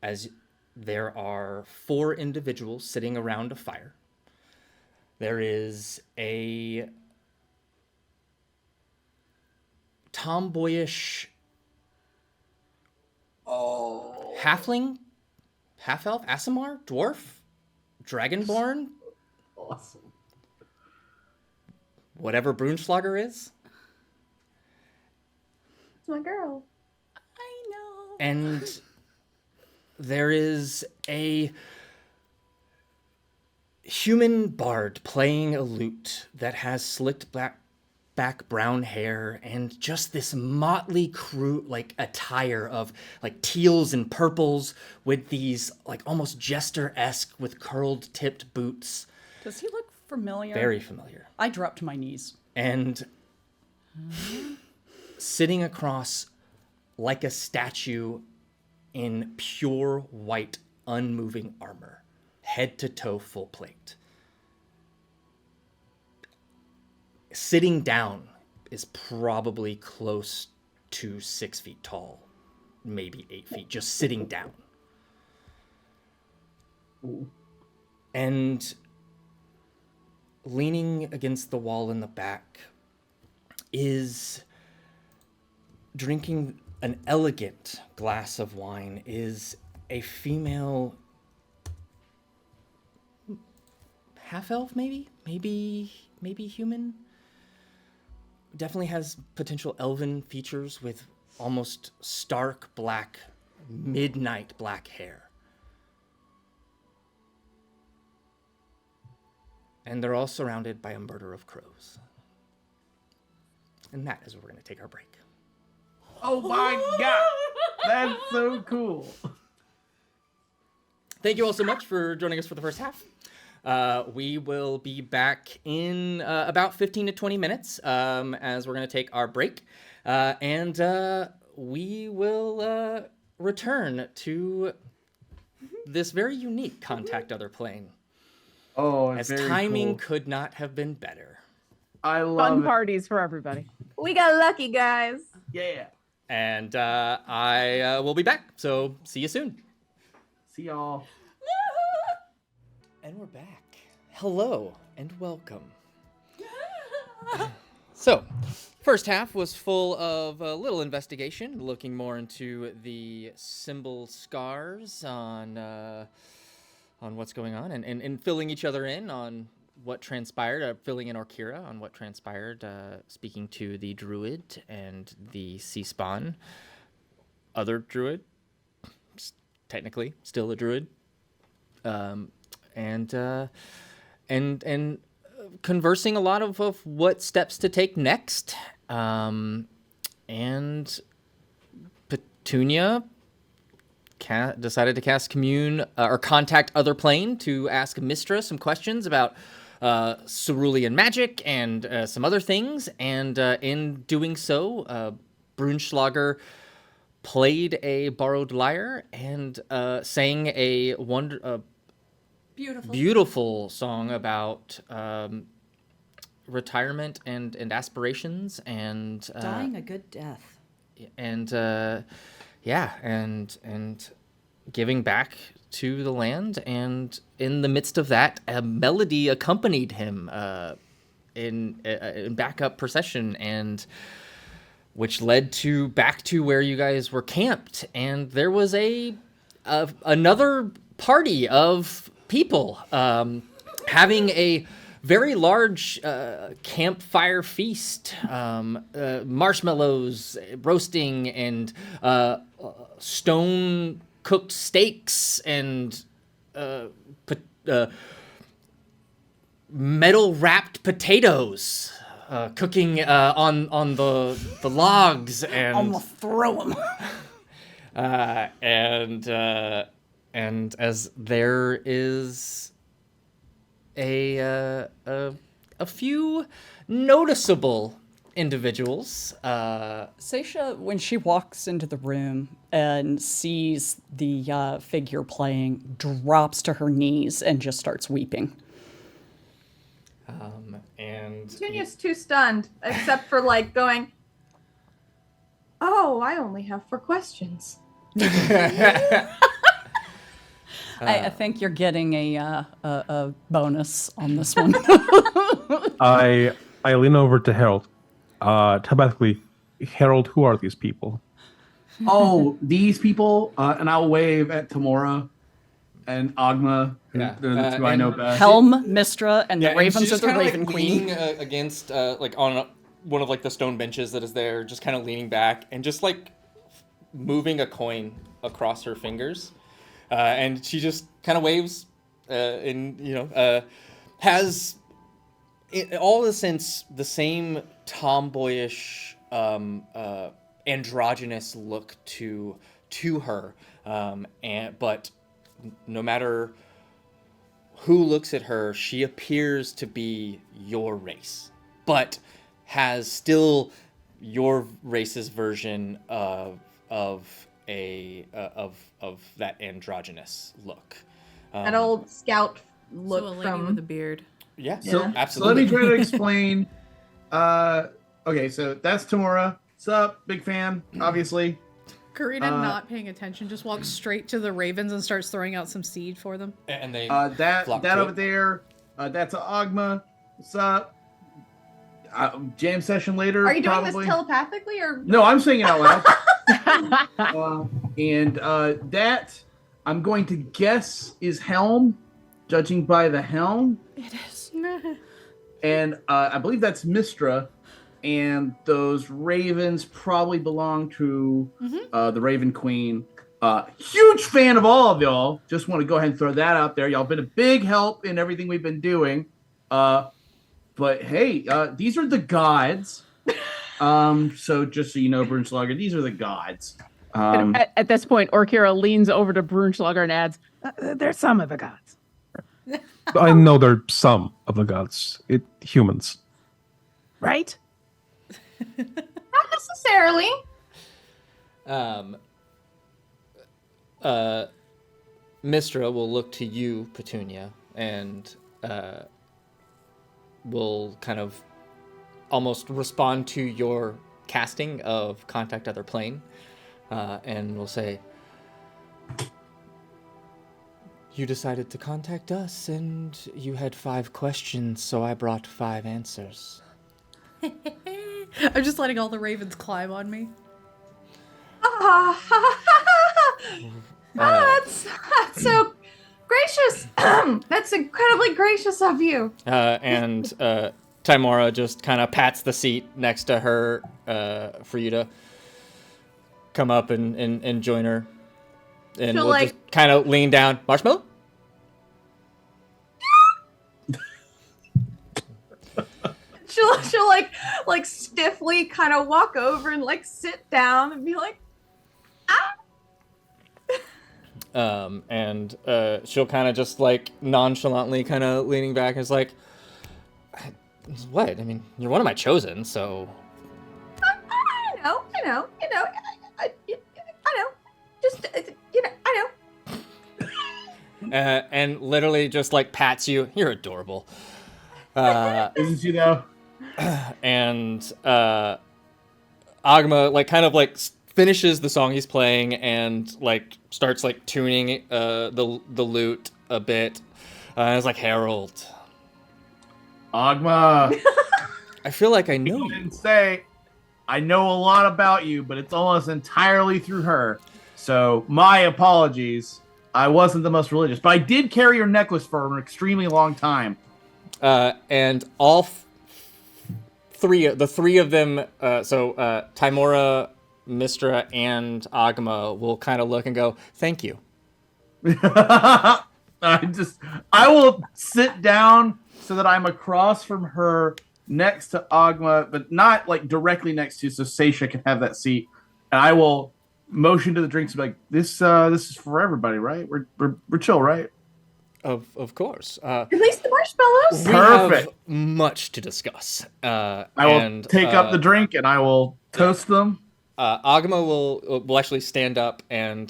as there are 4 individuals sitting around a fire. There is a tomboyish halfling, half-elf, Aasimar, dwarf, dragonborn, Awesome. whatever Brunschlager is. It's my girl. I know. And there is a human bard playing a lute that has slicked back brown hair and just this motley crew attire of teals and purples with these almost jester-esque with curled tipped boots. Does he look familiar? Very familiar. I dropped to my knees. And sitting across like a statue in pure white, unmoving armor, head to toe full plate. Sitting down is probably close to 6 feet tall, maybe 8 feet, just sitting down. And leaning against the wall in the back is drinking an elegant glass of wine is a female half-elf, maybe human. Definitely has potential elven features with almost stark black, midnight black hair. And they're all surrounded by a murder of crows. And that is where we're going to take our break. Oh my god, that's so cool. Thank you all so much for joining us for the first half. We will be back in about 15 to 20 minutes as we're going to take our break. And we will return to this very unique Contact Other Plane. Oh, As very timing cool. could not have been better. I love Fun it. parties for everybody. We got lucky, guys. Yeah. And I will be back. So see you soon. See y'all. And we're back. Hello and welcome. So, first half was full of a little investigation, looking more into the symbol scars on what's going on, and filling each other in on what transpired, filling in Orkira on what transpired, speaking to the druid and the sea spawn. Other druid, technically still a druid, and conversing a lot of what steps to take next. And Petunia decided to cast commune or contact Other Plane to ask Mistra some questions about cerulean magic and some other things. And in doing so, Brunschlager played a borrowed lyre and sang a beautiful song about retirement and aspirations and Dying a good death. And and giving back to the land. And in the midst of that, a melody accompanied him in backup procession, and which led back to where you guys were camped. And there was another party of people having a very large campfire feast, marshmallows roasting, and stone cooked steaks, and metal wrapped potatoes cooking on the logs, and I'm gonna throw him. and as there is a few noticeable individuals. Seisha, when she walks into the room and sees the figure playing, drops to her knees and just starts weeping. And Petunia's too stunned, except for like going, "Oh, I only have 4 questions." I think you're getting a bonus on this one. I lean over to Harold. Telepathically, Harold, who are these people? Oh, these people, and I'll wave at Tamora and Agma. Yeah. They're the two I know best. Helm, Mistra, and the and Ravens she's of the kinda, Raven Queen. leaning against on one of the stone benches that is there, just kind of leaning back and just moving a coin across her fingers, and she just kind of waves, and has all the sense the same tomboyish, androgynous look to her, but no matter who looks at her, she appears to be your race, but has still your race's version of that androgynous look. That old scout look So a lady from with a beard. Yeah, So, Yeah. absolutely. So let me try to explain. Okay, so that's Tamora. What's up? Big fan, obviously. Karina, not paying attention, just walks straight to the ravens and starts throwing out some seed for them. And they That flock to over it. there. That's Agma. What's up? Jam session later. Are you doing probably. this telepathically or? No, I'm saying it out loud. And that I'm going to guess is Helm, judging by the helm. It is. And I believe that's Mistra. And those ravens probably belong to the Raven Queen. Huge fan of all of y'all. Just want to go ahead and throw that out there. Y'all been a big help in everything we've been doing. But hey, these are the gods. So just so you know, Brunschlager, these are the gods. At this point, Orkira leans over to Brunschlager and adds, They're some of the gods. I know they're some of the gods. Humans. Right? Not necessarily. Mistra will look to you, Petunia, and will kind of almost respond to your casting of Contact Other Plane, and will say, "You decided to contact us, and you had 5 questions, so I brought 5 answers." I'm just letting all the ravens climb on me. That's so gracious. That's incredibly gracious of you. And Timora just kind of pats the seat next to her for you to come up and join her. And She'll, we'll like- just kind of lean down. Marshmallow? She'll like stiffly kind of walk over and like sit down and be like, And she'll kind of just like nonchalantly kind of leaning back and is like, what? I mean, you're one of my chosen, so... I know. I know. Just, I know. And literally just like pats you. You're adorable. Isn't she though? And Agma like kind of like finishes the song he's playing and like starts like tuning the lute a bit. And it's like, Harold, Agma. I feel like I know I you. didn't say I know a lot about you, but it's almost entirely through her. So my apologies. I wasn't the most religious, but I did carry your necklace for an extremely long time. And all three of them, Timora, Mistra, and Agma will kind of look and go, thank you. I will sit down so that I'm across from her next to Agma, but not like directly next to, so Seisha can have that seat. And I will motion to the drinks and be like, this is for everybody, right? We're chill, right? Of course. At least the marshmallows. We Perfect. have much to discuss. I will take up the drink and I will toast them. Agama will actually stand up and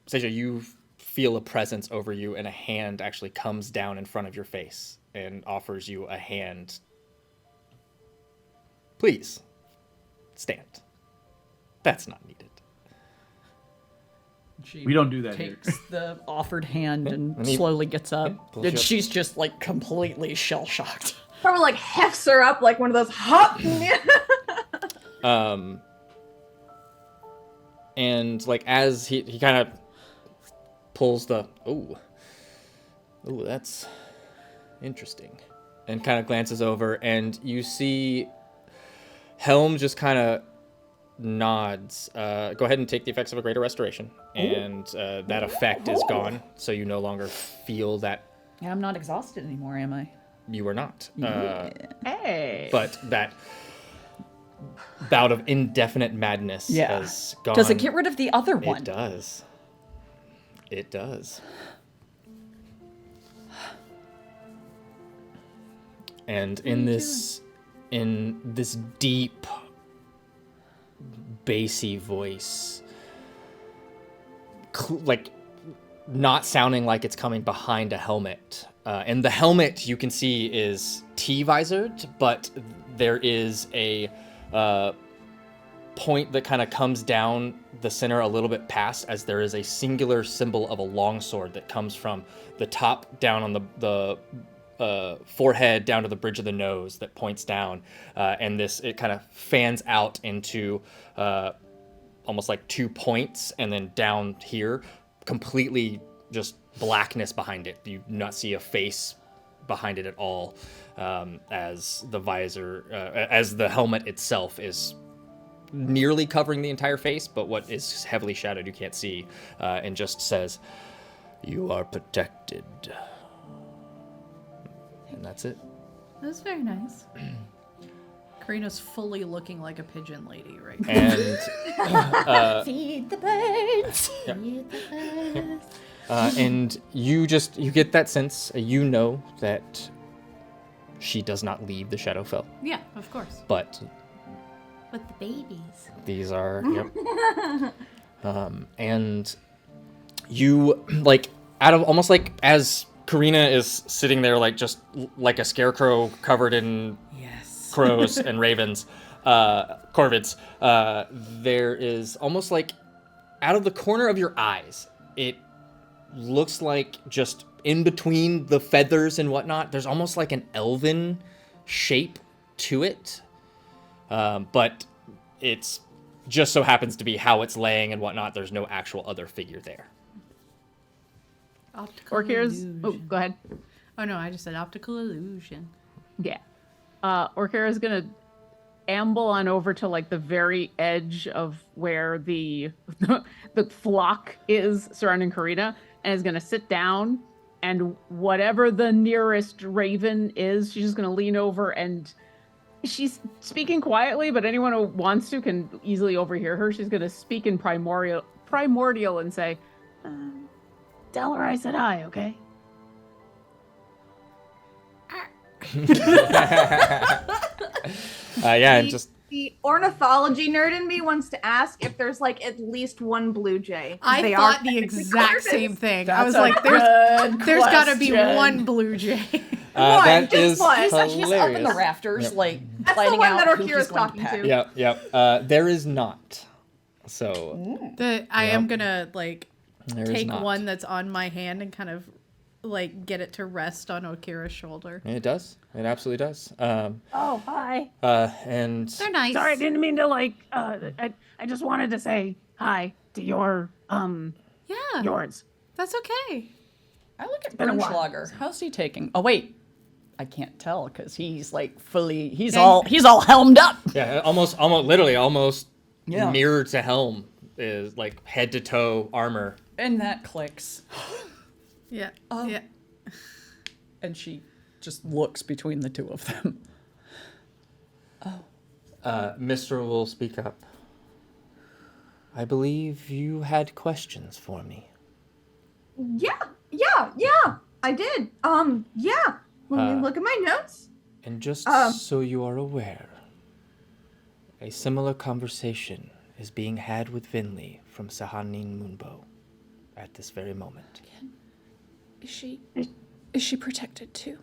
Seisha, you feel a presence over you, and a hand actually comes down in front of your face and offers you a hand. Please stand. That's not needed. She We don't do that here. takes the offered hand and and he- slowly gets up. pulls you And up. she's just like completely shell shocked. Probably like hefts her up like one of those hop. And like as he kind of pulls the that's interesting, and kind of glances over, and you see Helm just kind of nods. Go ahead and take the effects of a greater restoration, and that effect is gone, so you no longer feel that. Yeah, I'm not exhausted anymore, am I? You are not. Hey. But that bout of indefinite madness has gone. Does it get rid of the other one? It does. It does. And in this deep, bassy voice, like not sounding like it's coming behind a helmet. And the helmet you can see is T-visored, but there is a point that kind of comes down the center a little bit past, as there is a singular symbol of a longsword that comes from the top down on the forehead down to the bridge of the nose that points down, and it kind of fans out into almost like 2 points, and then down here, completely just blackness behind it. You do not see a face behind it at all, as the visor, as the helmet itself is nearly covering the entire face, but what is heavily shadowed you can't see, and just says, "You are protected." And that's it. That's very nice. Karina's fully looking like a pigeon lady right now. And Feed the birds. Yeah. Feed the birds. and you get that sense, you know that she does not leave the Shadowfell, Yeah, of course. but With the babies. these are and you like out of almost like as Karina is sitting there like just like a scarecrow covered in Yes. crows and ravens, corvids, there is almost like out of the corner of your eyes, it looks like just in between the feathers and whatnot, there's almost like an elven shape to it. But it's just so happens to be how it's laying and whatnot. There's no actual other figure there. Optical Orkira's. illusion. Oh, go ahead. Oh no, I just said optical illusion. Yeah. Orkira's gonna amble on over to like the very edge of where the the flock is surrounding Karina, and is gonna sit down, and whatever the nearest raven is, she's just gonna lean over, and she's speaking quietly, but anyone who wants to can easily overhear her. She's gonna speak in primordial and say, Tell her I said hi, okay? Yeah, and just The ornithology nerd in me wants to ask if there's like at least one blue jay. I They thought are the technically exact carpets. same thing. I That's was a like, there's got to be question. one blue jay. One, that just is one. He's up in the hilarious. rafters, Yep. like That's the planning one out that who Orkira's he's going talking to. to. Yep, yep. There is not. So I am Yep. gonna like there is take not. one that's on my hand and kind of like get it to rest on Okira's shoulder. It does. It absolutely does. Oh, hi. And They're nice. Sorry, I didn't mean to like. I just wanted to say hi to your Yeah, yours. that's okay. I look at been a while. Bernschlager. How's he taking? Oh wait, I can't tell because he's like fully. He's all helmed up. yeah, almost literally Yeah. mirror to helm is like head to toe armor. And that clicks. Yeah. Oh. Yeah. And she just looks between the two of them. Mr. will speak up. I believe you had questions for me. Yeah. I did. Yeah. Let me look at my notes. And just Um. so you are aware, a similar conversation is being had with Vinley from Sahanin Moonbow at this very moment. Is she protected too?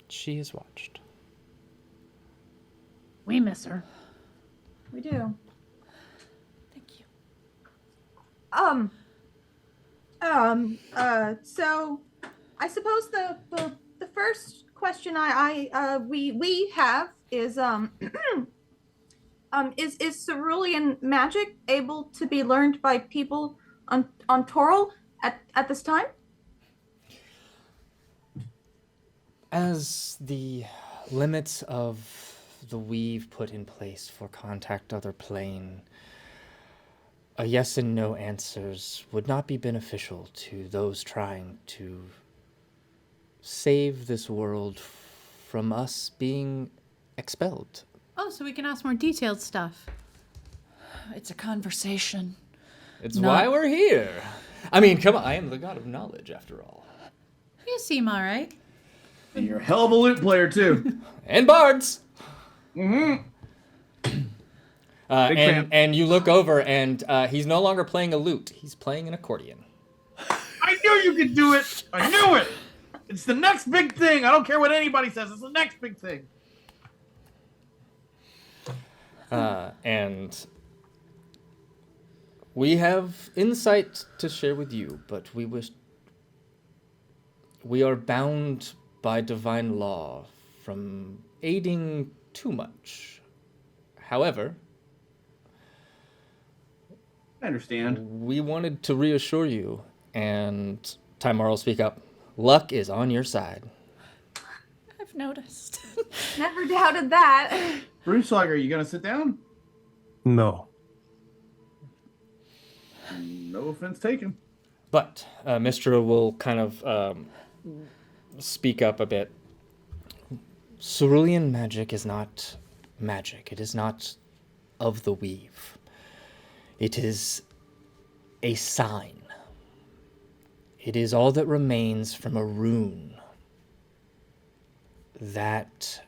She is watched. We miss her. We do. Thank you. So I suppose the first question we have is is cerulean magic able to be learned by people on Toril at this time? As the limits of the weave put in place for contact other plane, a yes and no answers would not be beneficial to those trying to save this world from us being expelled. Oh, so we can ask more detailed stuff. It's a conversation. It's Not- why we're here. I mean, come on, I am the god of knowledge after all. You seem all right. And you're a hell of a lute player too. And bards! Mm-hmm. Big And fan. and you look over, and he's no longer playing a lute. He's playing an accordion. I knew you could do it. I knew it. It's the next big thing. I don't care what anybody says. It's the next big thing. And we have insight to share with you, but we are bound by divine law from aiding too much. However, I understand. we wanted to reassure you, and Timar will speak up. Luck is on your side. I've noticed. Never doubted that. Bruce Slugger, are you gonna sit down? No. No offense taken. But Mistra will kind of speak up a bit. Cerulean magic is not magic. It is not of the weave. It is a sign. It is all that remains from a rune that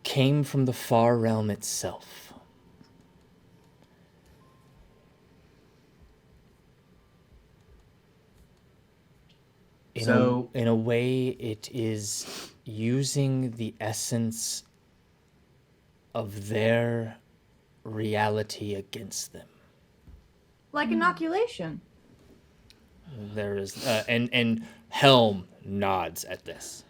came from the far realm itself. In a way, it is using the essence of their reality against them. Like inoculation. There is, and Helm nods at this.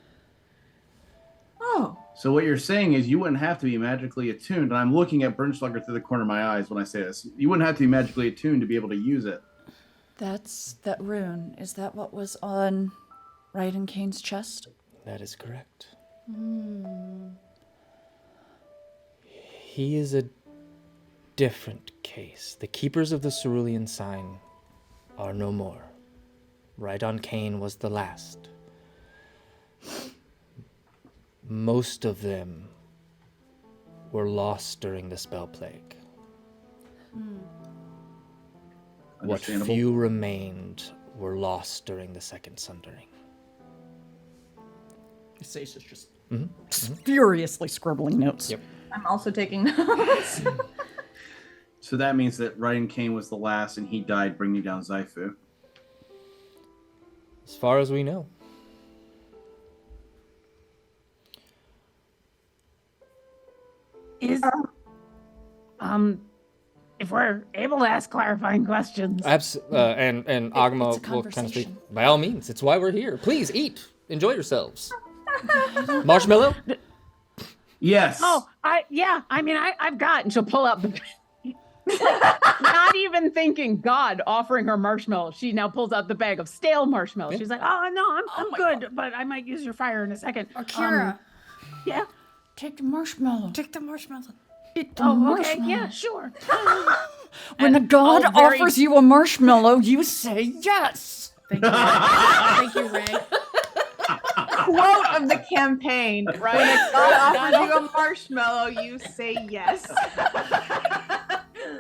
Oh. So what you're saying is you wouldn't have to be magically attuned, and I'm looking at Burnschlager through the corner of my eyes when I say this. You wouldn't have to be magically attuned to be able to use it. That's that rune. Is that what was on Raiden Kane's chest? That is correct. He is a different case. The keepers of the cerulean sign are no more. Raiden Kane was the last. Most of them were lost during the spell plague. What Understandable. few remained were lost during the second sundering. Sage is just furiously scribbling notes. Yep. I'm also taking notes. So that means that Raiden Kane was the last, and he died bringing down Zaifu. As far as we know. Is if we're able to ask clarifying questions. And Agma it's a will kind of speak. conversation. By all means, it's why we're here. Please eat. Enjoy yourselves. Marshmallow? Yes. Oh, I've got, and she'll pull out the. Not even thinking, God offering her marshmallow. She now pulls out the bag of stale marshmallows. She's like, Oh no, I'm good, but I might use your fire in a second. Akira, Yeah. take the marshmallow. Take the marshmallow. Eat the Oh, marshmallow. okay. Yeah, sure. When a god very- offers you a marshmallow, you say yes. Thank you, Ray. Thank you, Ray. Quote of the campaign. Right. When a god offers you a marshmallow, you say yes.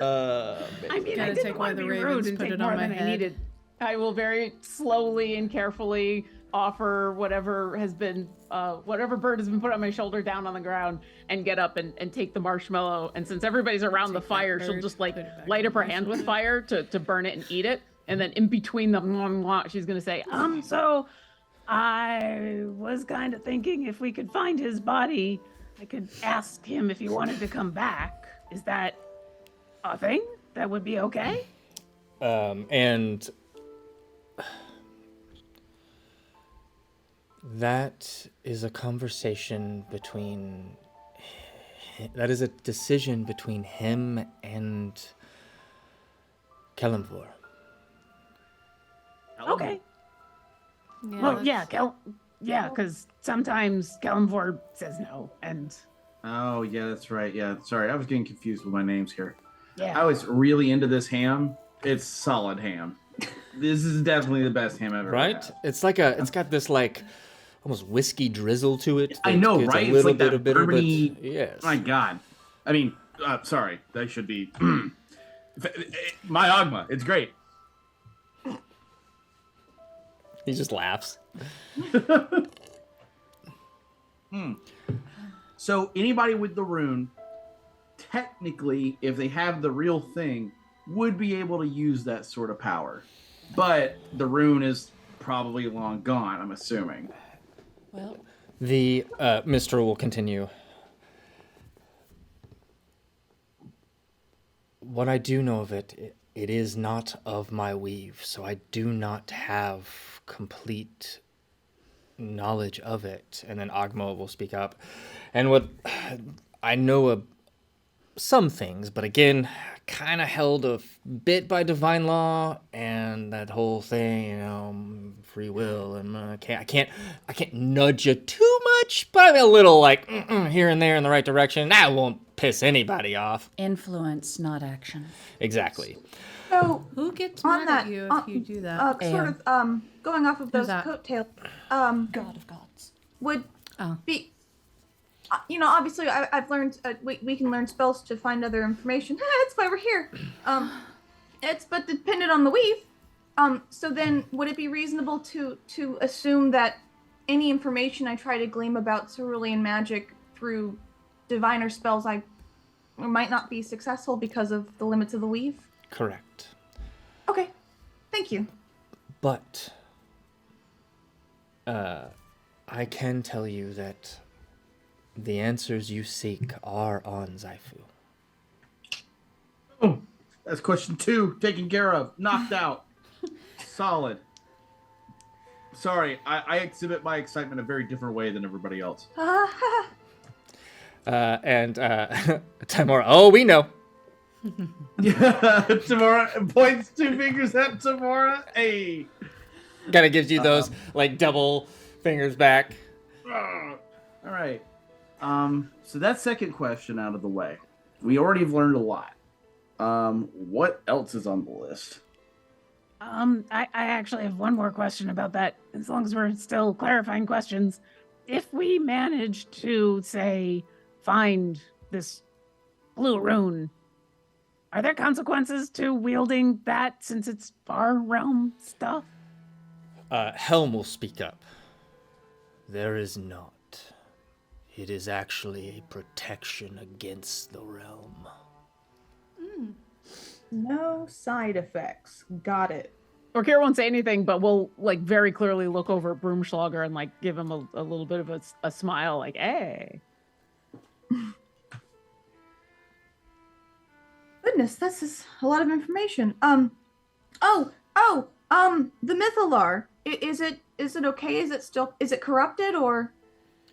I mean, Gotta I take didn't one want of to the be rude ravens, and put take it on more my than I head. needed. I will very slowly and carefully offer whatever has been, whatever bird has been put on my shoulder down on the ground and get up and take the marshmallow. And since everybody's around the Take that fire, she'll bird, just like put it back light in up her the hand with basket. fire to burn it and eat it. And then in between the mwah, mwah, she's gonna say, So I was kind of thinking if we could find his body, I could ask him if he wanted to come back. Is that a thing? That would be okay? And that is a conversation between. That is a decision between him and Kellamvor. Okay. Yeah, Well, that's- yeah, because sometimes Kellamvor says no, and Oh, yeah, that's right. Yeah, sorry. I was getting confused with my names here. yeah. I was really into this ham. It's solid ham. This is definitely the best ham I've ever Right? had. It's got this like almost whiskey drizzle to it. I that know, gives right? A It's little like bit that of bitter, bourbony- but yes. My God. I mean, sorry. That should be... My Agma. It's great. He just laughs. So anybody with the rune, technically, if they have the real thing, would be able to use that sort of power. But the rune is probably long gone, I'm assuming. Well, The Mr. will continue. What I do know of it, it is not of my weave, so I do not have complete knowledge of it. And then Agmo will speak up. And what I know of some things, but again, kind of held a bit by divine law and that whole thing, free will, and I can't nudge you too much, but I'm a little like here and there in the right direction. That won't piss anybody off. influence, not action. Exactly. So Who gets on mad that, at you if you do that? sort of going off of those that? coattails, God of gods. would Oh. be. Obviously, I've learned we can learn spells to find other information. That's why we're here. It's but dependent on the weave. So then, would it be reasonable to assume that any information I try to glean about cerulean magic through diviner spells, I might not be successful because of the limits of the weave? Correct. Okay, thank you. But I can tell you that the answers you seek are on Zaifu. Oh, that's question 2 taken care of. Knocked out. Solid. Sorry, I exhibit my excitement a very different way than everybody else. And Tamora, oh, we know. Yeah, Tamora points 2 fingers at Tamora. Hey. Kind of gives you those like double fingers back. All right. So that second question out of the way. We already have learned a lot. What else is on the list? I actually have one more question about that, as long as we're still clarifying questions. If we manage to, say, find this blue rune, are there consequences to wielding that since it's far realm stuff? Helm will speak up. There is not. It is actually a protection against the realm. No side effects. Got it. Orkir won't say anything, but we'll like very clearly look over at Broomschlager and like give him a little bit of a smile, like, hey. Goodness, this is a lot of information. The Mythalar. Is it okay? Is it corrupted or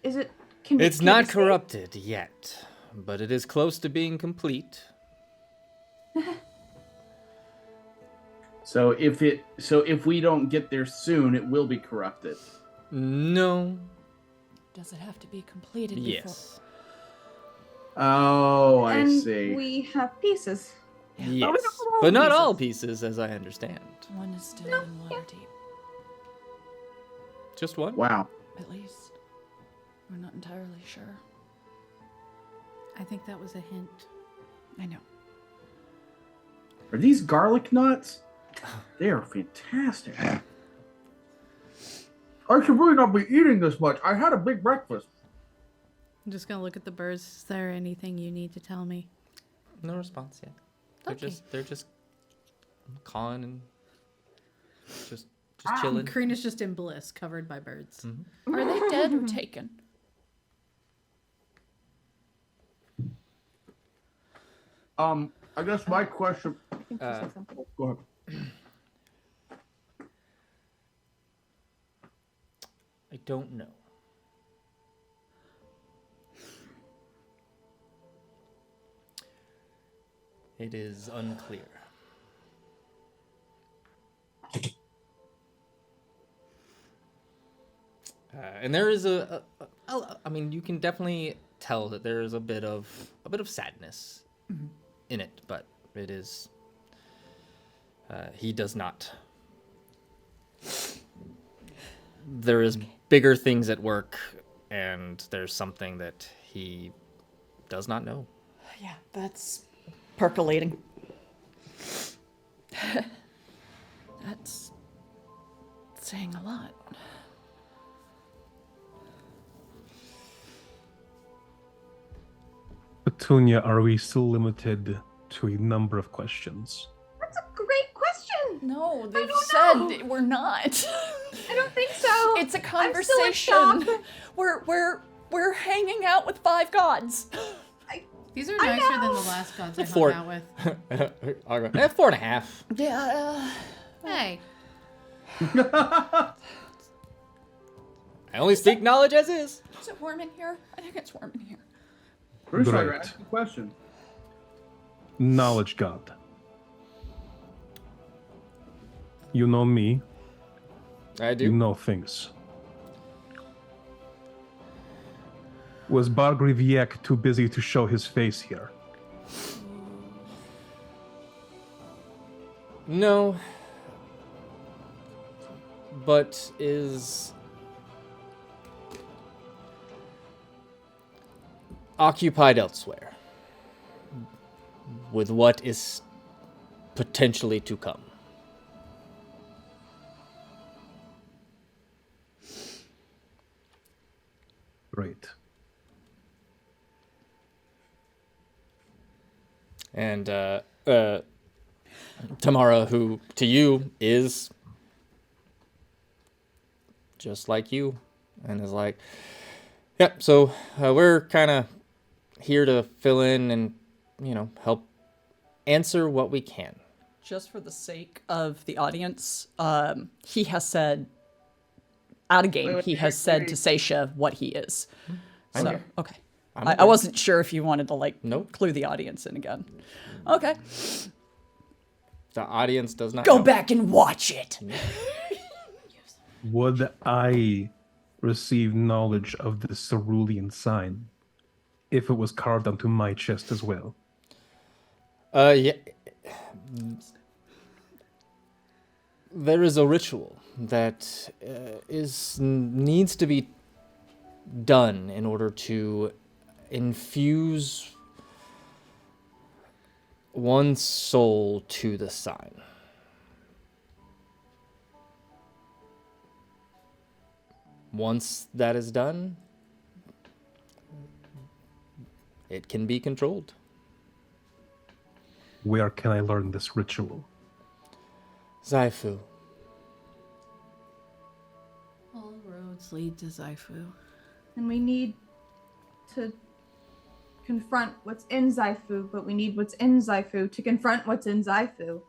is it? It's not corrupted yet, but it is close to being complete. So if we don't get there soon, it will be corrupted. No. Does it have to be completed Yes. Oh, I and see. we have pieces. Yes. But not all pieces, as I understand. before? One is still in water deep, Just one? Wow. at least. We're not entirely sure. I think that was a hint. I know. Are these garlic nuts? They are fantastic. I should really not be eating this much. I had a big breakfast. I'm just gonna look at the birds. Is there anything you need to tell me? No response yet. Okay. They're just cawing and just chilling. Karina's just in bliss, covered by birds. Mm-hmm. Are they dead or taken? I guess my question. I think she said something. Go ahead. I don't know. It is unclear. And there is I mean, you can definitely tell that there is a bit of sadness in it, but it is. He does not. There is bigger things at work, and there's something that he does not know. Yeah, that's percolating. That's saying a lot. Petunia, are we still limited to a number of questions? That's a great question. No, they've don't said we're not. I don't think so. It's a I'm still in conversation. shock. We're hanging out with 5 gods. These are nicer than the last gods I hung Four. out with. I'll go, 4.5. Yeah. Hey, I only speak knowledge as is. Is it warm in here? I think it's warm in here. Bruce, I Great. ask a question. Knowledge God. You know me, I do. you know things. Was Bargriviek too busy to show his face here? No. But is occupied elsewhere with what is potentially to come. Great. And Tamara, who to you is just like you, and is like, yep, so we're kind of here to fill in and, help answer what we can. Just for the sake of the audience, he has said out of game. Wait, He has said to Seisha what he is. I'm So, here. okay. I'm I aware. wasn't sure if you wanted to, like, Nope. clue the audience in again. Okay. The audience does not Go know. back and watch it. Would I receive knowledge of the cerulean sign if it was carved onto my chest as well? Yeah. There is a ritual that needs to be done in order to infuse one's soul to the sign. Once that is done, it can be controlled. Where can I learn this ritual? Zaifu. All roads lead to Zaifu. And we need to confront what's in Zaifu, but we need what's in Zaifu to confront what's in Zaifu.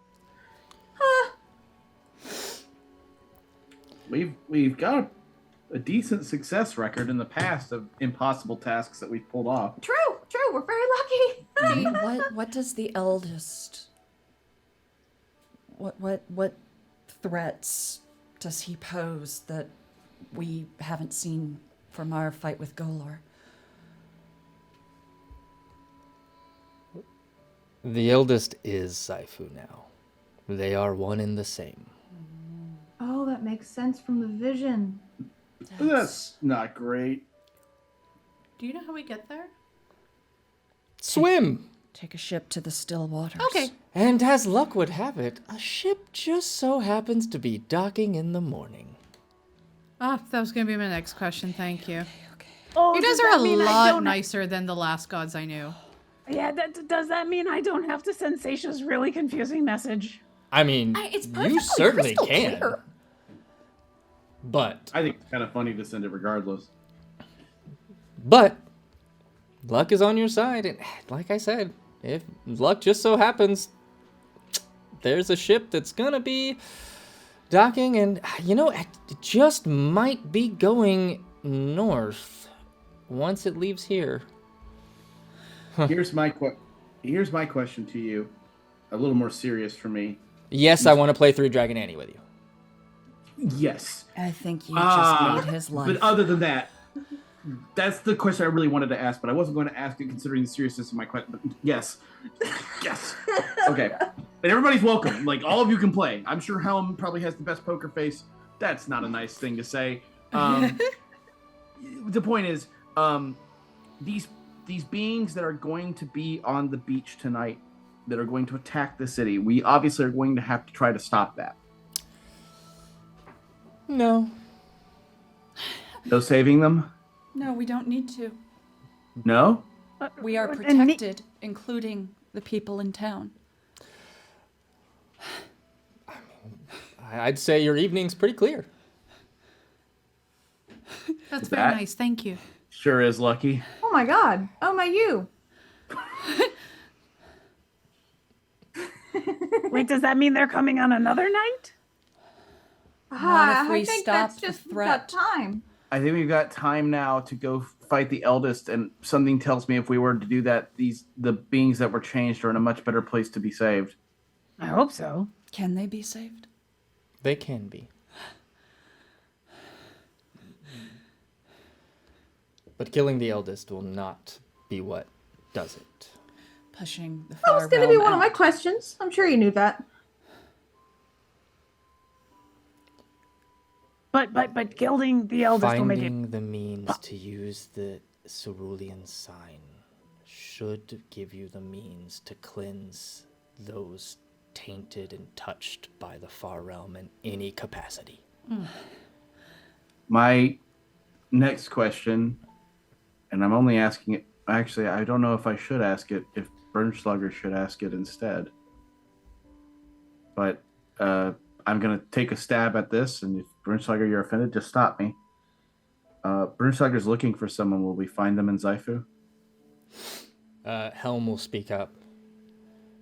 We've got a decent success record in the past of impossible tasks that we've pulled off. True, we're very lucky. What does the eldest... What threats does he pose that we haven't seen from our fight with Golor? The eldest is Zaifu now. They are one and the same. Oh, that makes sense from the vision. That's not great. Do you know how we get there? Swim! Take a ship to the still waters. Okay. And as luck would have it, a ship just so happens to be docking in the morning. Ah, that was going to be my next question. Thank you. Oh, You guys does are that a mean I lot don't- nicer than the last gods I knew. Yeah, does that mean I don't have to send Seisha's really confusing message? I mean, It's you perfectly certainly crystal can. clear. But, I think it's kind of funny to send it regardless. luck is on your side. And like I said, if luck just so happens, there's a ship that's gonna be docking, and it just might be going north once it leaves here. Here's my question to you, a little more serious for me. Yes, I want to play through Dragon Annie with you. Yes. I think you just made his life. But other than that, that's the question I really wanted to ask, but I wasn't going to ask it considering the seriousness of my question. But yes. Yes. Okay. And everybody's welcome. Like, all of you can play. I'm sure Helm probably has the best poker face. That's not a nice thing to say. The point is, these beings that are going to be on the beach tonight, that are going to attack the city, we obviously are going to have to try to stop that. No. No saving them? No, we don't need to. No? We are And me- protected, including the people in town. I'd say your evening's pretty clear. That's Is very that- nice. Thank you. Sure is, Lucky. Oh my god. Oh my you. Wait, does that mean they're coming on another night? Not if we I think stop that's the just threat. got time. I think we've got time now to go fight the eldest, and something tells me if we were to do that, the beings that were changed are in a much better place to be saved. I hope so. Can they be saved? They can be. But killing the eldest will not be what does it. Pushing the That far was going to be realm one of my out. questions. I'm sure you knew that. But gilding the eldest will make it. Finding the means to use the cerulean sign should give you the means to cleanse those tainted and touched by the far realm in any capacity. My next question, and I'm only asking it, actually, I don't know if I should ask it, if Bernschlager should ask it instead. But I'm going to take a stab at this, and if Bernschlager, you're offended, just stop me. Bernschlager's looking for someone. Will we find them in Zaifu? Helm will speak up.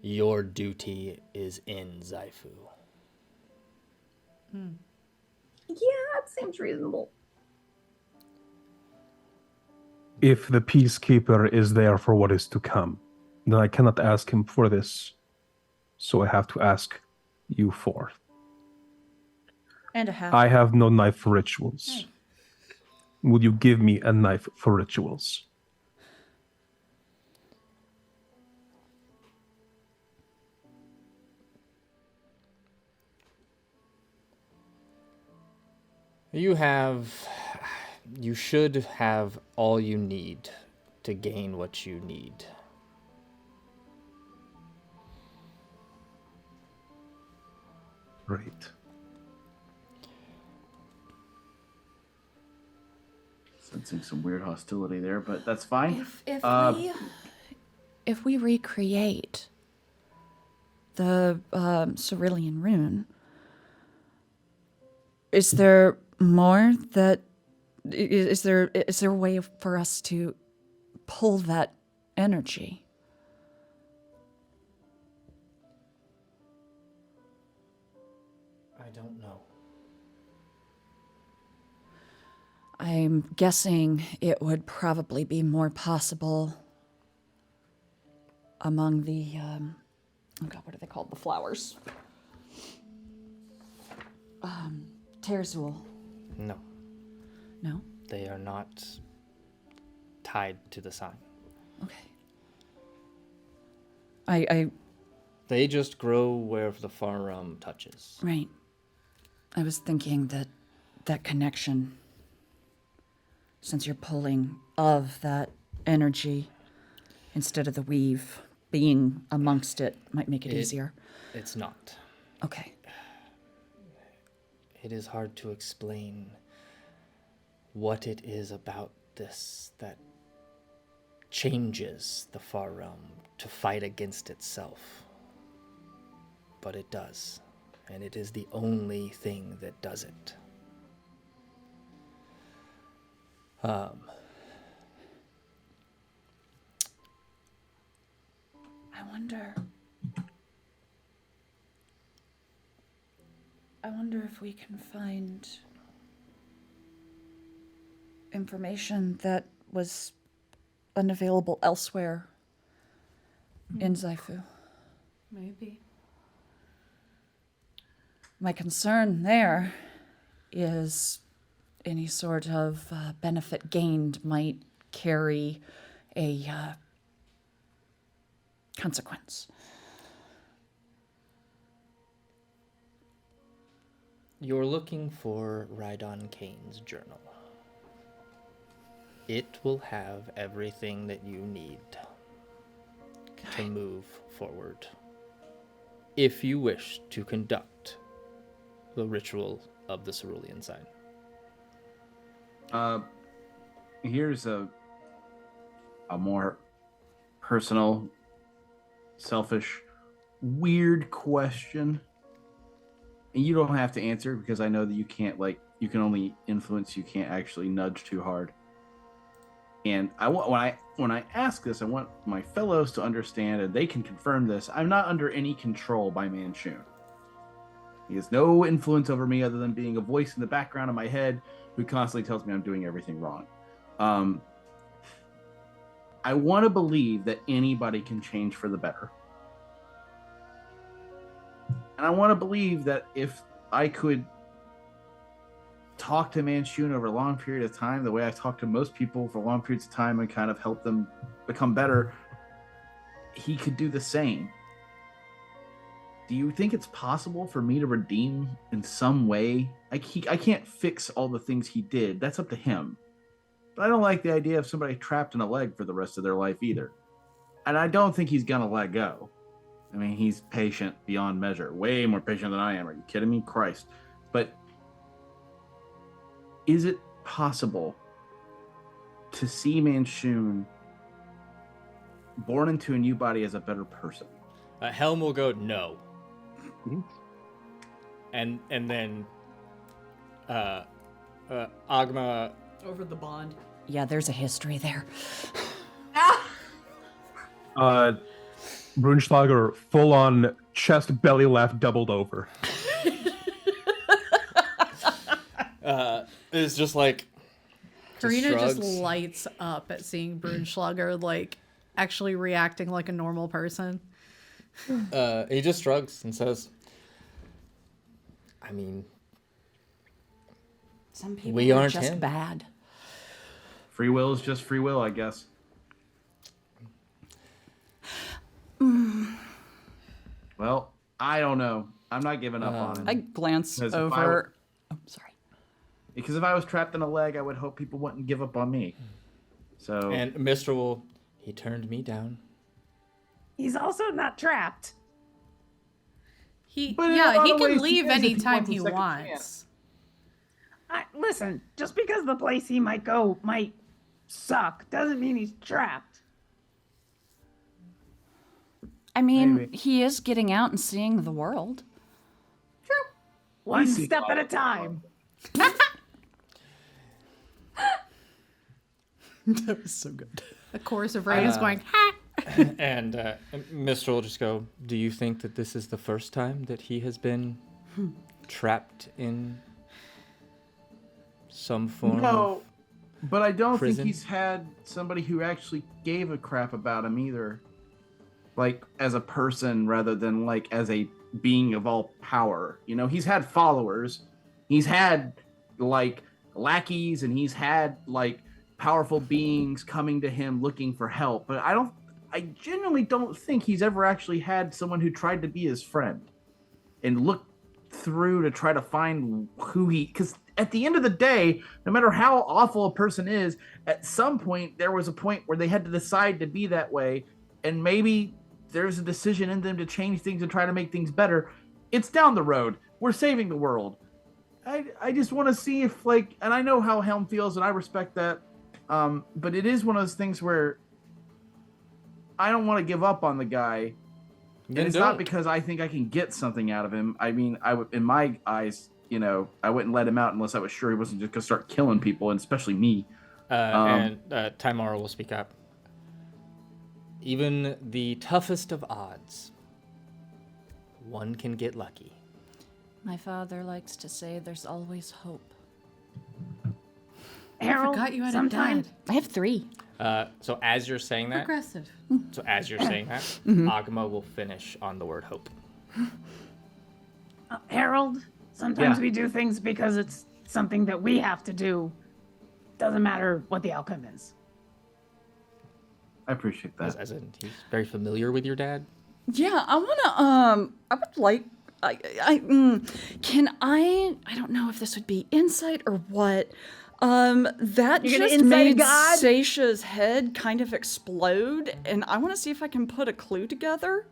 Your duty is in Zaifu. Yeah, it seems reasonable. If the peacekeeper is there for what is to come, then I cannot ask him for this. So I have to ask you for. And a half. I have no knife for rituals. Would you give me a knife for rituals? You should have all you need to gain what you need. Great. Sensing some weird hostility there, but that's fine. If we recreate the cerulean rune, is there more that is there a way for us to pull that energy? I don't know. I'm guessing it would probably be more possible among the oh god, what are they called? The flowers. Terzul. No, No? they are not tied to the sign. Okay. I They just grow where the Farum touches. right. I was thinking that connection, since you're pulling of that energy instead of the weave being amongst it, might make it easier. It's not. Okay. It is hard to explain what it is about this that changes the Farum to fight against itself. But it does, and it is the only thing that does it. I wonder if we can find information that was unavailable elsewhere in Zaifu. Maybe. My concern there is any sort of benefit gained might carry a consequence. You're looking for Rydon Kane's journal. It will have everything that you need to move forward. If you wish to conduct the ritual of the cerulean sign. Here's a more personal, selfish, weird question. And you don't have to answer because I know that you can't, you can only influence, you can't actually nudge too hard. And I want when I ask this, I want my fellows to understand, and they can confirm this. I'm not under any control by Manchun. He has no influence over me other than being a voice in the background of my head who constantly tells me I'm doing everything wrong. I want to believe that anybody can change for the better. And I want to believe that if I could talk to Manchun over a long period of time, the way I talk to most people for long periods of time and kind of help them become better, he could do the same. Do you think it's possible for me to redeem in some way? I can't fix all the things he did. That's up to him. But I don't like the idea of somebody trapped in a leg for the rest of their life either. And I don't think he's going to let go. I mean, he's patient beyond measure. Way more patient than I am. Are you kidding me? Christ. But is it possible to see Manchun born into a new body as a better person? Helm will go, no. And then Agma. Over the bond. Yeah, there's a history there. Brunschlager, full on chest belly laugh doubled over. is just like. Karina just shrugs. lights up at seeing Brunschlager like actually reacting like a normal person. He just shrugs and says, I mean, Some people We are aren't just him. bad. Free will is just free will, I guess. Well, I don't know. I'm not giving up on him. I glance Because if I over. Oh, sorry. Because if I was trapped in a leg, I would hope people wouldn't give up on me. So and Mr. He turned me down. He's also not trapped. He But in a lot he of can ways, leave he is if he anytime wants a he second wants. chance. Listen, just because the place he might go might suck doesn't mean he's trapped. I mean, Maybe. he is getting out and seeing the world. One Easy. step at a time. That was so good. The chorus of rain is going, ha! And Mr. will just go, do you think that this is the first time that he has been trapped in some form No, but I don't prison? think he's had somebody who actually gave a crap about him either. Like as a person rather than like as a being of all power. You know, he's had followers. He's had like lackeys and he's had like powerful beings coming to him looking for help. But I genuinely don't think he's ever actually had someone who tried to be his friend and looked through to try to find who he, because at the end of the day, no matter how awful a person is, at some point there was a point where they had to decide to be that way, and maybe there's a decision in them to change things and try to make things better. It's down the road. We're saving the world. I just want to see if like, and I know how Helm feels and I respect that, but it is one of those things where I don't want to give up on the guy. And Then it's not don't. because I think I can get something out of him. I mean, I would, in my eyes, you know, I wouldn't let him out unless I was sure he wasn't just gonna start killing people, and especially me. And Timara will speak up. Even the toughest of odds, one can get lucky. My father likes to say there's always hope. Harold, forgot you had a sometimes dad. I have 3. So as you're saying that, Progressive. Agama will finish on the word hope. Harold, sometimes Yeah. we do things because it's something that we have to do. Doesn't matter what the outcome is. I appreciate that. As in, he's very familiar with your dad. Yeah, I wanna. I would like. Can I? I don't know if this would be insight or what. That You're gonna just insight made God? Seisha's head kind of explode, and I want to see if I can put a clue together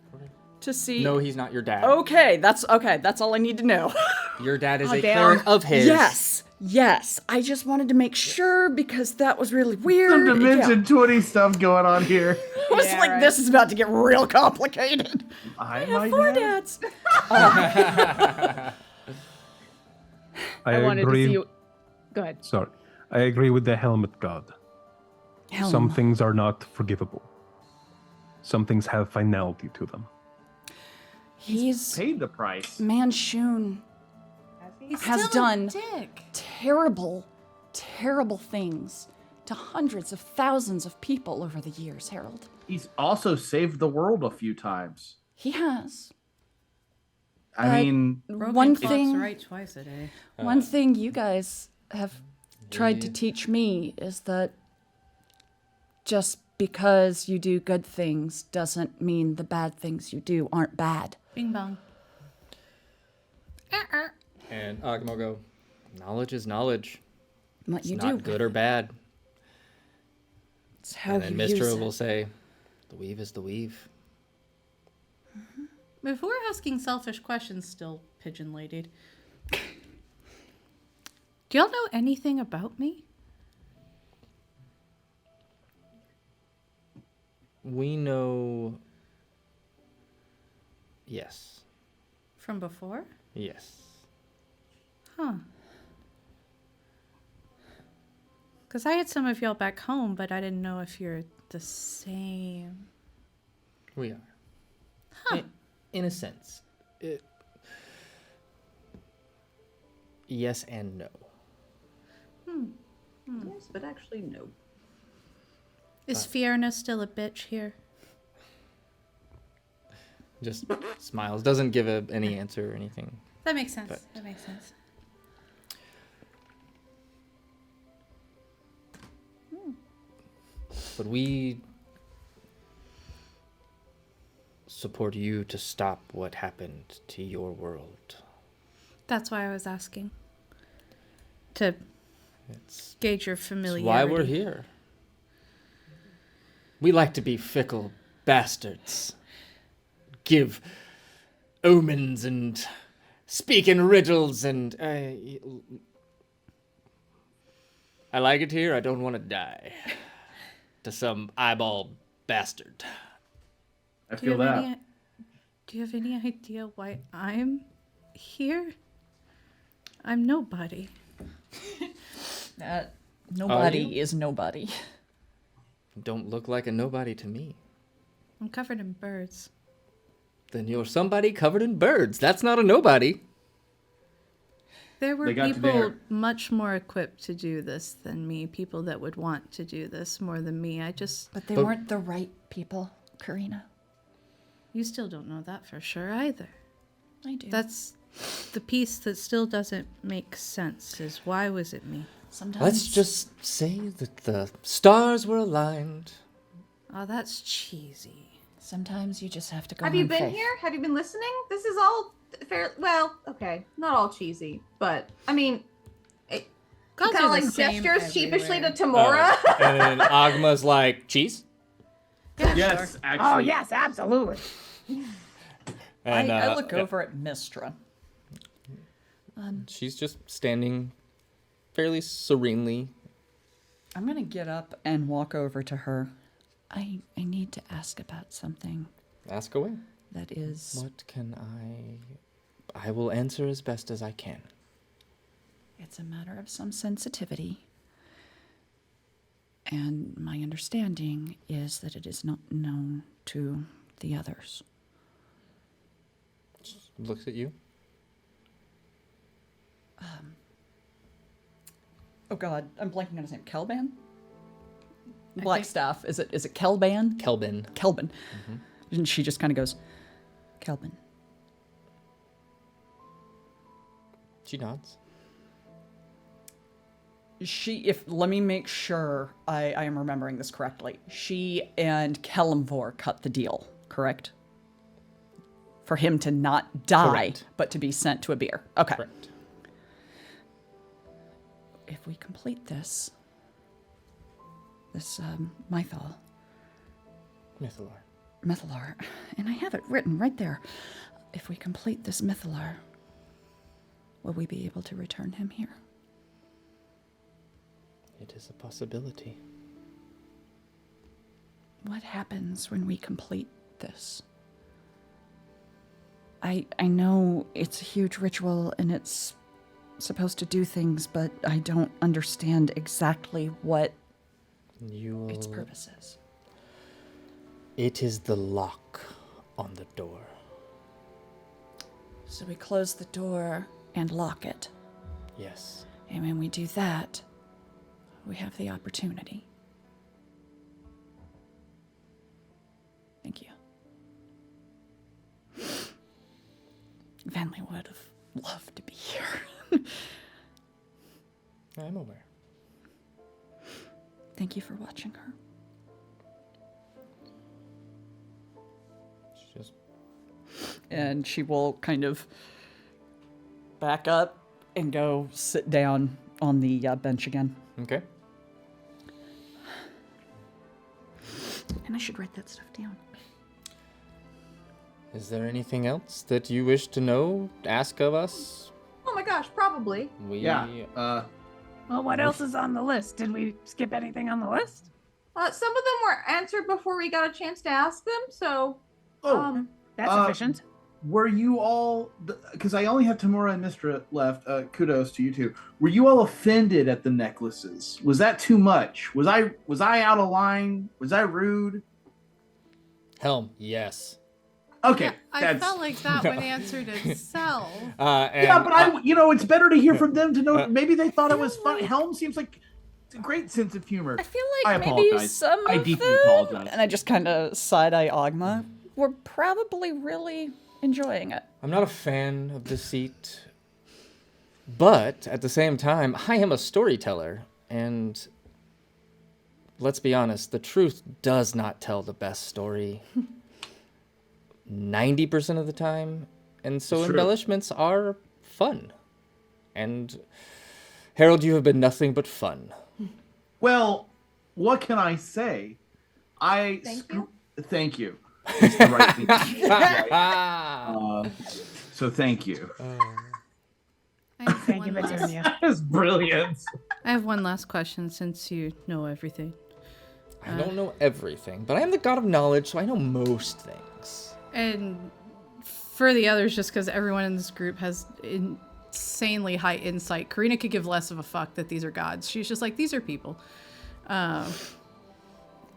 to see. No, he's not your dad. Okay, that's okay. That's all I need to know. Your dad is Oh, a damn. cleric of his. Yes. I just wanted to make sure because that was really weird. Some Yeah. Dimension 20 stuff going on here. I was Yeah, like, right. this is about to get real complicated. I I might have 4 have- dads. I wanted agree. to see you. Go ahead. Sorry. I agree with the helmet god. Some things are not forgivable. Some things have finality to them. He's Paid the price. Manshun He's has still done a dick. terrible, terrible things to hundreds of thousands of people over the years, Harold. He's also saved the world a few times. He has. I mean, One clocks thing, right twice a day. one thing you guys have tried to teach me is that just because you do good things doesn't mean the bad things you do aren't bad. Bing bong. And Agama will go, knowledge is knowledge. What It's you not do, good or bad. it's how And then you Mr. use will it. say, the weave is the weave. Before asking selfish questions, still pigeon-ladied. Do y'all know anything about me? We know. Yes. From before? Yes. Huh. Because I had some of y'all back home, but I didn't know if you're the same. We are. Huh. In a sense. Yes and no. Yes, but actually, no. Is Fiona still a bitch here? Just smiles. Doesn't give any answer or anything. That makes sense. But- That makes sense. But we support you to stop what happened to your world. That's why I was asking. To It's gauge your It's familiarity. why we're here. We like to be fickle bastards. Give omens and speak in riddles and... I like it here. I don't want to die to some eyeball bastard. I Do you feel have that. any- do you have any idea why I'm here? I'm nobody. Nobody is nobody. Don't look like a nobody to me. I'm covered in birds. Then you're somebody covered in birds. That's not a nobody. There were They got to people there. much more equipped to do this than me. People that would want to do this more than me. But they But- weren't the right people, Karina. You still don't know that for sure either. I do. That's the piece that still doesn't make sense. Is why was it me? Sometimes. Let's just say that the stars were aligned. Oh, that's cheesy. Sometimes you just have to go. Have you on been faith. here? Have you been listening? This is all fair. Well, okay, not all cheesy, but I mean, it Girls kind of are the like same gestures sheepishly to everywhere. Tamora. And then Agma's like, cheese? Yes, actually. Oh, yes, absolutely. And I look yeah, over at Mistra. she's just standing fairly serenely. I'm gonna get up and walk over to her. I need to ask about something Ask away. that is. What can I will answer as best as I can. It's a matter of some sensitivity. And my understanding is that it is not known to the others. Looks at you. Oh God, I'm blanking on his name. Kelban? Blackstaff. Is it Kelban? Kelbin. Kelban. And she just kind of goes, Kelban. She nods. Let me make sure I am remembering this correctly. She and Kellamvor cut the deal, correct? For him to not die, Correct. but to be sent to a beer. Okay. Correct. If we complete this Mythal, Mythalar, and I have it written right there. If we complete this Mythalar, will we be able to return him here? It is a possibility. What happens when we complete this? I know it's a huge ritual and it's supposed to do things, but I don't understand exactly what its purpose is. It is the lock on the door. So we close the door and lock it. Yes. And when we do that, we have the opportunity. Thank you. Vanley would have loved to be here. I'm aware. Thank you for watching her. She just And she will kind of back up and go sit down on the bench again. okay. And I should write that stuff down. Is there anything else that you wish to know? Ask of us. Oh my gosh, probably. We Yeah. Well, what else is on the list? Did we skip anything on the list? Some of them were answered before we got a chance to ask them. So, Oh, That's Uh, efficient. were you all? Because I only have Tamura and Mistra left. Kudos to you two. Were you all offended at the necklaces? Was that too much? Was I out of line? Was I rude? Helm. Yes. Okay, I felt like that one answered itself. Yeah, but it's better to hear from them to know. Maybe they thought it was funny. Helm seems like a great sense of humor. I feel I like maybe apologize. some I of deeply them, apologize. and I just kind of side-eye Ogma, were probably really enjoying it. I'm not a fan of deceit, but at the same time, I am a storyteller, and let's be honest, the truth does not tell the best story 90% of the time, and so True. embellishments are fun. And Harold, you have been nothing but fun. Well, what can I say? Thank you. Thank you. It's the right thing. Right. So thank you. I have Thank you, one last- Petunia. That's brilliant. I have one last question since you know everything. I don't know everything, but I am the god of knowledge, so I know most things. And for the others, just because everyone in this group has insanely high insight, Karina could give less of a fuck that these are gods. She's just like, these are people.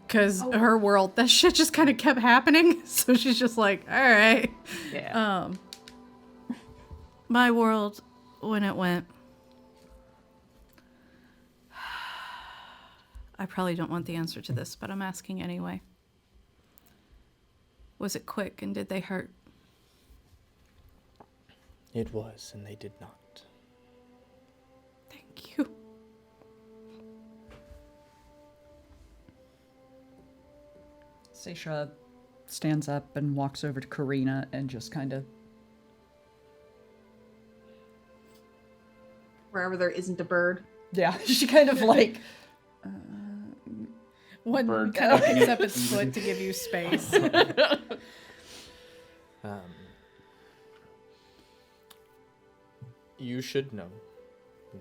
Because her world, that shit just kind of kept happening. So she's just like, all right. Yeah. My world, when it went, I probably don't want the answer to this, but I'm asking anyway. Was it quick and did they hurt? It was, and they did not. Thank you. Seisha stands up and walks over to Karina and just kind of... Wherever there isn't a bird. Yeah, she kind of like... One Bird. kind of picks up its foot to give you space. You should know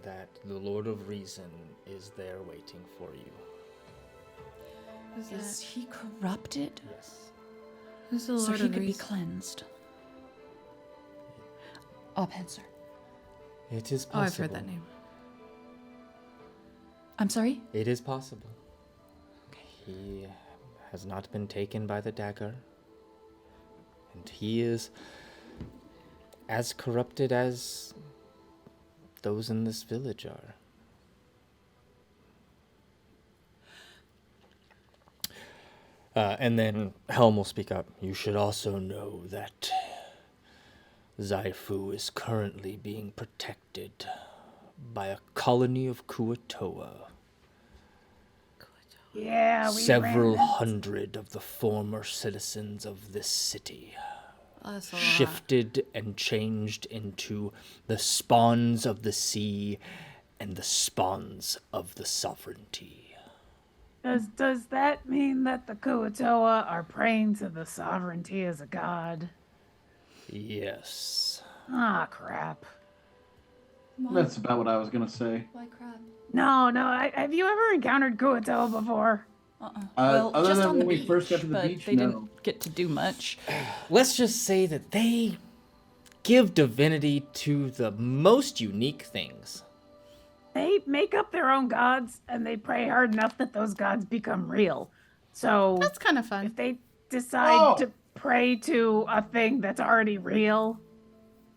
that the Lord of Reason is there waiting for you. Is he corrupted? Yes. Who's the So Lord he of could be Reason? cleansed. Abhenzer. It is Oh, possible. I've heard that name. I'm sorry? It is possible. He has not been taken by the dagger. And he is as corrupted as those in this village are. And then Helm will speak up. You should also know that Zaifu is currently being protected by a colony of Kuatoa. Yeah, we Several ran that. hundred of the former citizens of this city Oh, that's a lot. shifted and changed into the spawns of the sea and the spawns of the sovereignty. Does that mean that the Kuatoa are praying to the sovereignty as a god? Yes. Ah, crap. That's about what I was gonna say. Why crap? No. Have you ever encountered Kuatoa before? Well, other just than on the when we beach, first got to the but beach, they no. didn't get to do much. Let's just say that they give divinity to the most unique things. They make up their own gods and they pray hard enough that those gods become real. So That's kind of fun. if they decide to pray to a thing that's already real,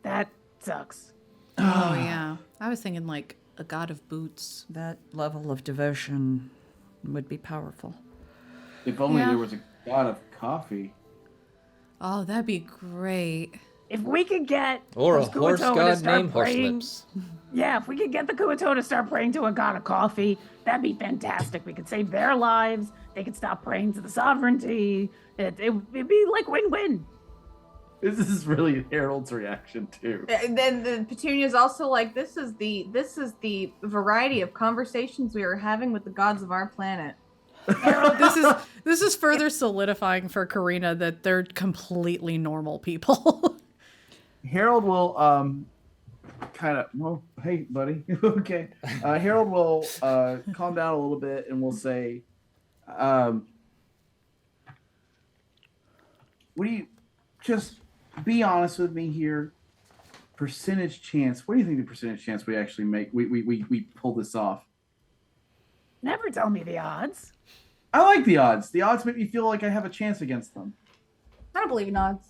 that sucks. Oh, yeah. I was thinking like a god of boots. That level of devotion would be powerful. If only Yeah. there was a god of coffee. Oh, that'd be great. If we could get Or a those horse Kuatoa to god start named praying- Horselips. Yeah, if we could get the Kuatoa to start praying to a god of coffee, that'd be fantastic. We could save their lives. They could stop praying to the sovereignty. It'd be like win-win. This is really Harold's reaction too. And then the Petunia's also like, this is the variety of conversations we are having with the gods of our planet. This is further solidifying for Karina that they're completely normal people. Harold will kind of, well, hey buddy. Okay. Harold will calm down a little bit and will say, what do you, just be honest with me here. Percentage chance. What do you think the percentage chance we actually make? We pull this off. Never tell me the odds. I like the odds. The odds make me feel like I have a chance against them. I don't believe in odds.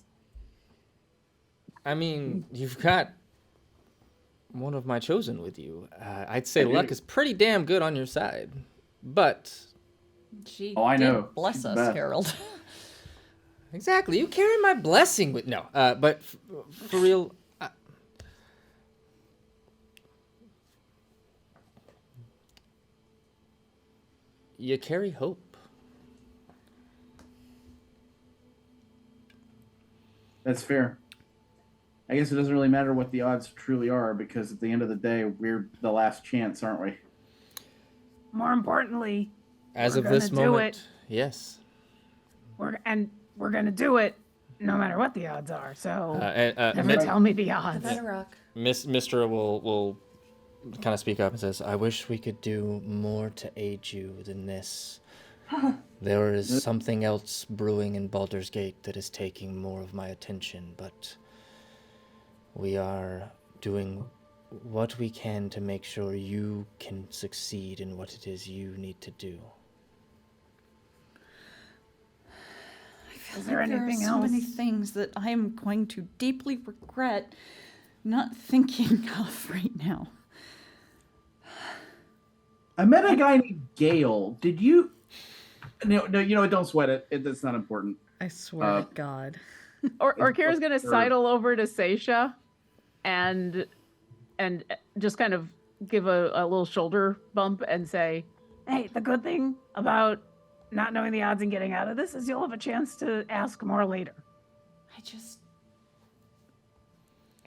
I mean, you've got one of my chosen with you. I'd say luck is pretty damn good on your side, but She Oh, I did know. bless She's the us, best. Harold. exactly, you carry my blessing with no. But for real, you carry hope. That's fair. I guess it doesn't really matter what the odds truly are because at the end of the day, we're the last chance, aren't we? More importantly, As we're of this gonna do moment, yes. we're gonna do it no matter what the odds are. So never Mi- tell me the odds. rock. Mistra will kind of speak up and says, "I wish we could do more to aid you than this. There is something else brewing in Baldur's Gate that is taking more of my attention, but we are doing what we can to make sure you can succeed in what it is you need to do." Is there anything so many else? things that I am going to deeply regret not thinking of right now. I met a guy named Gale. Did you? No, you know what? Don't sweat it. That's not important. I swear to God. Or Kira's gonna Sure. sidle over to Seisha and just kind of give a little shoulder bump and say, Hey, the good thing about not knowing the odds and getting out of this is you'll have a chance to ask more later.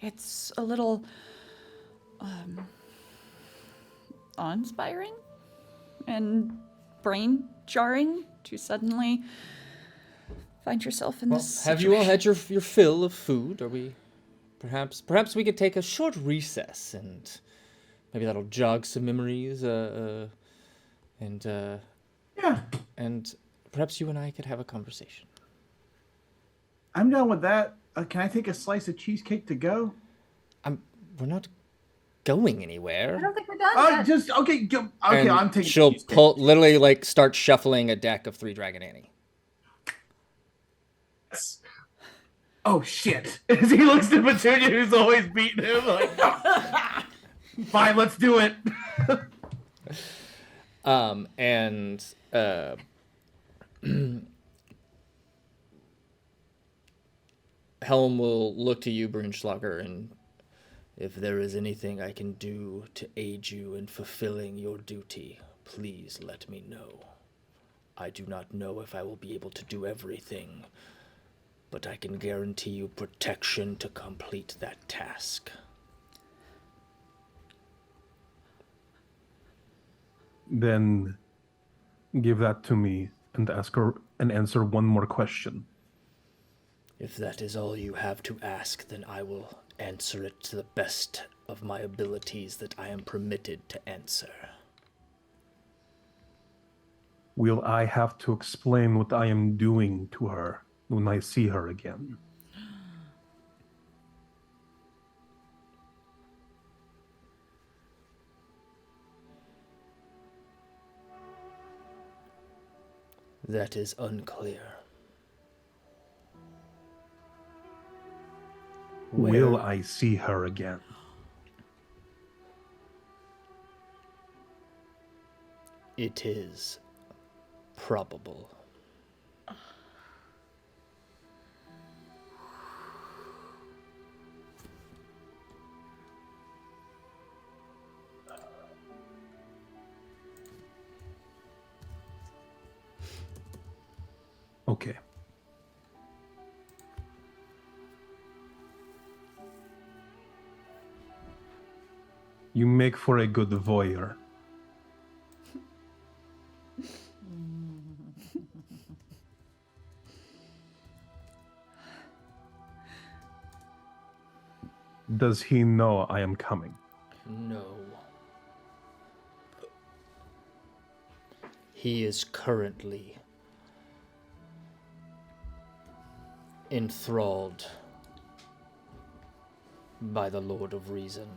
It's a little awe-inspiring and brain jarring to suddenly find yourself in this Have you all had your fill of food? Are we perhaps we could take a short recess and maybe that'll jog some memories Yeah, and perhaps you and I could have a conversation. I'm done with that. Can I take a slice of cheesecake to go? We're not going I anywhere. don't think we're done yet. Just okay. Okay, And I'm taking. she'll cheesecake. literally like start shuffling a deck of 3 Dragon Annie. Oh shit! As he looks to Petunia, who's always beating him, like, fine, let's do it. Helm will look to you, Brunschlager, and if there is anything I can do to aid you in fulfilling your duty, please let me know. I do not know if I will be able to do everything, but I can guarantee you protection to complete that task. Then give that to me and ask her and answer one more question. If that is all you have to ask, then I will answer it to the best of my abilities that I am permitted to answer. Will I have to explain what I am doing to her when I see her again? That is unclear. Will I see her again? It is probable. Okay. You make for a good voyeur. Does he know I am coming? No. He is currently enthralled by the Lord of Reason.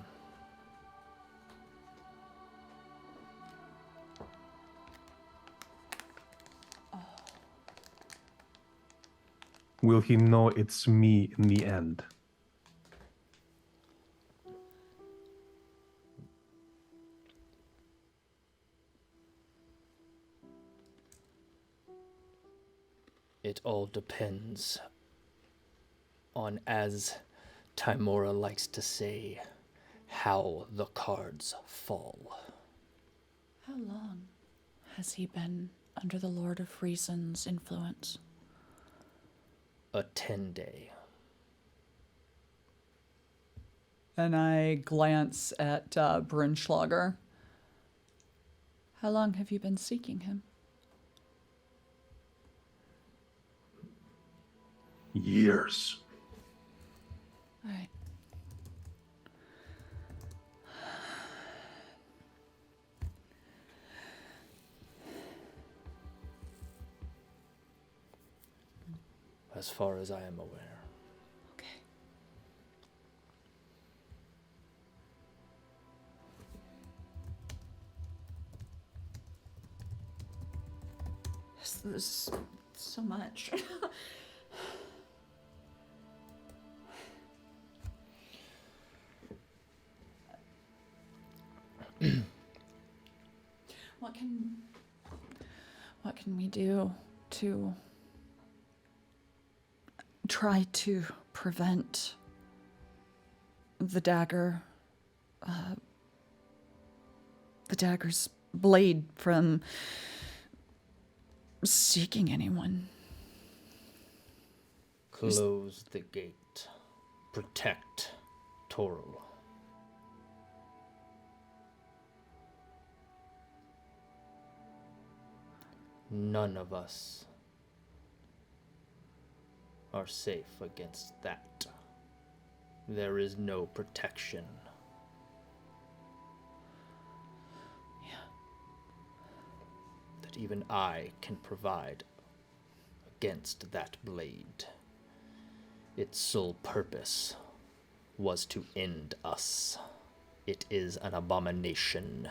Will he know it's me in the end? It all depends on, as Timora likes to say, how the cards fall. How long has he been under the Lord of Reason's influence? A 10-day. And I glance at Brunschlager. How long have you been seeking him? Years. All right. As far as I am aware. Okay. There's so much. What can we do to try to prevent the dagger's blade from seeking anyone? Close the gate. Protect Toril. None of us are safe against that. There is no protection. Yeah. That even I can provide against that blade. Its sole purpose was to end us. It is an abomination.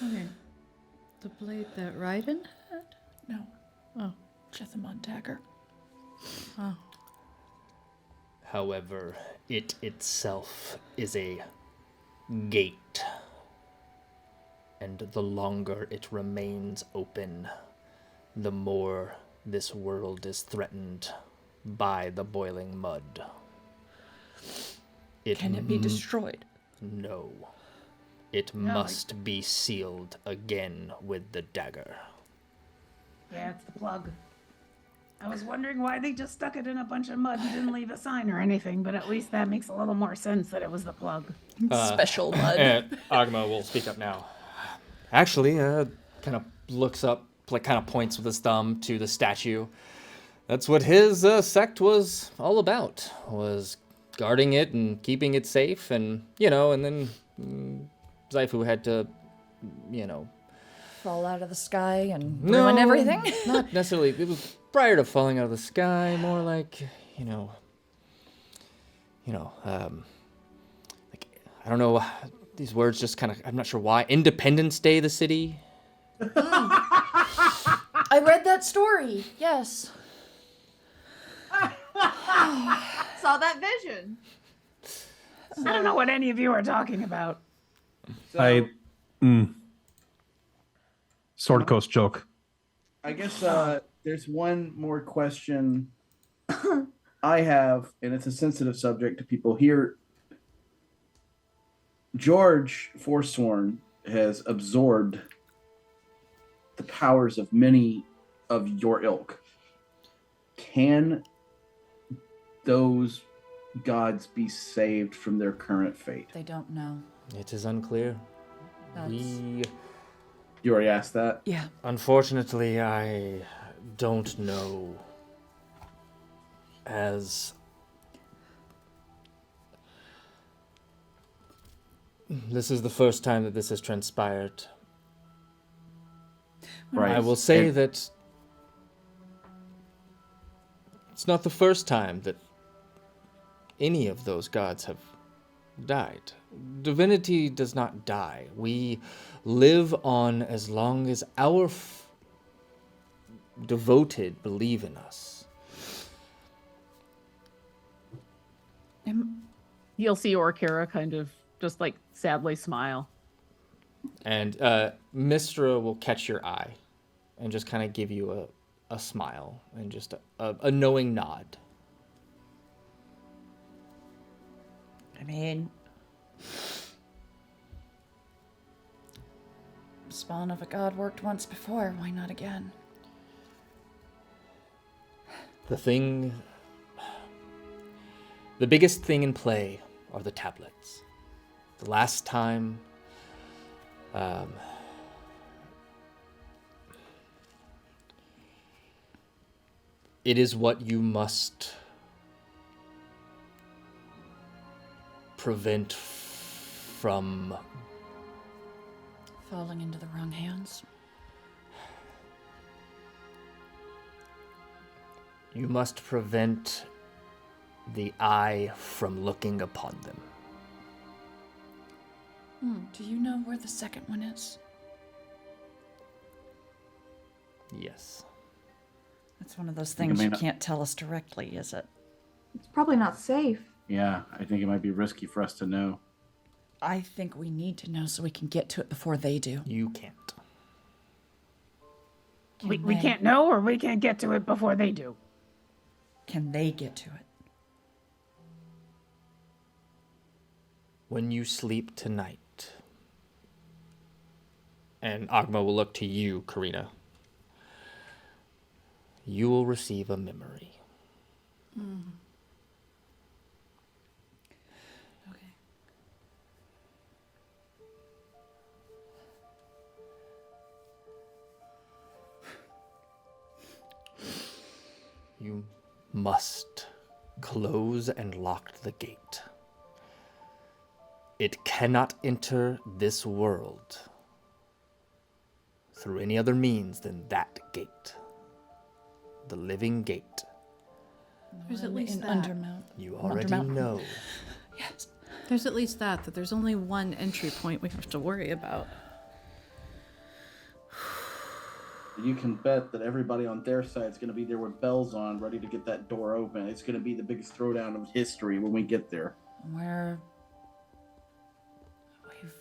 Okay. The blade that Raiden had? No. Oh. Jethamon dagger. Oh. However, it itself is a gate. And the longer it remains open, the more this world is threatened by the boiling mud. Can it be destroyed? No. It must be sealed again with the dagger. Yeah, it's the plug. I was wondering why they just stuck it in a bunch of mud and didn't leave a sign or anything, but at least that makes a little more sense that it was the plug. Special mud. And Agma will speak up now. Actually, kind of looks up, like kind of points with his thumb to the statue. That's what his sect was all about, was guarding it and keeping it safe, and, and then Zaifu had to, Fall out of the sky and ruin everything? Not necessarily. It was prior to falling out of the sky, more like, like, I don't know, these words just kind of, I'm not sure why. Independence Day, the city. I read that story, yes. Saw that vision. I don't know what any of you are talking about. So, Sword Coast joke. I guess there's one more question I have, and it's a sensitive subject to people here. George Forsworn has absorbed the powers of many of your ilk. Can those gods be saved from their current fate? They don't know. It is unclear. You already asked that? Yeah. Unfortunately, I don't know. As this is the first time that this has transpired. Right. I will say that it's not the first time that any of those gods have died. Divinity does not die. We live on as long as our devoted believe in us. You'll see Orkira kind of just like sadly smile. And Mistra will catch your eye and just kind of give you a smile and just a knowing nod. I mean, spawn of a god worked once before. Why not again? The biggest thing in play are the tablets. The last time it is what you must prevent from Falling into the wrong hands. you must prevent the eye from looking upon them. Do you know where the second one is? Yes. That's one of those think it things may you not- can't tell us directly, is it? It's probably not safe. Yeah, I think it might be risky for us to know. I think we need to know so we can get to it before they do. You can't. We they? can't know, or we can't get to it before they do. Can they get to it? When you sleep tonight, and Agma will look to you, Karina, you will receive a memory. Okay. You must close and lock the gate. It cannot enter this world through any other means than that gate. The living gate. There's at One least in that. Undermount. You already Undermount. know. Yes. There's at least that there's only one entry point we have to worry about. You can bet that everybody on their side is going to be there with bells on, ready to get that door open. It's going to be the biggest throwdown of history when we get there.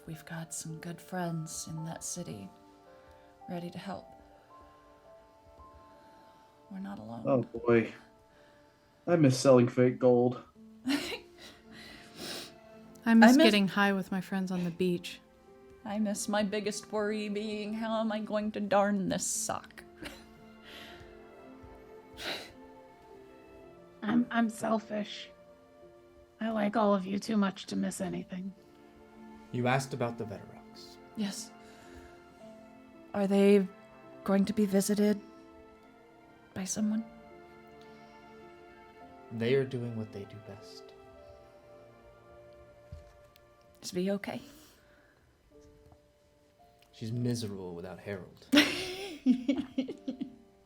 We've got some good friends in that city, ready to help. We're not alone. Oh boy, I miss selling fake gold. I miss miss- getting high with my friends on the beach. I miss my biggest worry being how am I going to darn this sock? I'm selfish. I like all of you too much to miss anything. You asked about the Veterox. Yes. Are they going to be visited by someone? They are doing what they do best. Is V okay? She's miserable without Harold.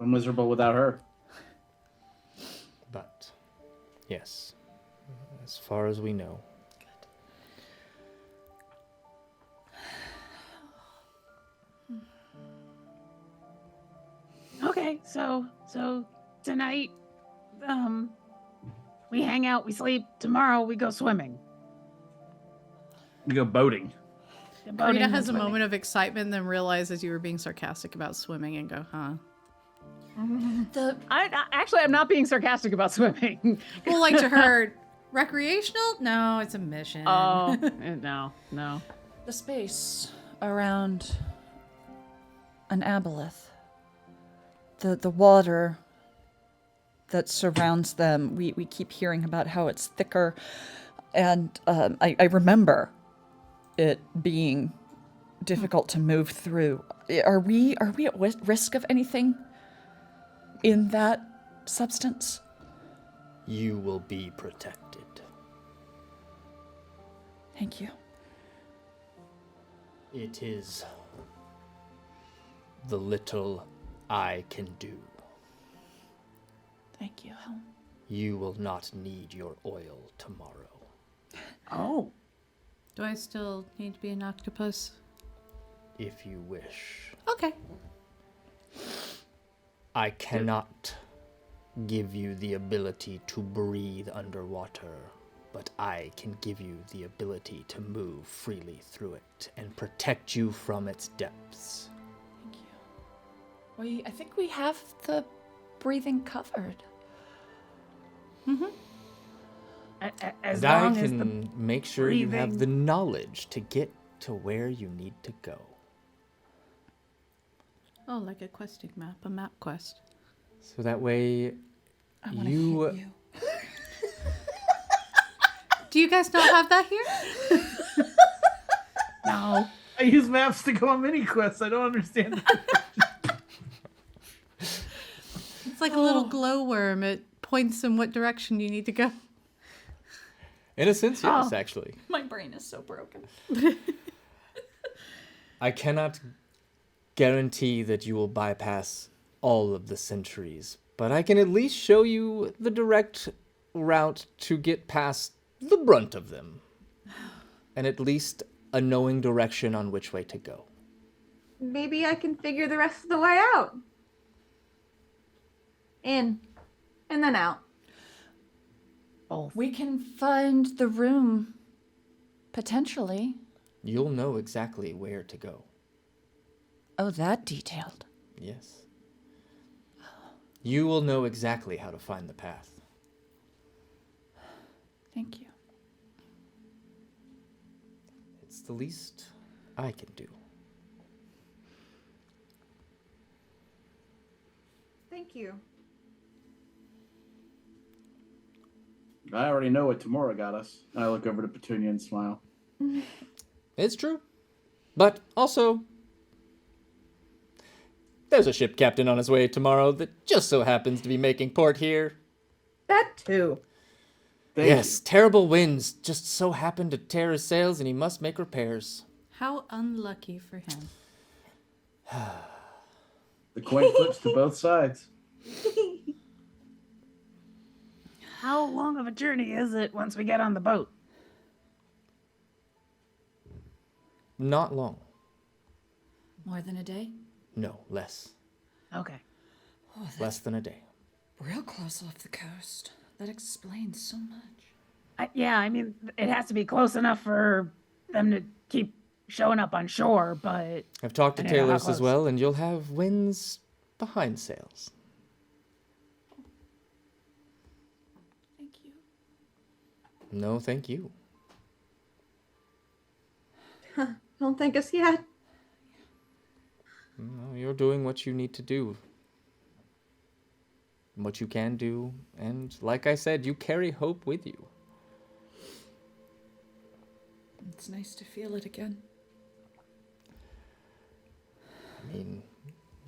I'm miserable without her. But, yes, as far as we know. Okay, so tonight, we hang out, we sleep. Tomorrow we go swimming. We go boating. Boating Rita and has a swimming. moment of excitement, then realizes you were being sarcastic about swimming and go, huh? I'm not being sarcastic about swimming. Well, like to her, recreational? No, it's a mission. Oh, no. The space around an aboleth, the water that surrounds them, we keep hearing about how it's thicker, and I remember it being difficult to move through. Are we at risk of anything in that substance? You will be protected. Thank you. It is the little I can do. Thank you, Helm. You will not need your oil tomorrow. Oh. Do I still need to be an octopus? If you wish. Okay. I cannot give you the ability to breathe underwater, but I can give you the ability to move freely through it and protect you from its depths. Thank you. I think we have the breathing covered. As And I long as the can make sure you have breathing- the knowledge to get to where you need to go. Oh, like a questing map, a map quest. So that way I want to you... hit you. Do you guys not have that here? no. I use maps to go on mini quests. I don't understand. It's like a little glowworm. It points in what direction you need to go. In a sense, yes, Oh. actually. My brain is so broken. I cannot guarantee that you will bypass all of the sentries, but I can at least show you the direct route to get past the brunt of them. And at least a knowing direction on which way to go. Maybe I can figure the rest of the way out. In. And then out. We can find the room, potentially. You'll know exactly where to go. Oh, that detailed. Yes. You will know exactly how to find the path. Thank you. It's the least I can do. Thank you. I already know what tomorrow got us. And I look over to Petunia and smile. It's true. But also, there's a ship captain on his way tomorrow that just so happens to be making port here. That too. Yes, terrible winds just so happen to tear his sails and he must make repairs. How unlucky for him. The coin flips to both sides. How long of a journey is it once we get on the boat? Not long. More than a day? No, less. Okay. Oh, that's Less than a day. real close off the coast. That explains so much. Yeah, I mean, it has to be close enough for them to keep showing up on shore, but I've talked to I don't know how tailors as close. well, and you'll have winds behind sails. Thank you. No, thank you. Don't thank us yet. No, you're doing what you need to do. What you can do, and like I said, you carry hope with you. It's nice to feel it again. I mean,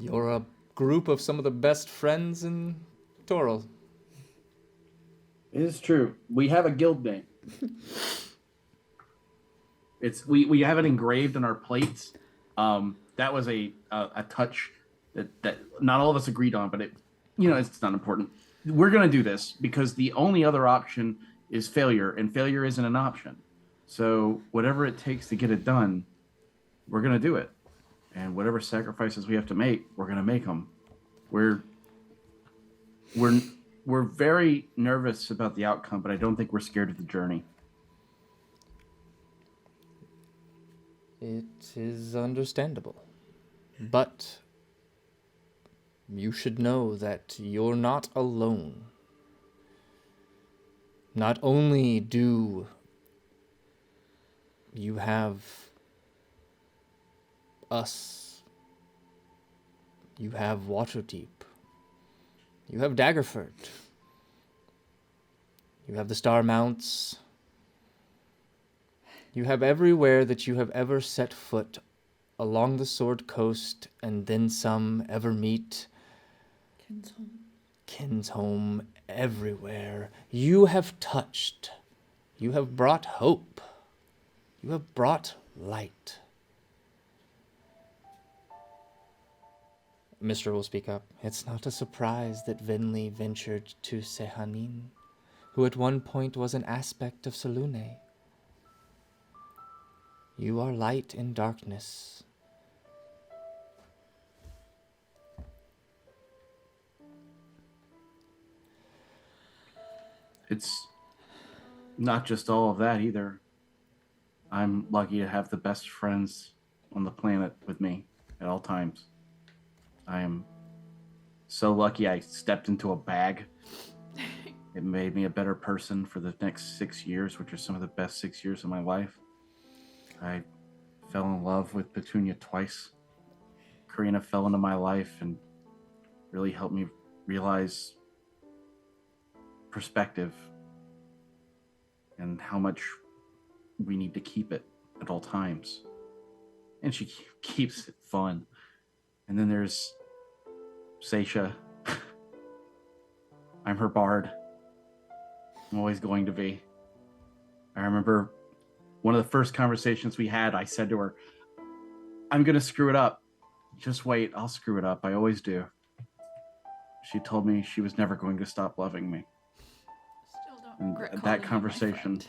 you're a group of some of the best friends in Toral. It is true. We have a guild name. We have it engraved on our plates. That was a touch that not all of us agreed on, but it's not important. We're gonna do this because the only other option is failure, and failure isn't an option. So whatever it takes to get it done, we're gonna do it, and whatever sacrifices we have to make, we're gonna make them. We're very nervous about the outcome, but I don't think we're scared of the journey. It is understandable. But you should know that you're not alone. Not only do you have us, you have Waterdeep, you have Daggerford, you have the Star Mounts, you have everywhere that you have ever set foot along the Sword Coast, and then some ever meet. Kinsholm, everywhere. You have touched. You have brought hope. You have brought light. Mr. will speak up. It's not a surprise that Venli ventured to Sehanin, who at one point was an aspect of Selune. You are light in darkness. Not just all of that either. I'm lucky to have the best friends on the planet with me at all times. I am so lucky I stepped into a bag. It made me a better person for the next 6 years, which are some of the best 6 years of my life. I fell in love with Petunia twice. Karina fell into my life and really helped me realize perspective and how much we need to keep it at all times. And she keeps it fun. And then there's Seisha. I'm her bard. I'm always going to be. I remember one of the first conversations we had, I said to her, I'm going to screw it up. Just wait, I'll screw it up. I always do. She told me she was never going to stop loving me. Still don't And regret that calling you my conversation, friend.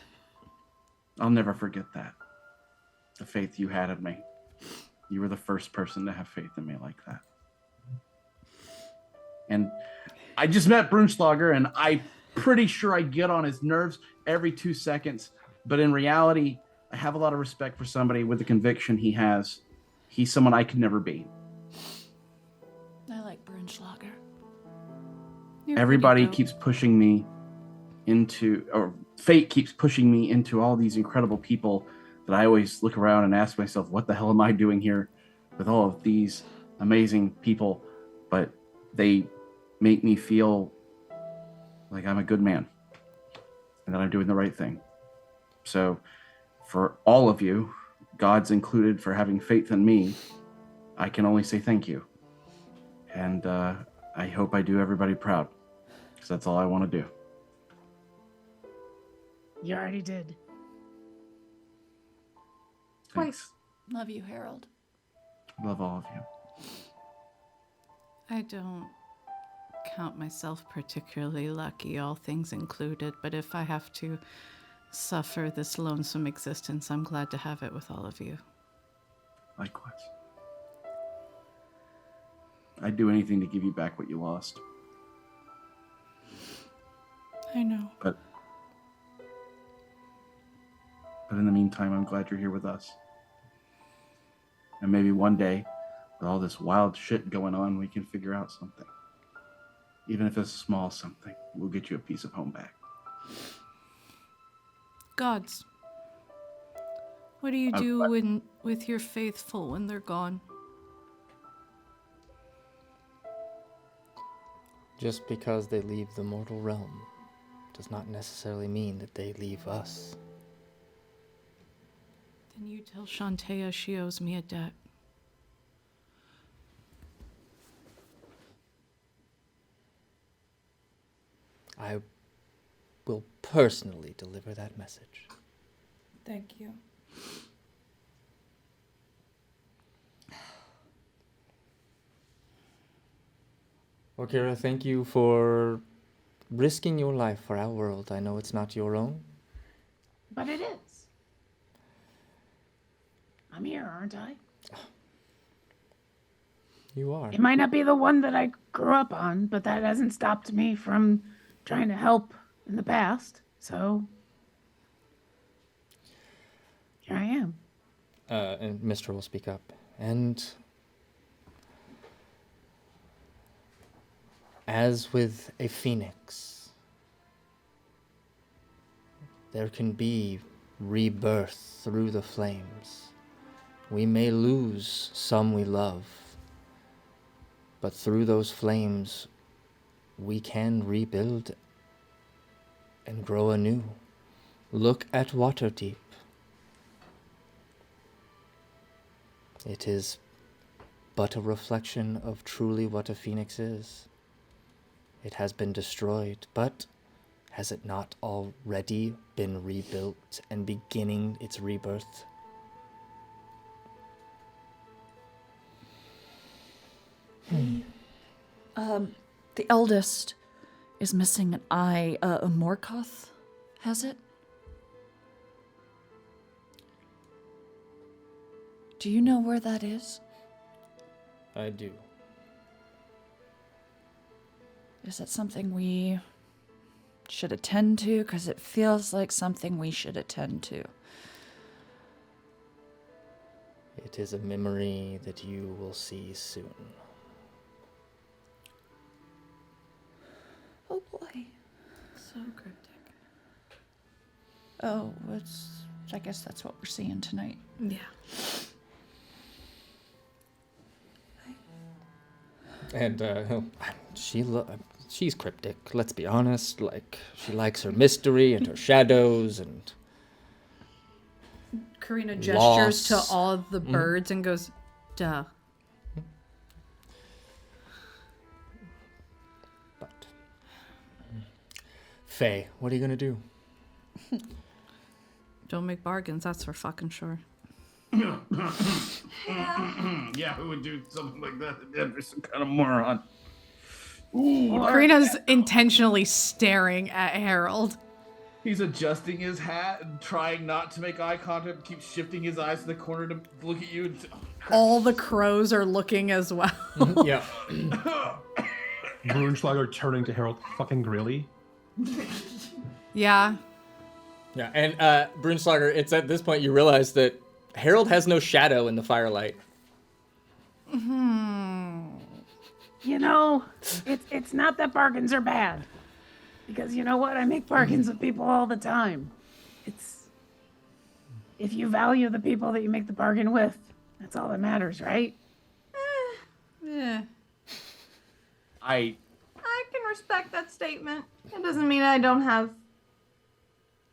I'll never forget that. The faith you had in me. You were the first person to have faith in me like that. And I just met Brunschlager, and I'm pretty sure I get on his nerves every 2 seconds. But in reality, I have a lot of respect for somebody with the conviction he has. He's someone I could never be. I like Brunschlager. Everybody keeps pushing me into, or fate keeps pushing me into all these incredible people that I always look around and ask myself, what the hell am I doing here with all of these amazing people? But they make me feel like I'm a good man and that I'm doing the right thing. So for all of you, God's included, for having faith in me, I can only say thank you. And I hope I do everybody proud, because that's all I want to do. You already did. Thanks. Love you, Harold. Love all of you. I don't count myself particularly lucky, all things included, but if I have to suffer this lonesome existence, I'm glad to have it with all of you. Likewise. I'd do anything to give you back what you lost. I know. But in the meantime, I'm glad you're here with us. And maybe one day, with all this wild shit going on, we can figure out something. Even if it's small something, we'll get you a piece of home back. Gods, what do you do with your faithful when they're gone? Just because they leave the mortal realm does not necessarily mean that they leave us. Then you tell Shantea she owes me a debt. I will personally deliver that message. Thank you. Okira, thank you for risking your life for our world. I know it's not your own. But it is. I'm here, aren't I? You are. It might not be the one that I grew up on, but that hasn't stopped me from trying to help in the past. So here I am. And Mr. will speak up. And as with a phoenix, there can be rebirth through the flames. We may lose some we love, but through those flames, we can rebuild and grow anew. Look at Waterdeep. It is but a reflection of truly what a phoenix is. It has been destroyed, but has it not already been rebuilt and beginning its rebirth? The eldest is missing an eye. Morkoth has it? Do you know where that is? I do. Is that something we should attend to? Because it feels like something we should attend to. It is a memory that you will see soon. Oh boy. So cryptic. Oh, I guess that's what we're seeing tonight. Yeah. And she's cryptic. Let's be honest. Like, she likes her mystery and her shadows and. Karina gestures Loss. to all the birds and goes, duh. But Faye, what are you gonna do? Don't make bargains, that's for fucking sure. Yeah, who would do something like that? That'd be some kind of moron. Ooh, Karina's intentionally staring at Harold. he's adjusting his hat and trying not to make eye contact, keeps shifting his eyes to the corner to look at you. All the crows are looking as well. Yeah. Brunschlager turning to Harold, fucking really? Yeah. Yeah, and Brunschlager, it's at this point you realize that Harold has no shadow in the firelight. You know, it's not that bargains are bad. Because you know what? I make bargains with people all the time. It's if you value the people that you make the bargain with, that's all that matters, right? Yeah. I can respect that statement. It doesn't mean I don't have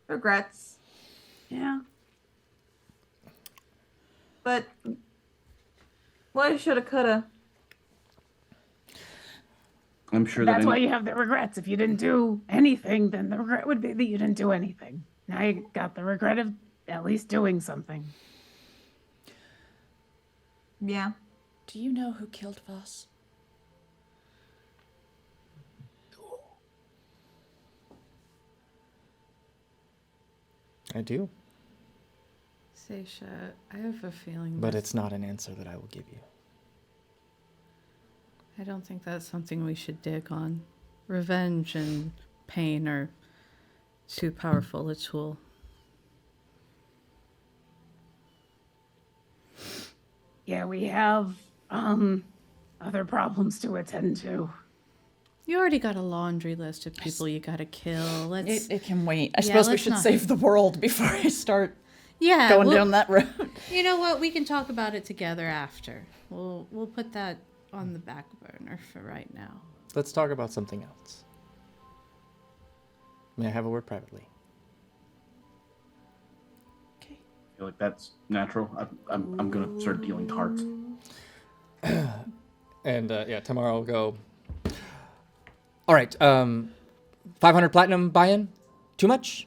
regrets. Yeah. But what shoulda, coulda. I'm sure That's why you have the regrets. If you didn't do anything, then the regret would be that you didn't do anything. Now you got the regret of at least doing something. Yeah. Do you know who killed Voss? I do. Seisha, I have a feeling But it's not an answer that I will give you. I don't think that's something we should dig on. Revenge and pain are too powerful a tool. Yeah, we have other problems to attend to. You already got a laundry list of people you gotta kill. Let's It can wait. I suppose we let's should not- save the world before I start yeah, going we'll- down that road. You know what? We can talk about it together after. We'll put that on the back burner for right now. Let's talk about something else. May I have a word privately? I feel like that's natural. I'm gonna start dealing cards. And yeah, tomorrow I'll go. All right, 500 platinum buy-in. Too much?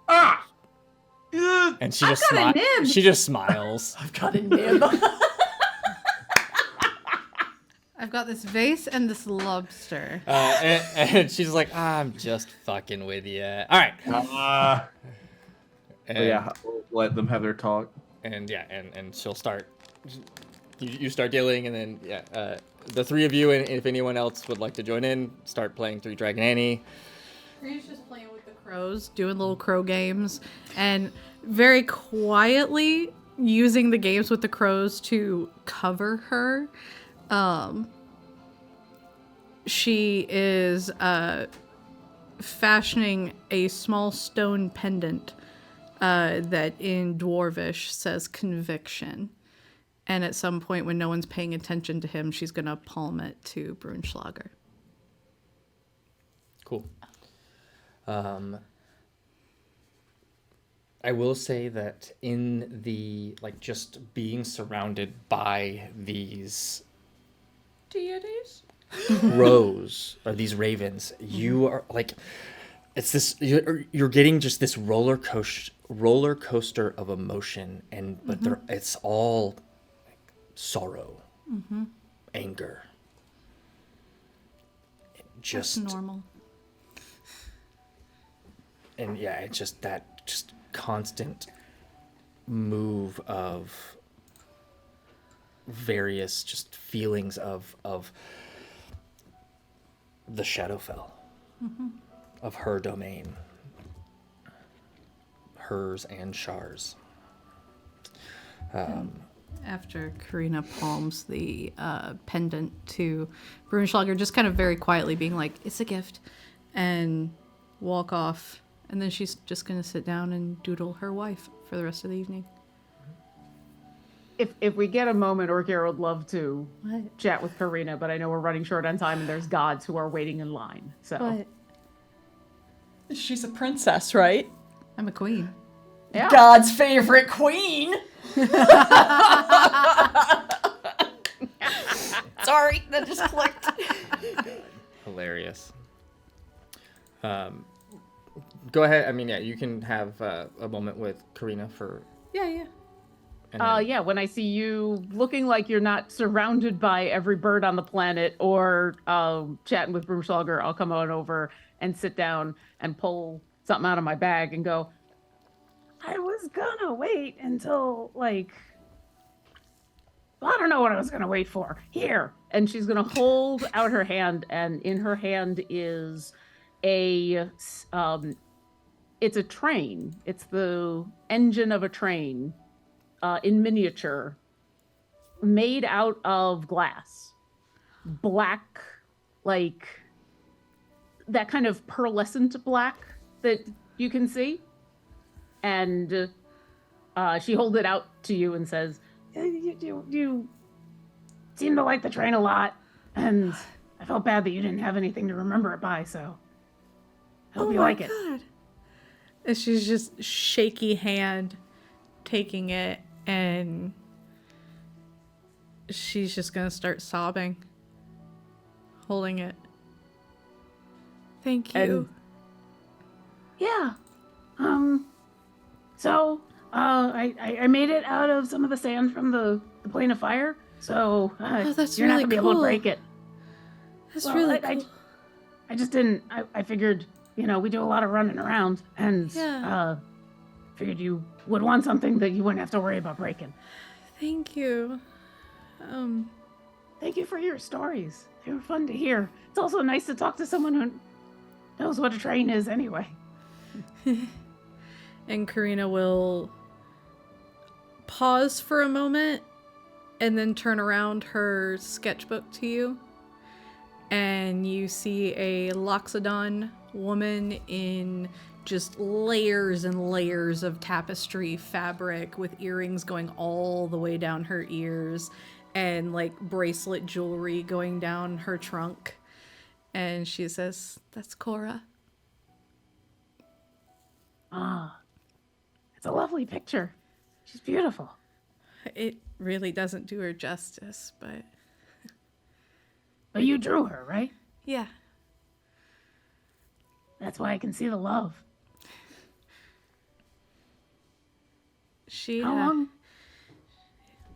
And she just got a nib. She just smiles. I've got a nib. I've got this vase and this lobster. And she's like, I'm just fucking with you. All right. And, Yeah, we'll let them have their talk. And yeah, and she'll start. You start dealing, and then yeah, the three of you, and if anyone else would like to join in, start playing Three Dragon Annie. Karina's just playing with the crows, doing little crow games, and very quietly using the games with the crows to cover her. She is fashioning a small stone pendant that in Dwarvish says conviction. And at some point when no one's paying attention to him, she's going to palm it to Brunschlager. Cool. I will say that in the, like, just being surrounded by these Deities? crows or these ravens, you are like, it's this, you're getting just this roller coaster of emotion, and but it's all sorrow, anger, just That's normal. and yeah, it's just that just constant move of various just feelings of the Shadowfell. of her domain. Hers and Shar's. After Karina palms the pendant to Brunschlager, just kind of very quietly being like, it's a gift, and walk off. And then she's just going to sit down and doodle her wife for the rest of the evening. If we get a moment, Orkira would love to What? chat with Karina, but I know we're running short on time and there's gods who are waiting in line. So What? She's a princess, right? I'm a queen. yeah. God's favorite queen. Sorry, that just clicked. Hilarious. Go ahead. I mean, yeah, you can have a moment with Karina for. Yeah. And then- Yeah, when I see you looking like you're not surrounded by every bird on the planet or chatting with Brunschlager, I'll come on over and sit down and pull something out of my bag and go, I was gonna wait until, like, I don't know what I was gonna wait for. here. And she's going to hold out her hand, and in her hand is it's a train. It's the engine of a train in miniature, made out of glass. Black, like that kind of pearlescent black that you can see. And she holds it out to you and says, You seem to like the train a lot, and I felt bad that you didn't have anything to remember it by, so I hope you like it. And she's just shaky hand taking it, and she's just gonna start sobbing, holding it. Thank you. Yeah. So, I made it out of some of the sand from the plane of fire, so that's you're not really gonna be able to cool. break it. That's Well, really I cool. just didn't. I figured, we do a lot of running around, and Yeah. figured you would want something that you wouldn't have to worry about breaking. Thank you. Thank you for your stories. They were fun to hear. It's also nice to talk to someone who knows what a train is anyway. And Karina will pause for a moment and then turn around her sketchbook to you. And you see a Loxodon woman in just layers and layers of tapestry fabric with earrings going all the way down her ears and like bracelet jewelry going down her trunk. And she says, "That's Cora." It's a lovely picture. She's beautiful. It really doesn't do her justice, but But you drew her, right? yeah. That's why I can see the love. She, How long?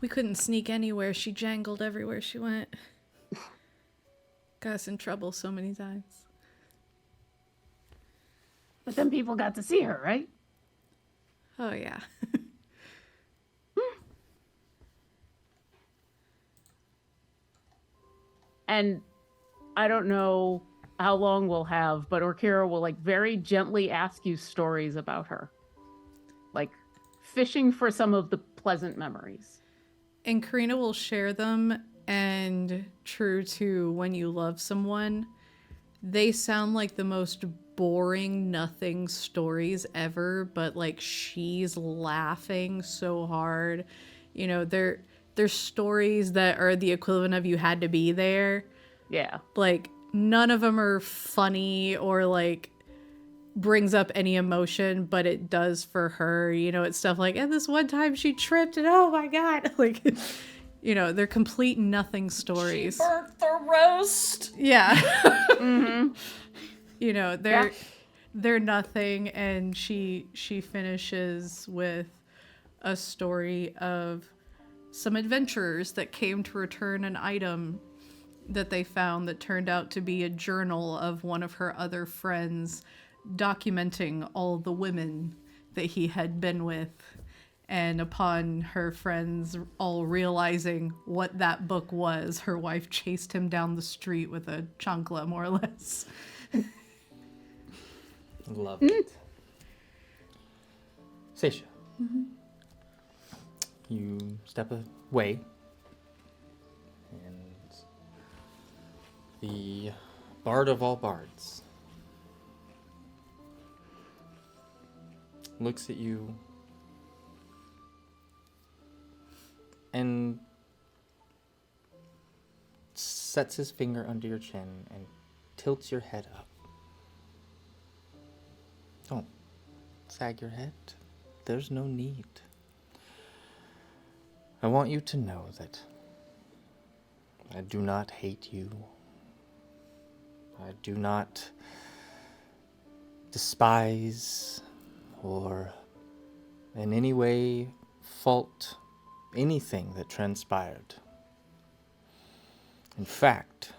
we couldn't sneak anywhere. She jangled everywhere she went. Got us in trouble so many times. But then people got to see her, right? Oh, yeah. and I don't know how long we'll have, but Orkira will like very gently ask you stories about her. Like fishing for some of the pleasant memories. And Karina will share them, and true to when you love someone, they sound like the most boring nothing stories ever, but like she's laughing so hard. You know, they're stories that are the equivalent of you had to be there. Yeah. Like none of them are funny or like brings up any emotion, but it does for her. You know, it's stuff like, and this one time she tripped and oh my god, like, you know, they're complete nothing stories. She burnt the roast. Yeah. Mm-hmm. You know, they're nothing, and she finishes with a story of some adventurers that came to return an item that they found that turned out to be a journal of one of her other friends documenting all the women that he had been with. And upon her friends all realizing what that book was, her wife chased him down the street with a chancla, more or less. Love it. Seisha. You step away, and the Bard of all bards looks at you and sets his finger under your chin and tilts your head up. Don't sag your head. There's no need. I want you to know that I do not hate you. I do not despise or in any way fault anything that transpired. In fact,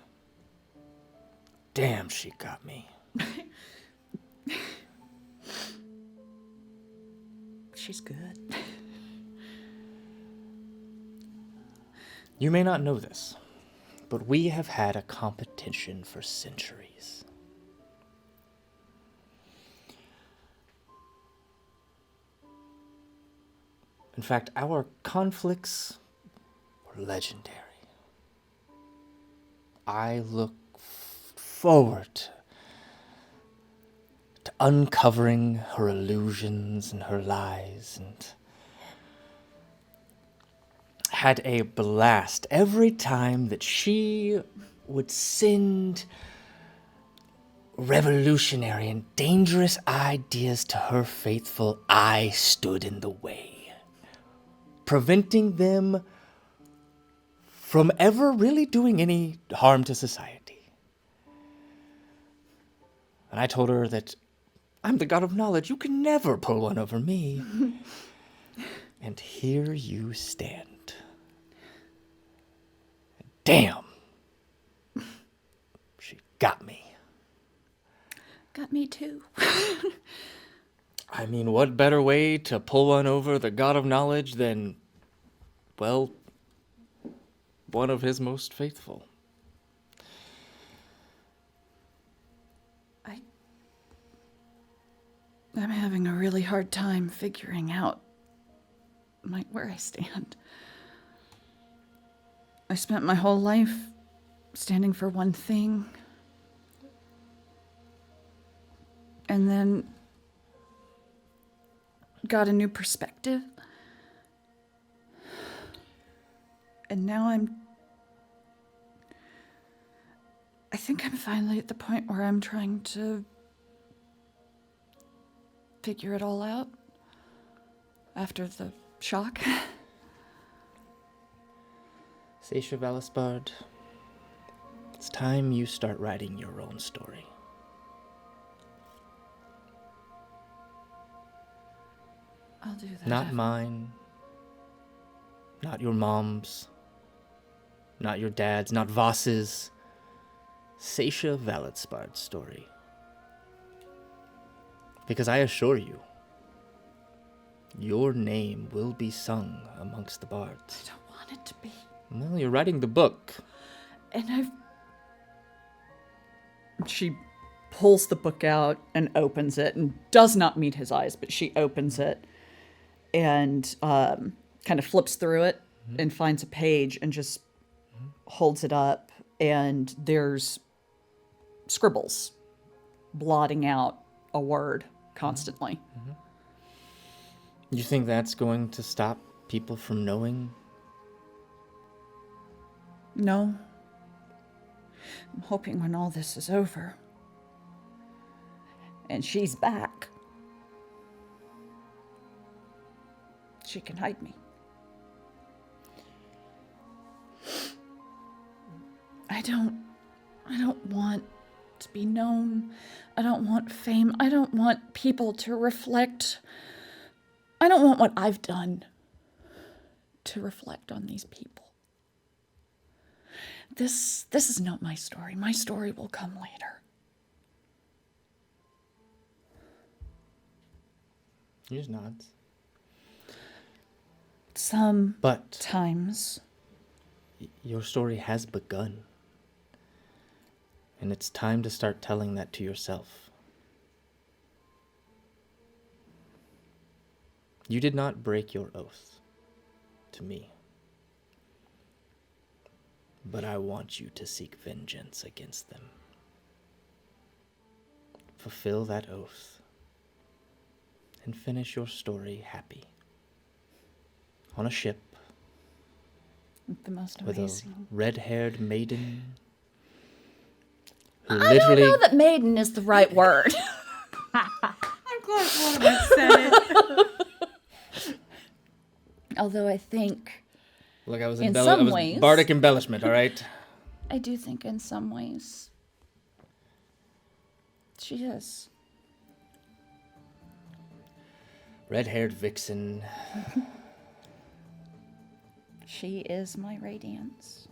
damn, she got me. She's good. You may not know this, but we have had a competition for centuries. In fact, our conflicts were legendary. I look forward to uncovering her illusions and her lies, and had a blast every time that she would send revolutionary and dangerous ideas to her faithful. I stood in the way, preventing them from ever really doing any harm to society. And I told her that I'm the god of knowledge. You can never pull one over me. And here you stand. Damn. She got me. Got me too. I mean, what better way to pull one over the god of knowledge than, well, one of his most faithful? I'm having a really hard time figuring out where I stand. I spent my whole life standing for one thing, and then got a new perspective. And now I think I'm finally at the point where I'm trying to figure it all out after the shock. Seisha Valispard, it's time you start writing your own story. I'll do that. Not mine, not your mom's, not your dad's, not Voss's. Seisha Validspard's story. Because I assure you, your name will be sung amongst the bards. I don't want it to be. Well, you're writing the book. And She pulls the book out and opens it and does not meet his eyes, but she opens it and kind of flips through it and finds a page and just holds it up, and there's scribbles blotting out a word constantly. You think that's going to stop people from knowing? No. I'm hoping when all this is over and she's back, she can hide me. I don't want to be known. I don't want fame. I don't want people to reflect. I don't want what I've done to reflect on these people. This is not my story. My story will come later. He just nods. Sometimes. Your story has begun. And it's time to start telling that to yourself. You did not break your oath to me. But I want you to seek vengeance against them. Fulfill that oath and finish your story happy. On a ship The most with amazing. a red-haired maiden who I don't literally know that maiden is the right word. I'm glad one of us said it. Although I think, Look, I was In I some was ways. bardic embellishment, all right? I do think in some ways, she is. Red-haired vixen. She is my radiance.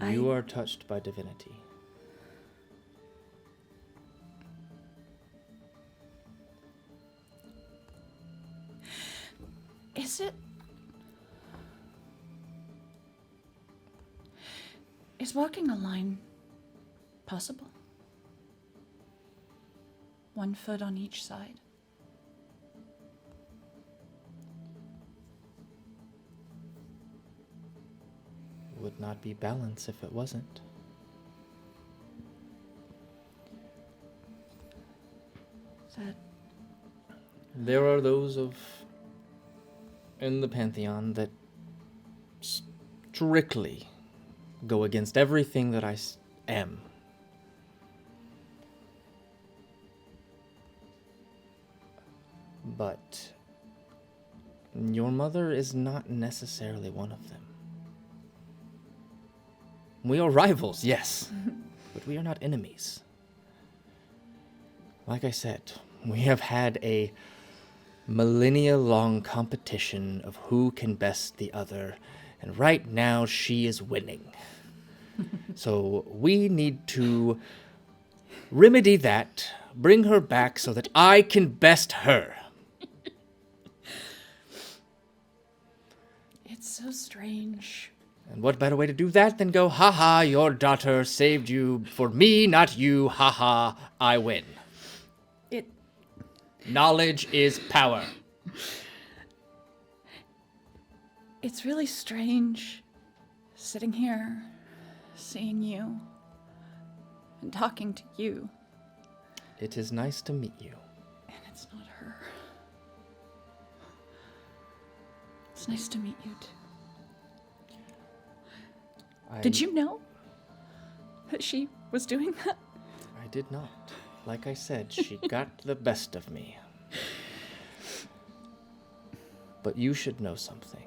You are touched by divinity. Is it? Is walking a line possible? One foot on each side. Would not be balance if it wasn't. That There are those in the Pantheon that strictly go against everything that I am. But your mother is not necessarily one of them. We are rivals, yes, but we are not enemies. Like I said, we have had a millennia-long competition of who can best the other, and right now she is winning. So we need to remedy that, bring her back so that I can best her. it's so strange. And what better way to do that than go, haha, your daughter saved you for me, not you, haha, I win. It Knowledge is power. it's really strange sitting here, seeing you, and talking to you, It is nice to meet you. and it's not her. It's nice to meet you too. Did you know that she was doing that? I did not. Like I said, she got the best of me. But you should know something.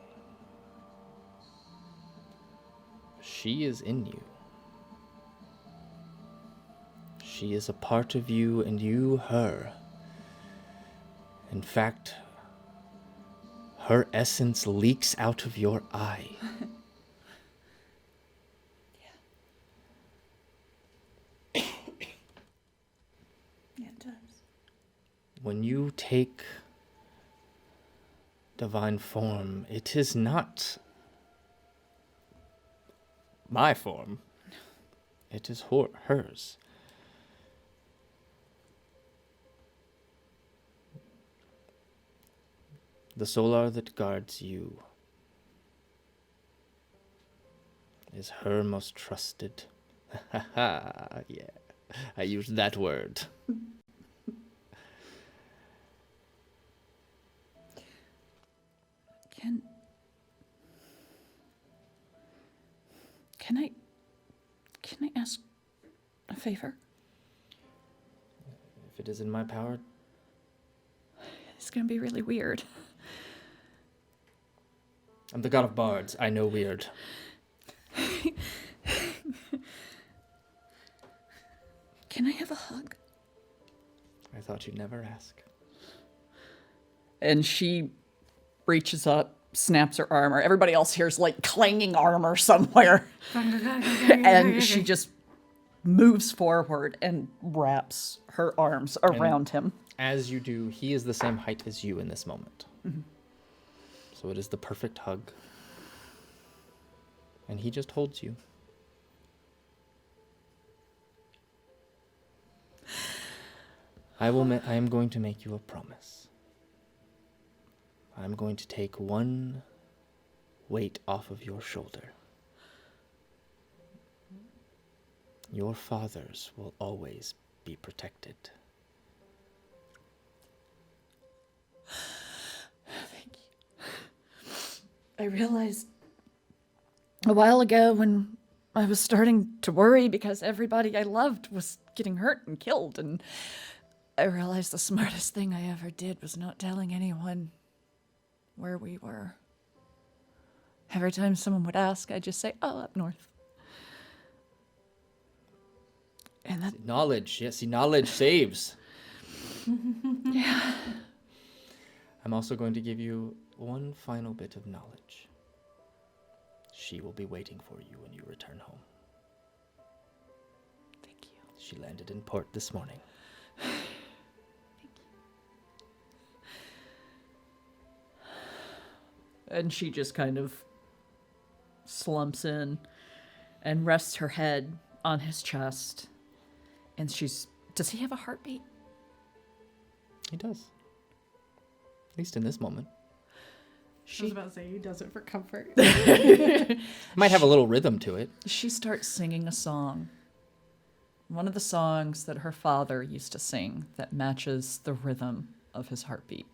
She is in you. She is a part of you, and you her. In fact, her essence leaks out of your eye. Yeah, it does. When you take divine form, it is not my form. It is hers. The solar that guards you is her most trusted. Ha ha, yeah. I used that word. Can I ask a favor? If it is in my power, It's gonna be really weird. I'm the god of bards. I know weird. Can I have a hug? I thought you'd never ask. And she reaches up, snaps her armor. Everybody else hears like clanging armor somewhere. And she just moves forward and wraps her arms around him. As you do, he is the same height as you in this moment. Mm-hmm. So it is the perfect hug. And he just holds you. I am going to make you a promise. I'm going to take one weight off of your shoulder. Your fathers will always be protected. Thank you. I realized a while ago when I was starting to worry because everybody I loved was getting hurt and killed, and I realized the smartest thing I ever did was not telling anyone where we were. Every time someone would ask, I'd just say, "Oh, up north." And that Knowledge, yes, see, knowledge saves. yeah. I'm also going to give you one final bit of knowledge. She will be waiting for you when you return home. Thank you. She landed in port this morning. And she just kind of slumps in and rests her head on his chest. And does he have a heartbeat? He does. At least in this moment. I was about to say he does it for comfort. Might have a little rhythm to it. She starts singing a song. One of the songs that her father used to sing that matches the rhythm of his heartbeat.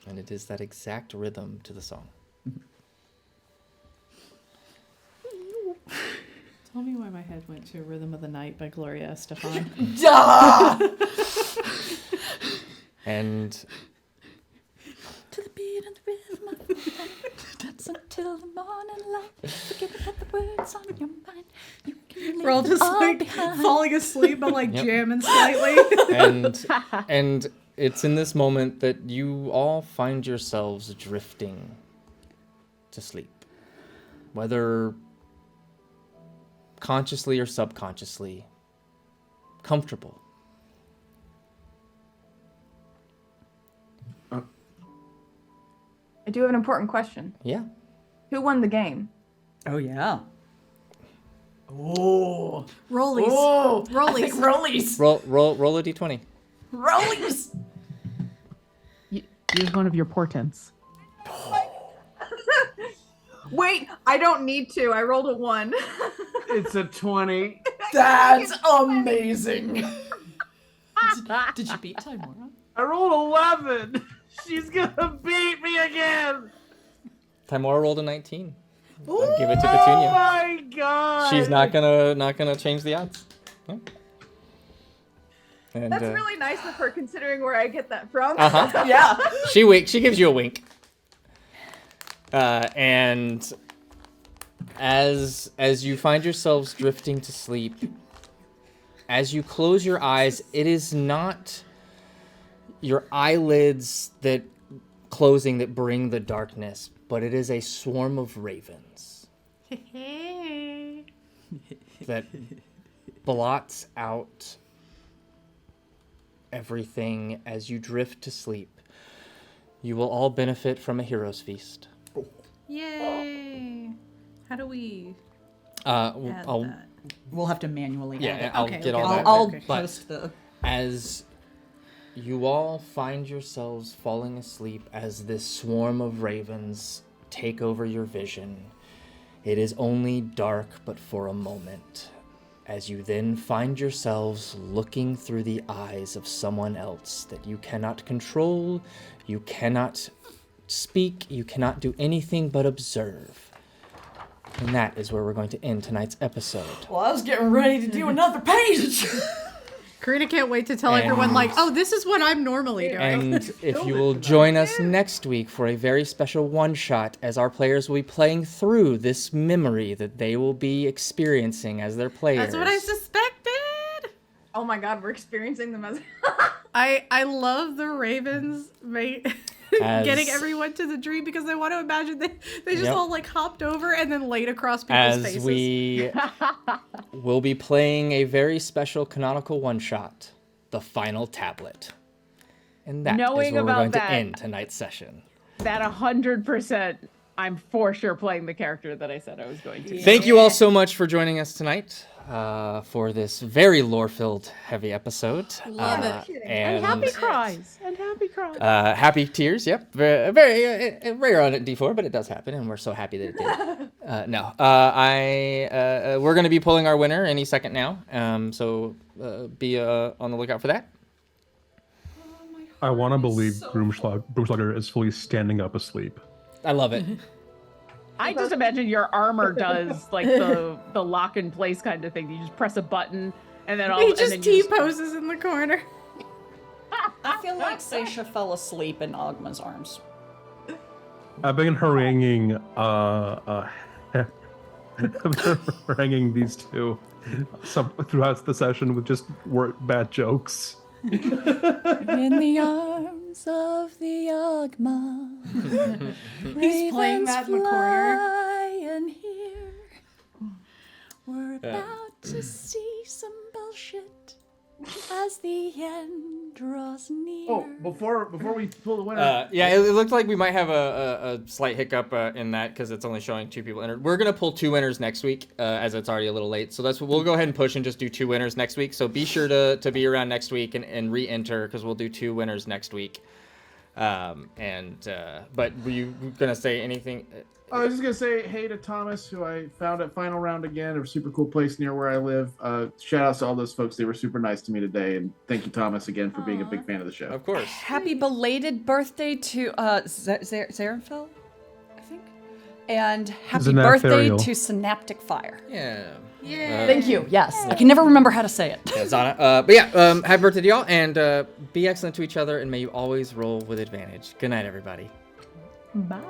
And it is that exact rhythm to the song. Tell me why my head went to Rhythm of the Night by Gloria Estefan. And To the beat and the rhythm of the night, dance until the morning light. Forget about the words on your mind. You can leave We're all them just all like behind. falling asleep but like Yep. jamming slightly. and it's in this moment that you all find yourselves drifting to sleep. Whether consciously or subconsciously, comfortable. I do have an important question. Yeah. Who won the game? Oh, yeah. Rollies. Rollies. Rollies. Roll a d20. Rollies. Use one of your portents. Wait, I don't need to. I rolled a 1. It's a 20. That's amazing. Did you beat Timora? I rolled 11. She's gonna beat me again. Timora rolled a 19. I'll give it to Oh Petunia. my god. She's not gonna change the odds. Yeah. And, That's really nice of her, considering where I get that from. Uh-huh. Yeah. She gives you a wink. And as you find yourselves drifting to sleep, as you close your eyes, it is not your eyelids that closing that bring the darkness, but it is a swarm of ravens that blots out everything as you drift to sleep. You will all benefit from a hero's feast. Yay! How do we Uh, add I'll, that? We'll have to manually Yeah, add it. I'll Okay, get okay. all that. I'll but post the... as you all find yourselves falling asleep as this swarm of ravens take over your vision, it is only dark but for a moment, as you then find yourselves looking through the eyes of someone else that you cannot control, you cannot speak, you cannot do anything but observe. And that is where we're going to end tonight's episode. Well, I was getting ready to do another page. Karina can't wait to tell everyone, like, oh, this is what I'm normally doing. And if you will join us next week for a very special one-shot, as our players will be playing through this memory that they will be experiencing as their players. That's what I suspected. Oh my god, we're experiencing them as. I love the ravens getting everyone to the dream, because I want to imagine they just Yep. all like hopped over and then laid across people's As faces. we will be playing a very special canonical one-shot, the final tablet. And that is Knowing where we're about going that- to end tonight's session. That 100%, I'm for sure playing the character that I said I was going to. Thank you all so much for joining us tonight. for this very lore-filled, heavy episode. Love it. And happy cries. And happy cries. Happy tears. Yep. Very, very rare on D4, but it does happen, and we're so happy that it did. We're going to be pulling our winner any second now. So be on the lookout for that. I want to believe Broomslugger is fully standing up asleep. I love it. I just imagine your armor does like the lock in place kind of thing. You just press a button and then all. He and just then T you just- poses in the corner. I feel like Seisha fell asleep in Ogma's arms. I've been haranguing haranguing these two throughout the session with just bad jokes. In the arms of the Ogma. He's playing that in the corner. Flying here. We're about to see some bullshit as the end draws near. Oh, before we pull the winner. Yeah, it looked like we might have a slight hiccup in that because it's only showing 2 people entered. We're gonna pull 2 winners next week, as it's already a little late. So that's what we'll go ahead and push and just do 2 winners next week. So be sure to be around next week and re-enter because we'll do 2 winners next week. But were you gonna say anything? I was just gonna say hey to Thomas, who I found at Final Round again, a super cool place near where I live. Shout outs to all those folks; they were super nice to me today, and thank you, Thomas, again for being a big fan of the show. Of course. Happy belated birthday to Zarenfell, I think. And happy birthday to Synaptic Fire. Yeah. Thank you. Yes. I can never remember how to say it. Yeah, Zana. But yeah, happy birthday to y'all, and be excellent to each other, and may you always roll with advantage. Good night, everybody. Bye.